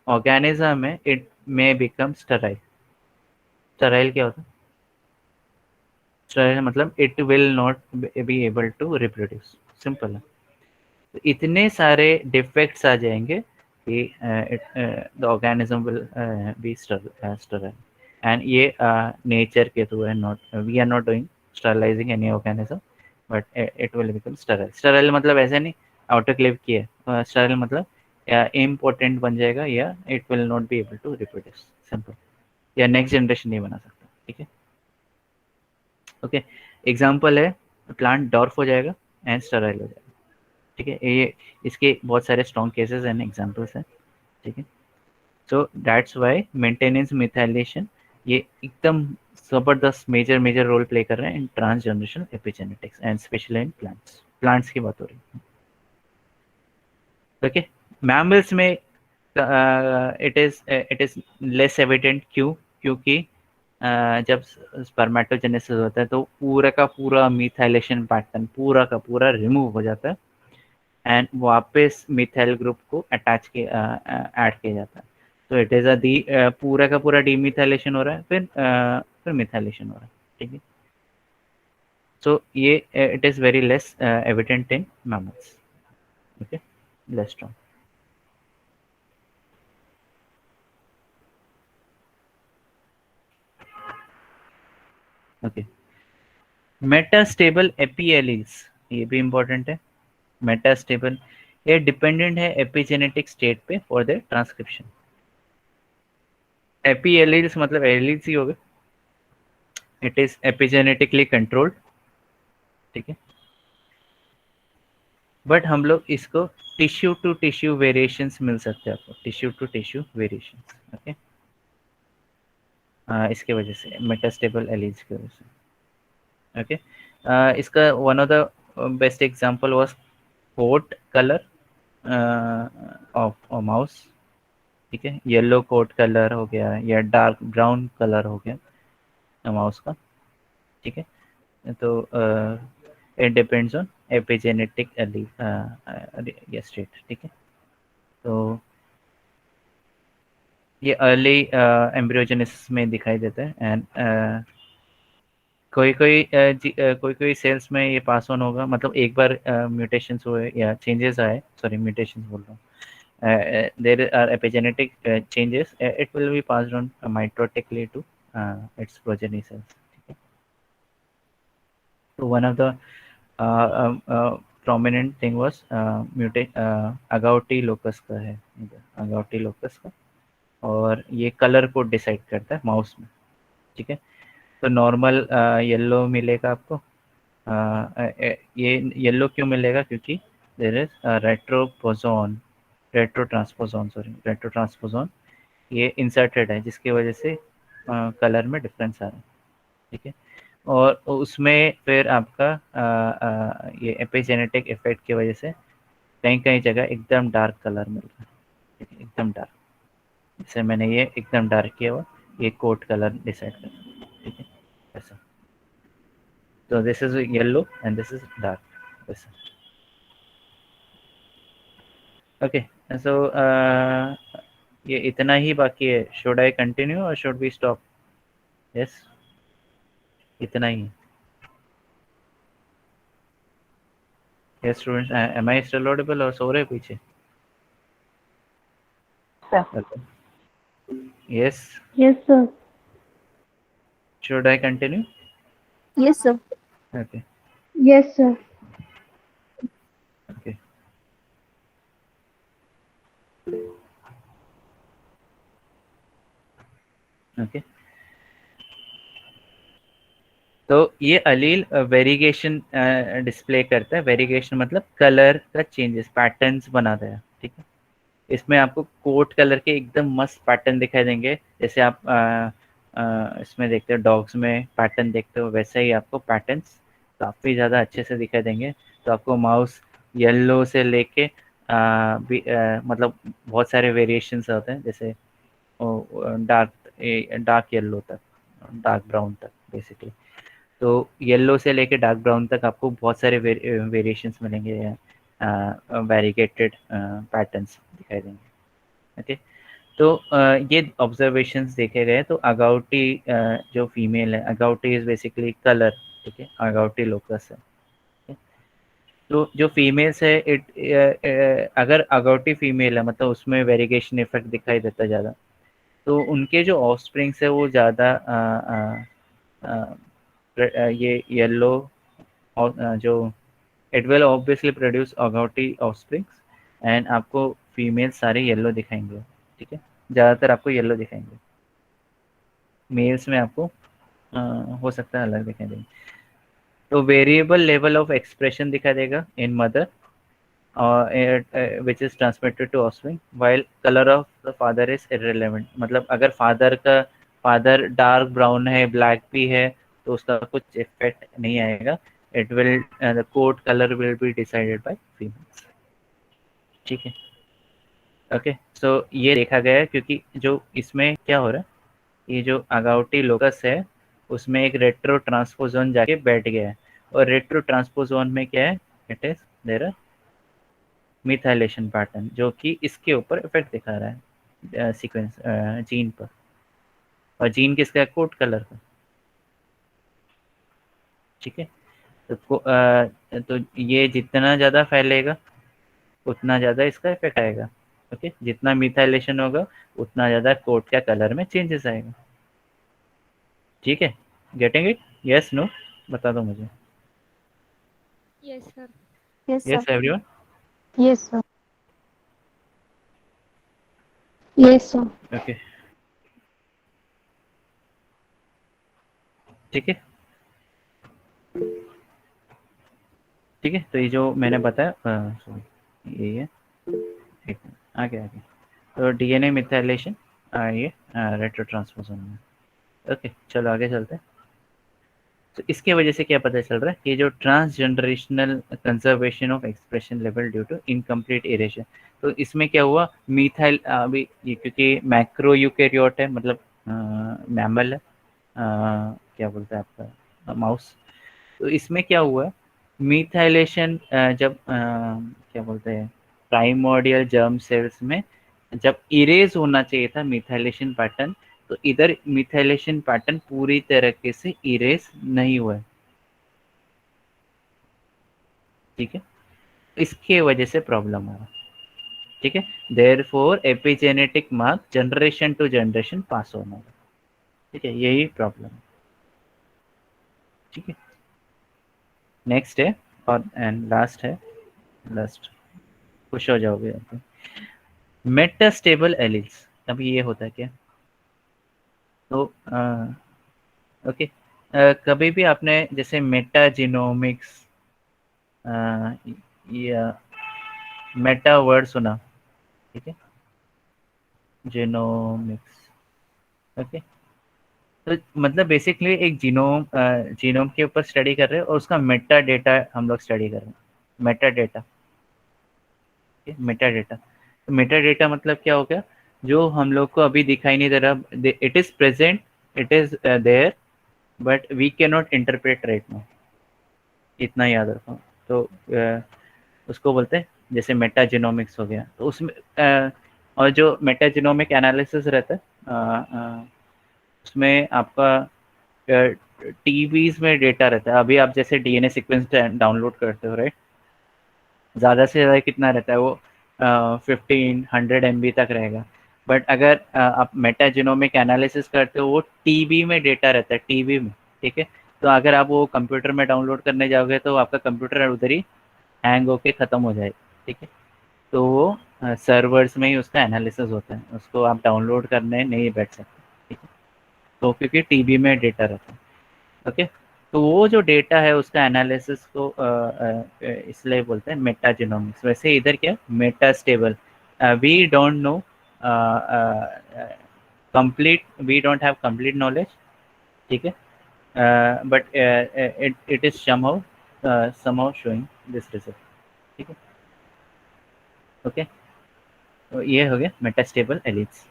Speaker 1: ऑर्गेनिज्म है it may become sterile. Sterile क्या होता है? स्टराइल मतलब it will not be able to reproduce, simple है। तो इतने सारे डिफेक्ट्स आ जाएंगे कि the organism will be sterile, and ये नेचर के थ्रू है, not we are not doing sterilizing any organism, but it will become sterile. Sterile मतलब ऐसे नहीं आउटरक्लेव किए, स्टराइल मतलब या इम्पोर्टेंट बन जाएगा, या it will not be able to reproduce, simple, या नेक्स्ट जनरेशन नहीं बना सकता। ठीक है, ओके। एग्जाम्पल है प्लांट डॉर्फ हो जाएगा एंड स्टराइल हो जाएगा, ठीक है। ये इसके बहुत सारे स्ट्रॉन्ग केसेस एंड एग्जांपल्स हैं, ठीक है। So that's why maintenance methylation ये एकदम जबरदस्त मेजर रोल प्ले कर रहे हैं in trans generation epigenetics and specially in plants की बात हो रही है, ओके। मैमल्स में इट इज लेस एविडेंट, क्योंकि जब स्पर्मेटोजेनेसिस होता है तो पूरा का पूरा मिथाइलेशन पैटर्न पूरा का पूरा रिमूव हो जाता है एंड वापस मिथाइल ग्रुप को अटैच ऐड किया जाता है। तो इट इज पूरा का पूरा डीमिथाइलेशन हो रहा है, फिर मिथाइलेशन हो रहा है, ठीक है। सो ये it is very less evident in mammals, okay, less strong. Okay, metastable epialleles, ये भी इंपॉर्टेंट है। मेटास्टेबल ये डिपेंडेंट है एपिजेनेटिक स्टेट पे फॉर द ट्रांसक्रिप्शन। एपीएलीज मतलब एलीज ही हो गए, इट इज एपिजेनेटिकली कंट्रोल्ड, ठीक है। बट हम लोग इसको टिश्यू टू टिश्यू वेरिएशंस मिल सकते हैं आपको, tissue to tissue variations, okay. इसके वजह से मेटास्टेबल एलीज की वजह से, ओके। इसका one of the best example was coat colour of mouse, ठीक है। येलो कोट कलर हो गया या डार्क ब्राउन कलर हो गया माउस का, ठीक है। तो it depends on epigenetic state, ठीक है। तो ये अर्ली एम्ब्रियोजेनेसिस में दिखाई देता है एंड कोई कोई सेल्स में ये पास ऑन होगा, मतलब एक बार म्यूटेशंस हुए या चेंजेस आए, सॉरी म्यूटेशंस बोल रहा हूँ, there are epigenetic changes, it will be passed on mitotically to its progeny cells, ठीक है। So one of the prominent thing was agouti locus का है, agouti locus का, और ये कलर को डिसाइड करता है माउस में, ठीक है। तो नॉर्मल येलो मिलेगा आपको, ये येलो क्यों मिलेगा, क्योंकि देयर इज रेट्रो ट्रांसपोजोन ये इंसर्टेड है, जिसकी वजह से कलर में डिफरेंस आ रहा है, ठीक है। और उसमें फिर आपका ये एपिजेनेटिक इफेक्ट की वजह से कहीं कहीं जगह एकदम डार्क कलर मिल रहा है, ठीक है, एकदम डार्क। जैसे मैंने ये एकदम डार्क किया हुआ, ये कोट कलर डिसाइड कर, ठीक है, ऐसा। तो this is yellow and this is dark, ऐसा, ओके। सो ये इतना ही बाकी है, शुड आई कंटिन्यू और शुड वी स्टॉप? यस, इतना ही। Yes students, am I still audible और सो रहे पीछे? Yes,
Speaker 5: Yes, sir.
Speaker 1: Should I continue?
Speaker 3: Yes, sir.
Speaker 1: Okay,
Speaker 5: Yes, sir.
Speaker 1: Okay. Okay, तो ये अलील वेरिएशन डिस्प्ले करता है। वेरिएशन मतलब कलर का चेंजेस, पैटर्न्स बनाता है, ठीक है। इसमें आपको कोट कलर के एकदम मस्त पैटर्न दिखाई देंगे, जैसे आप इसमें देखते हो डॉग्स में पैटर्न देखते हो, वैसे ही आपको पैटर्न्स काफ़ी ज़्यादा अच्छे से दिखाई देंगे। तो आपको माउस येलो से लेके मतलब बहुत सारे वेरिएशंस होते हैं, जैसे डार्क डार्क येलो तक, डार्क ब्राउन तक बेसिकली। तो येलो से लेके डार्क ब्राउन तक आपको बहुत सारे वेरिएशंस मिलेंगे, वेरीगेटेड पैटर्न्स दिखाई देंगे, ओके। तो ये ऑब्जर्वेशंस देखे गए। तो अगाउटी जो फीमेल है, अगाउटी इज बेसिकली कलर, ठीक है, अगाउटी लोकस है, ठीक है? तो जो फीमेल्स है अगर अगाउटी फीमेल है मतलब उसमें वेरिगेशन इफेक्ट दिखाई देता है ज़्यादा, तो उनके जो ऑफस्प्रिंग्स है वो ज़्यादा ये येलो और जो it will obviously produce agouti offsprings and आपको फीमेल सारे येलो दिखाएंगे, ठीक है, ज़्यादातर आपको येलो दिखाएंगे। मेल्स में आपको हो सकता है अलग दिखाई देंगे। तो वेरिएबल लेवल ऑफ एक्सप्रेशन दिखा देगा इन mother which is transmitted to offspring while color of the father is irrelevant। मतलब अगर फादर डार्क ब्राउन है, ब्लैक भी है, तो उसका कुछ इफेक्ट नहीं आएगा। It will the coat colour will be decided by females. ठीक है, ओके। सो ये देखा गया है क्योंकि जो इसमें क्या हो रहा है, ये जो अगाउटी लोकस है उसमें एक रेट्रो ट्रांसपोजोन जाके बैठ गया है, और रेट्रो ट्रांसपोजोन में क्या है, it is there methylation pattern जो कि इसके ऊपर इफेक्ट दिखा रहा है सीक्वेंस जीन पर। और जीन किसका है, कोट कलर का। ठीक है, तो ये जितना ज़्यादा फैलेगा उतना ज़्यादा इसका इफेक्ट आएगा। ओके, जितना मिथाइलेशन होगा उतना ज़्यादा कोट का कलर में चेंजेस आएगा। ठीक है, गेटिंग इट? यस, नो, बता दो मुझे।
Speaker 5: Yes, sir.
Speaker 3: Yes, sir.
Speaker 1: Yes everyone?
Speaker 3: Yes, sir. Yes, sir.
Speaker 1: Okay, ठीक है, ठीक है। तो ये जो मैंने बताया, सॉरी ये है, ठीक है, आगे आगे। तो डीएनए मिथाइलेशन, ये रेट्रो ट्रांसपोजन में। ओके, चलो आगे चलते हैं। तो इसके वजह से क्या पता चल रहा है कि जो transgenerational conservation of expression level due to incomplete erasure, तो इसमें क्या हुआ, मिथाइल अभी ये क्योंकि मैक्रो यूकैरियोट है, मतलब मैमल है, क्या बोलते हैं आपका, माउस। तो इसमें क्या हुआ है, मिथाइलेशन जब क्या बोलते हैं, प्राइमोर्डियल जर्म सेल्स में जब इरेज होना चाहिए था मिथाइलेशन पैटर्न, तो इधर मिथाइलेशन पैटर्न पूरी तरीके से इरेज नहीं हुआ है। ठीक है, इसके वजह से प्रॉब्लम हो रहा है। ठीक है, therefore epigenetic mark generation to generation pass होना है। ठीक है, यही प्रॉब्लम है। ठीक है, नेक्स्ट है और एंड लास्ट है, लास्ट खुश हो जाओगे आप। मेटास्टेबल एलील्स, अब ये होता है क्या, तो ओके, कभी भी आपने जैसे मेटाजीनोमिक्स या मेटा वर्ड सुना? ठीक है, जीनोमिक्स। ओके, तो मतलब बेसिकली एक जीनोम के ऊपर स्टडी कर रहे हैं और उसका मेटा डेटा हम लोग स्टडी कर रहे हैं। मेटा डेटा, मेटा डेटा, तो मेटा डेटा मतलब क्या हो गया, जो हम लोग को अभी दिखाई नहीं दे रहा, it is present, it is there, but we can not interpret right now. इतना याद रखो। तो उसको बोलते हैं जैसे मेटाजीनोमिक्स हो गया, तो उसमें और जो मेटाजीनोमिक एनालिसिस रहता है, उसमें आपका टीबीज में डेटा रहता है। अभी आप जैसे डीएनए सीक्वेंस डाउनलोड करते हो, राइट, ज़्यादा से ज़्यादा कितना रहता है वो, 1500 MB तक रहेगा। बट अगर आप मेटाजीनोमिक एनालिसिस करते हो, वो टीबी में डेटा रहता है, टीबी में। ठीक है, तो अगर आप वो कंप्यूटर में डाउनलोड करने जाओगे तो आपका कंप्यूटर उधर ही हैंग होके ख़त्म हो जाएगा। ठीक है, तो वो सर्वर्स में ही उसका एनालिसिस होता है, उसको आप डाउनलोड करने नहीं बैठ सकते। ठीक है, तो क्योंकि टीबी में डेटा रहता है। ओके, तो वो जो डेटा है उसका एनालिसिस को इसलिए बोलते हैं मेटाजीनोमिक्स। वैसे इधर क्या, metastable, we don't know complete, we don't have complete knowledge. ठीक है, but it is somehow showing this result. ठीक है, ओके, तो ये हो गया मेटास्टेबल एलील्स।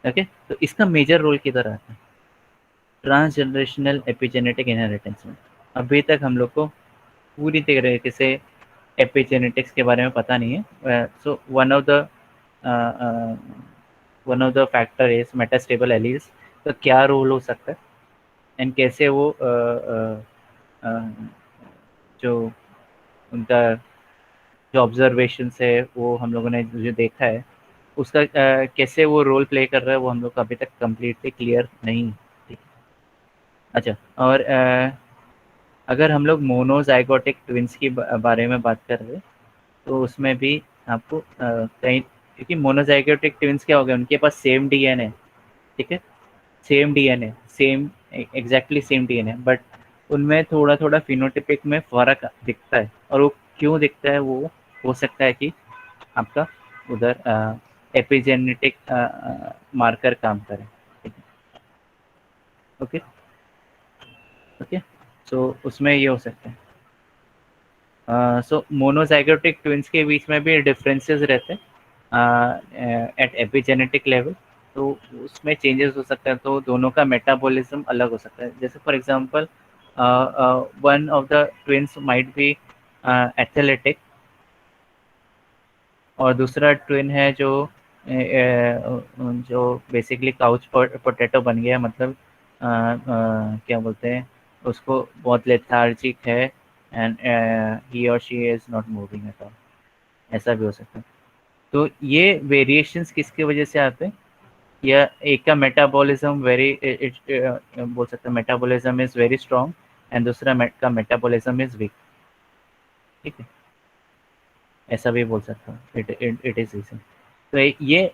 Speaker 1: ओके, तो इसका मेजर रोल किधर आता है, ट्रांसजनरेशनल एपिजेनेटिक इनहेरिटेंस में। अभी तक हम लोग को पूरी तरीके से एपिजेनेटिक्स के बारे में पता नहीं है। So one of the factor is metastable alleles. तो क्या रोल हो सकता है एंड कैसे वो जो उनका जो ऑब्जर्वेशन है वो हम लोगों ने जो देखा है उसका कैसे वो रोल प्ले कर रहा है, वो हम लोग को अभी तक कम्प्लीटली क्लियर नहीं। ठीक, अच्छा, और अगर हम लोग मोनोजाइगोटिक ट्विंस की बारे में बात कर रहे हैं, तो उसमें भी आपको कहीं, क्योंकि मोनोजाइगोटिक ट्विंस क्या हो गया, उनके पास सेम डीएनए, ठीक है, same DNA, same exactly same DNA, but उनमें थोड़ा थोड़ा फिनोटिपिक में फ़र्क दिखता है, और वो क्यों दिखता है वो हो सकता है कि आपका उधर एपिजेनेटिक मार्कर काम करे। ओके ओके, सो उसमें ये हो सकता है। सो मोनोजाइगोटिक ट्विंस के बीच में भी डिफरेंसेस रहते हैं एट एपिजेनेटिक लेवल, तो उसमें चेंजेस हो सकता है, तो दोनों का मेटाबॉलिज्म अलग हो सकता है। जैसे for example one of the twins might be athletic, और दूसरा ट्विन है जो जो बेसिकली काउच पोटैटो बन गया, मतलब क्या बोलते हैं उसको, बहुत लेथार्जिक है एंड ही और she is not moving at all, ऐसा भी हो सकता है। तो ये वेरिएशंस किसकी वजह से आते हैं, या एक का मेटाबॉलिज्म वेरी बोल सकते हैं metabolism is very strong and दूसरा का मेटाबॉलिज्म इज वीक, ठीक है, ऐसा भी बोल सकता हूँ। It is reason. तो ये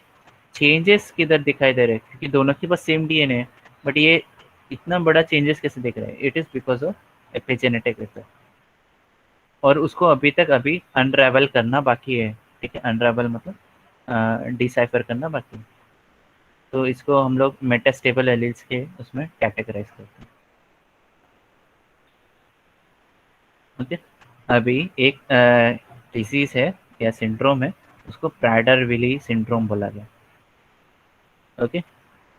Speaker 1: चेंजेस किधर दिखाई दे रहे हैं, क्योंकि दोनों के पास सेम डीएनए है, बट ये इतना बड़ा चेंजेस कैसे दिख रहा है, it is because of epigenetic effect, और उसको अभी अनरेवल करना बाकी है, ठीक है, अनरेवल मतलब डिसाइफर करना बाकी है। तो इसको हम लोग मेटास्टेबल एलील्स के उसमें कैटेगराइज करते हैं। ओके, अभी एक डिजीज है या सिंड्रोम है, उसको प्राडर विली सिंड्रोम बोला गया। ओके,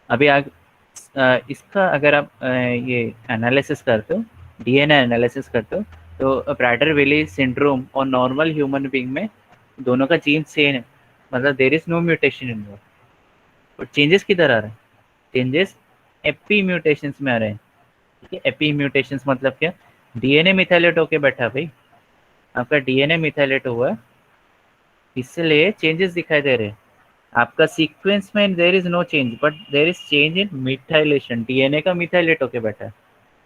Speaker 1: अभी इसका अगर आप ये एनालिसिस करते हो, डीएनए एनालिसिस करते हो, तो प्राडर विली सिंड्रोम और नॉर्मल ह्यूमन बीइंग में दोनों का जीन सेम है, मतलब there is no mutation in वो, और चेंजेस किधर आ रहे हैं, चेंजेस एपी म्यूटेशंस में आ रहे हैं। ठीक है, एपी म्यूटेशंस मतलब क्या, डीएनए मिथाइलेट होके बैठा भाई, आपका डीएनए मिथाइलेट हुआ है, इसलिए चेंजेस दिखाई दे रहे हैं। आपका सीक्वेंस में there is no change, but there is change in methylation, DNA का मिथाइलेट होके बैठा है,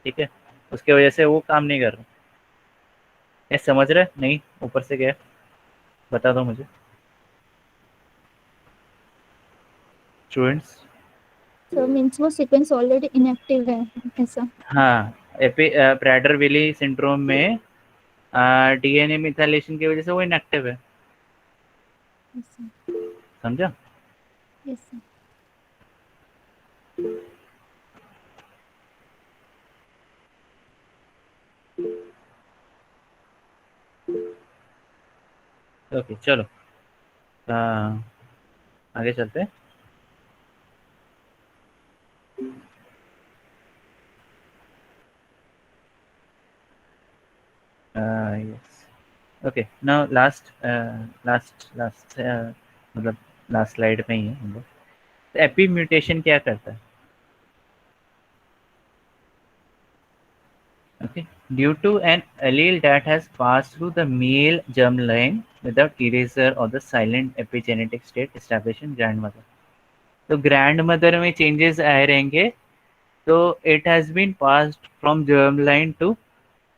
Speaker 1: ठीक है, उसके वजह से वो काम नहीं कर रहा। ये समझ रहे नहीं, ऊपर से क्या बता दो मुझे स्टूडेंट्स।
Speaker 3: सो मीन्स वो सीक्वेंस ऑलरेडी इनएक्टिव है ऐसा?
Speaker 1: हाँ, प्राडर विली सिंड्रोम में डीएनए मिथाइलेशन की वजह से वो इनएक्टिव है, समझा।
Speaker 3: Yes sir.
Speaker 1: ओके चलो, आगे चलते हैं। yes, ओके, नाउ लास्ट मतलब लास्ट स्लाइड में ही है हम लोग। तो एपी म्यूटेशन क्या करता है, okay, due to an allele that has passed through the male germline without eraser or the silent epigenetic state established in grandmother। तो ग्रैंडमदर में चेंजेस आए रहेंगे, तो it has been passed from germline to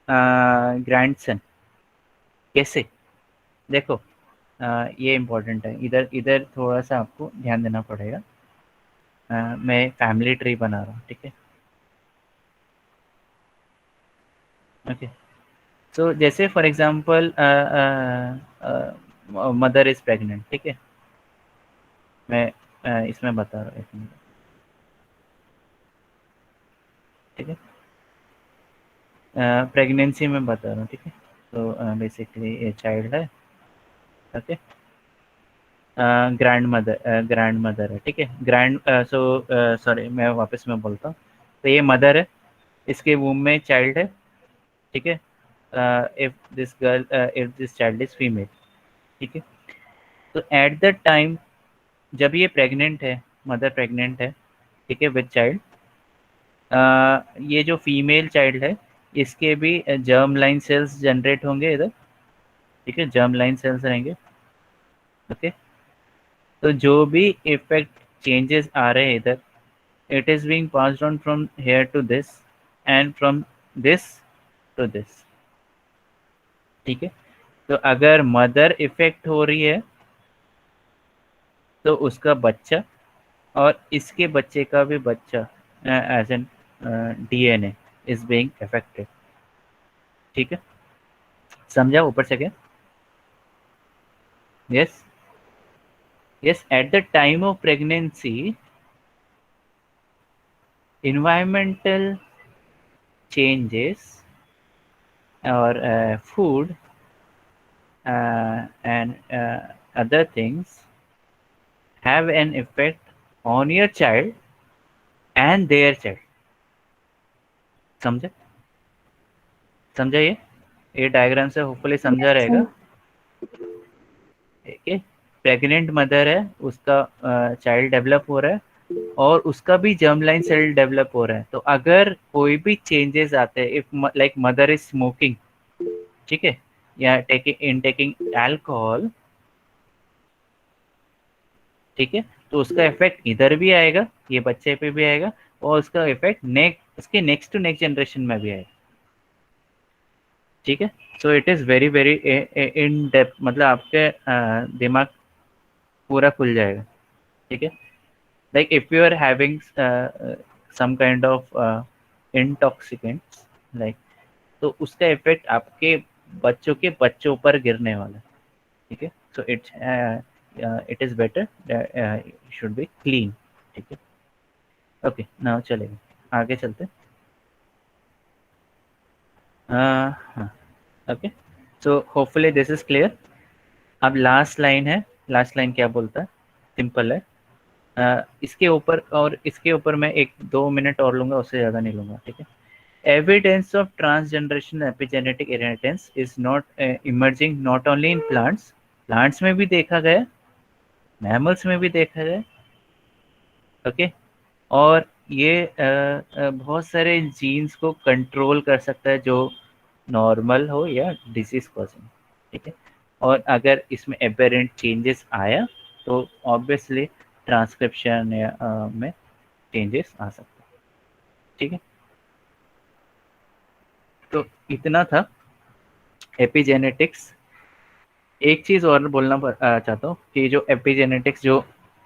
Speaker 1: grandson. कैसे, देखो ये important है, इधर इधर थोड़ा सा आपको ध्यान देना पड़ेगा। मैं फैमिली ट्री बना रहा हूँ, ठीक है, ओके। सो जैसे for example mother is pregnant, ठीक है, मैं इसमें बता रहा हूँ, एक मिनट, ठीक है, प्रेगनेंसी में बता रहा हूँ, ठीक है। तो बेसिकली ये चाइल्ड है, ओके, ग्रैंड मदर है, ठीक है, सॉरी मैं वापस में बोलता हूँ। तो ये मदर है, इसके वूम में चाइल्ड है, ठीक है, if this child is female, ठीक है। तो एट द टाइम जब ये प्रेग्नेंट है, मदर प्रेग्नेंट है, ठीक है, विद चाइल्ड, ये जो फीमेल चाइल्ड है, इसके भी जर्म लाइन सेल्स जनरेट होंगे इधर, ठीक है, जर्म लाइन सेल्स रहेंगे, ओके। तो जो भी इफेक्ट चेंजेस आ रहे हैं इधर, it is being passed on from here to this and from this to this, ठीक है। तो अगर मदर इफेक्ट हो रही है तो उसका बच्चा और इसके बच्चे का भी बच्चा as an DNA is being affected, ठीक है, समझा ऊपर से क्या? Yes yes, at the time of pregnancy environmental changes or food and other things have an effect on your child and their child. समझे? समझा ये डायग्राम से होपफुली समझा रहेगा। ठीक है, प्रेग्नेंट मदर है, उसका चाइल्ड डेवलप हो रहा है और उसका भी जर्म लाइन सेल डेवलप हो रहा है। तो अगर कोई भी चेंजेस आते हैं, if like mother is smoking, ठीक है, या टेकिंग अल्कोहल, ठीक है, तो उसका इफेक्ट इधर भी आएगा, ये बच्चे पे भी आएगा, और उसका इफेक्ट उसके नेक्स्ट टू नेक्स्ट जनरेशन में भी आएगा। ठीक है, so it is very very in depth, मतलब आपके दिमाग पूरा खुल जाएगा। ठीक है, like if you are having some kind of intoxicants, like, तो उसका इफेक्ट आपके बच्चों के बच्चों पर गिरने वाला है। ठीक है, so it is better should be clean. ठीक है, ओके, नाउ चलेगा, आगे चलते। हाँ, okay, so hopefully this is clear. अब लास्ट लाइन है, लास्ट लाइन क्या बोलता है, सिंपल है। इसके ऊपर, और इसके ऊपर मैं 1-2 मिनट और लूंगा, उससे ज़्यादा नहीं लूंगा। ठीक है, evidence of transgeneration epigenetic inheritance is not emerging not only in plants, plants में भी देखा गया, मैमल्स में भी देखा गया। ओके, और ये बहुत सारे जीन्स को कंट्रोल कर सकता है जो नॉर्मल हो या डिजीज कॉजिंग। ठीक है, और अगर इसमें एबेरेंट चेंजेस आया तो ऑब्वियसली ट्रांसक्रिप्शन या में चेंजेस आ सकते हैं। ठीक है, तो इतना था एपिजेनेटिक्स। एक चीज़ और बोलना चाहता हूँ कि जो एपिजेनेटिक्स जो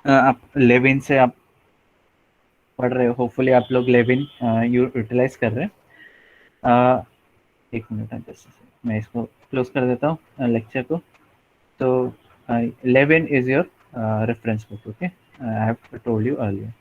Speaker 1: आप लेविन से आप पढ़ रहे हो, होपफुली आप लोग लेविन यूटिलाइज कर रहे हैं। एक मिनट, मैं इसको क्लोज कर देता हूँ लेक्चर को। तो Lewin is your reference book, okay, I have told you earlier.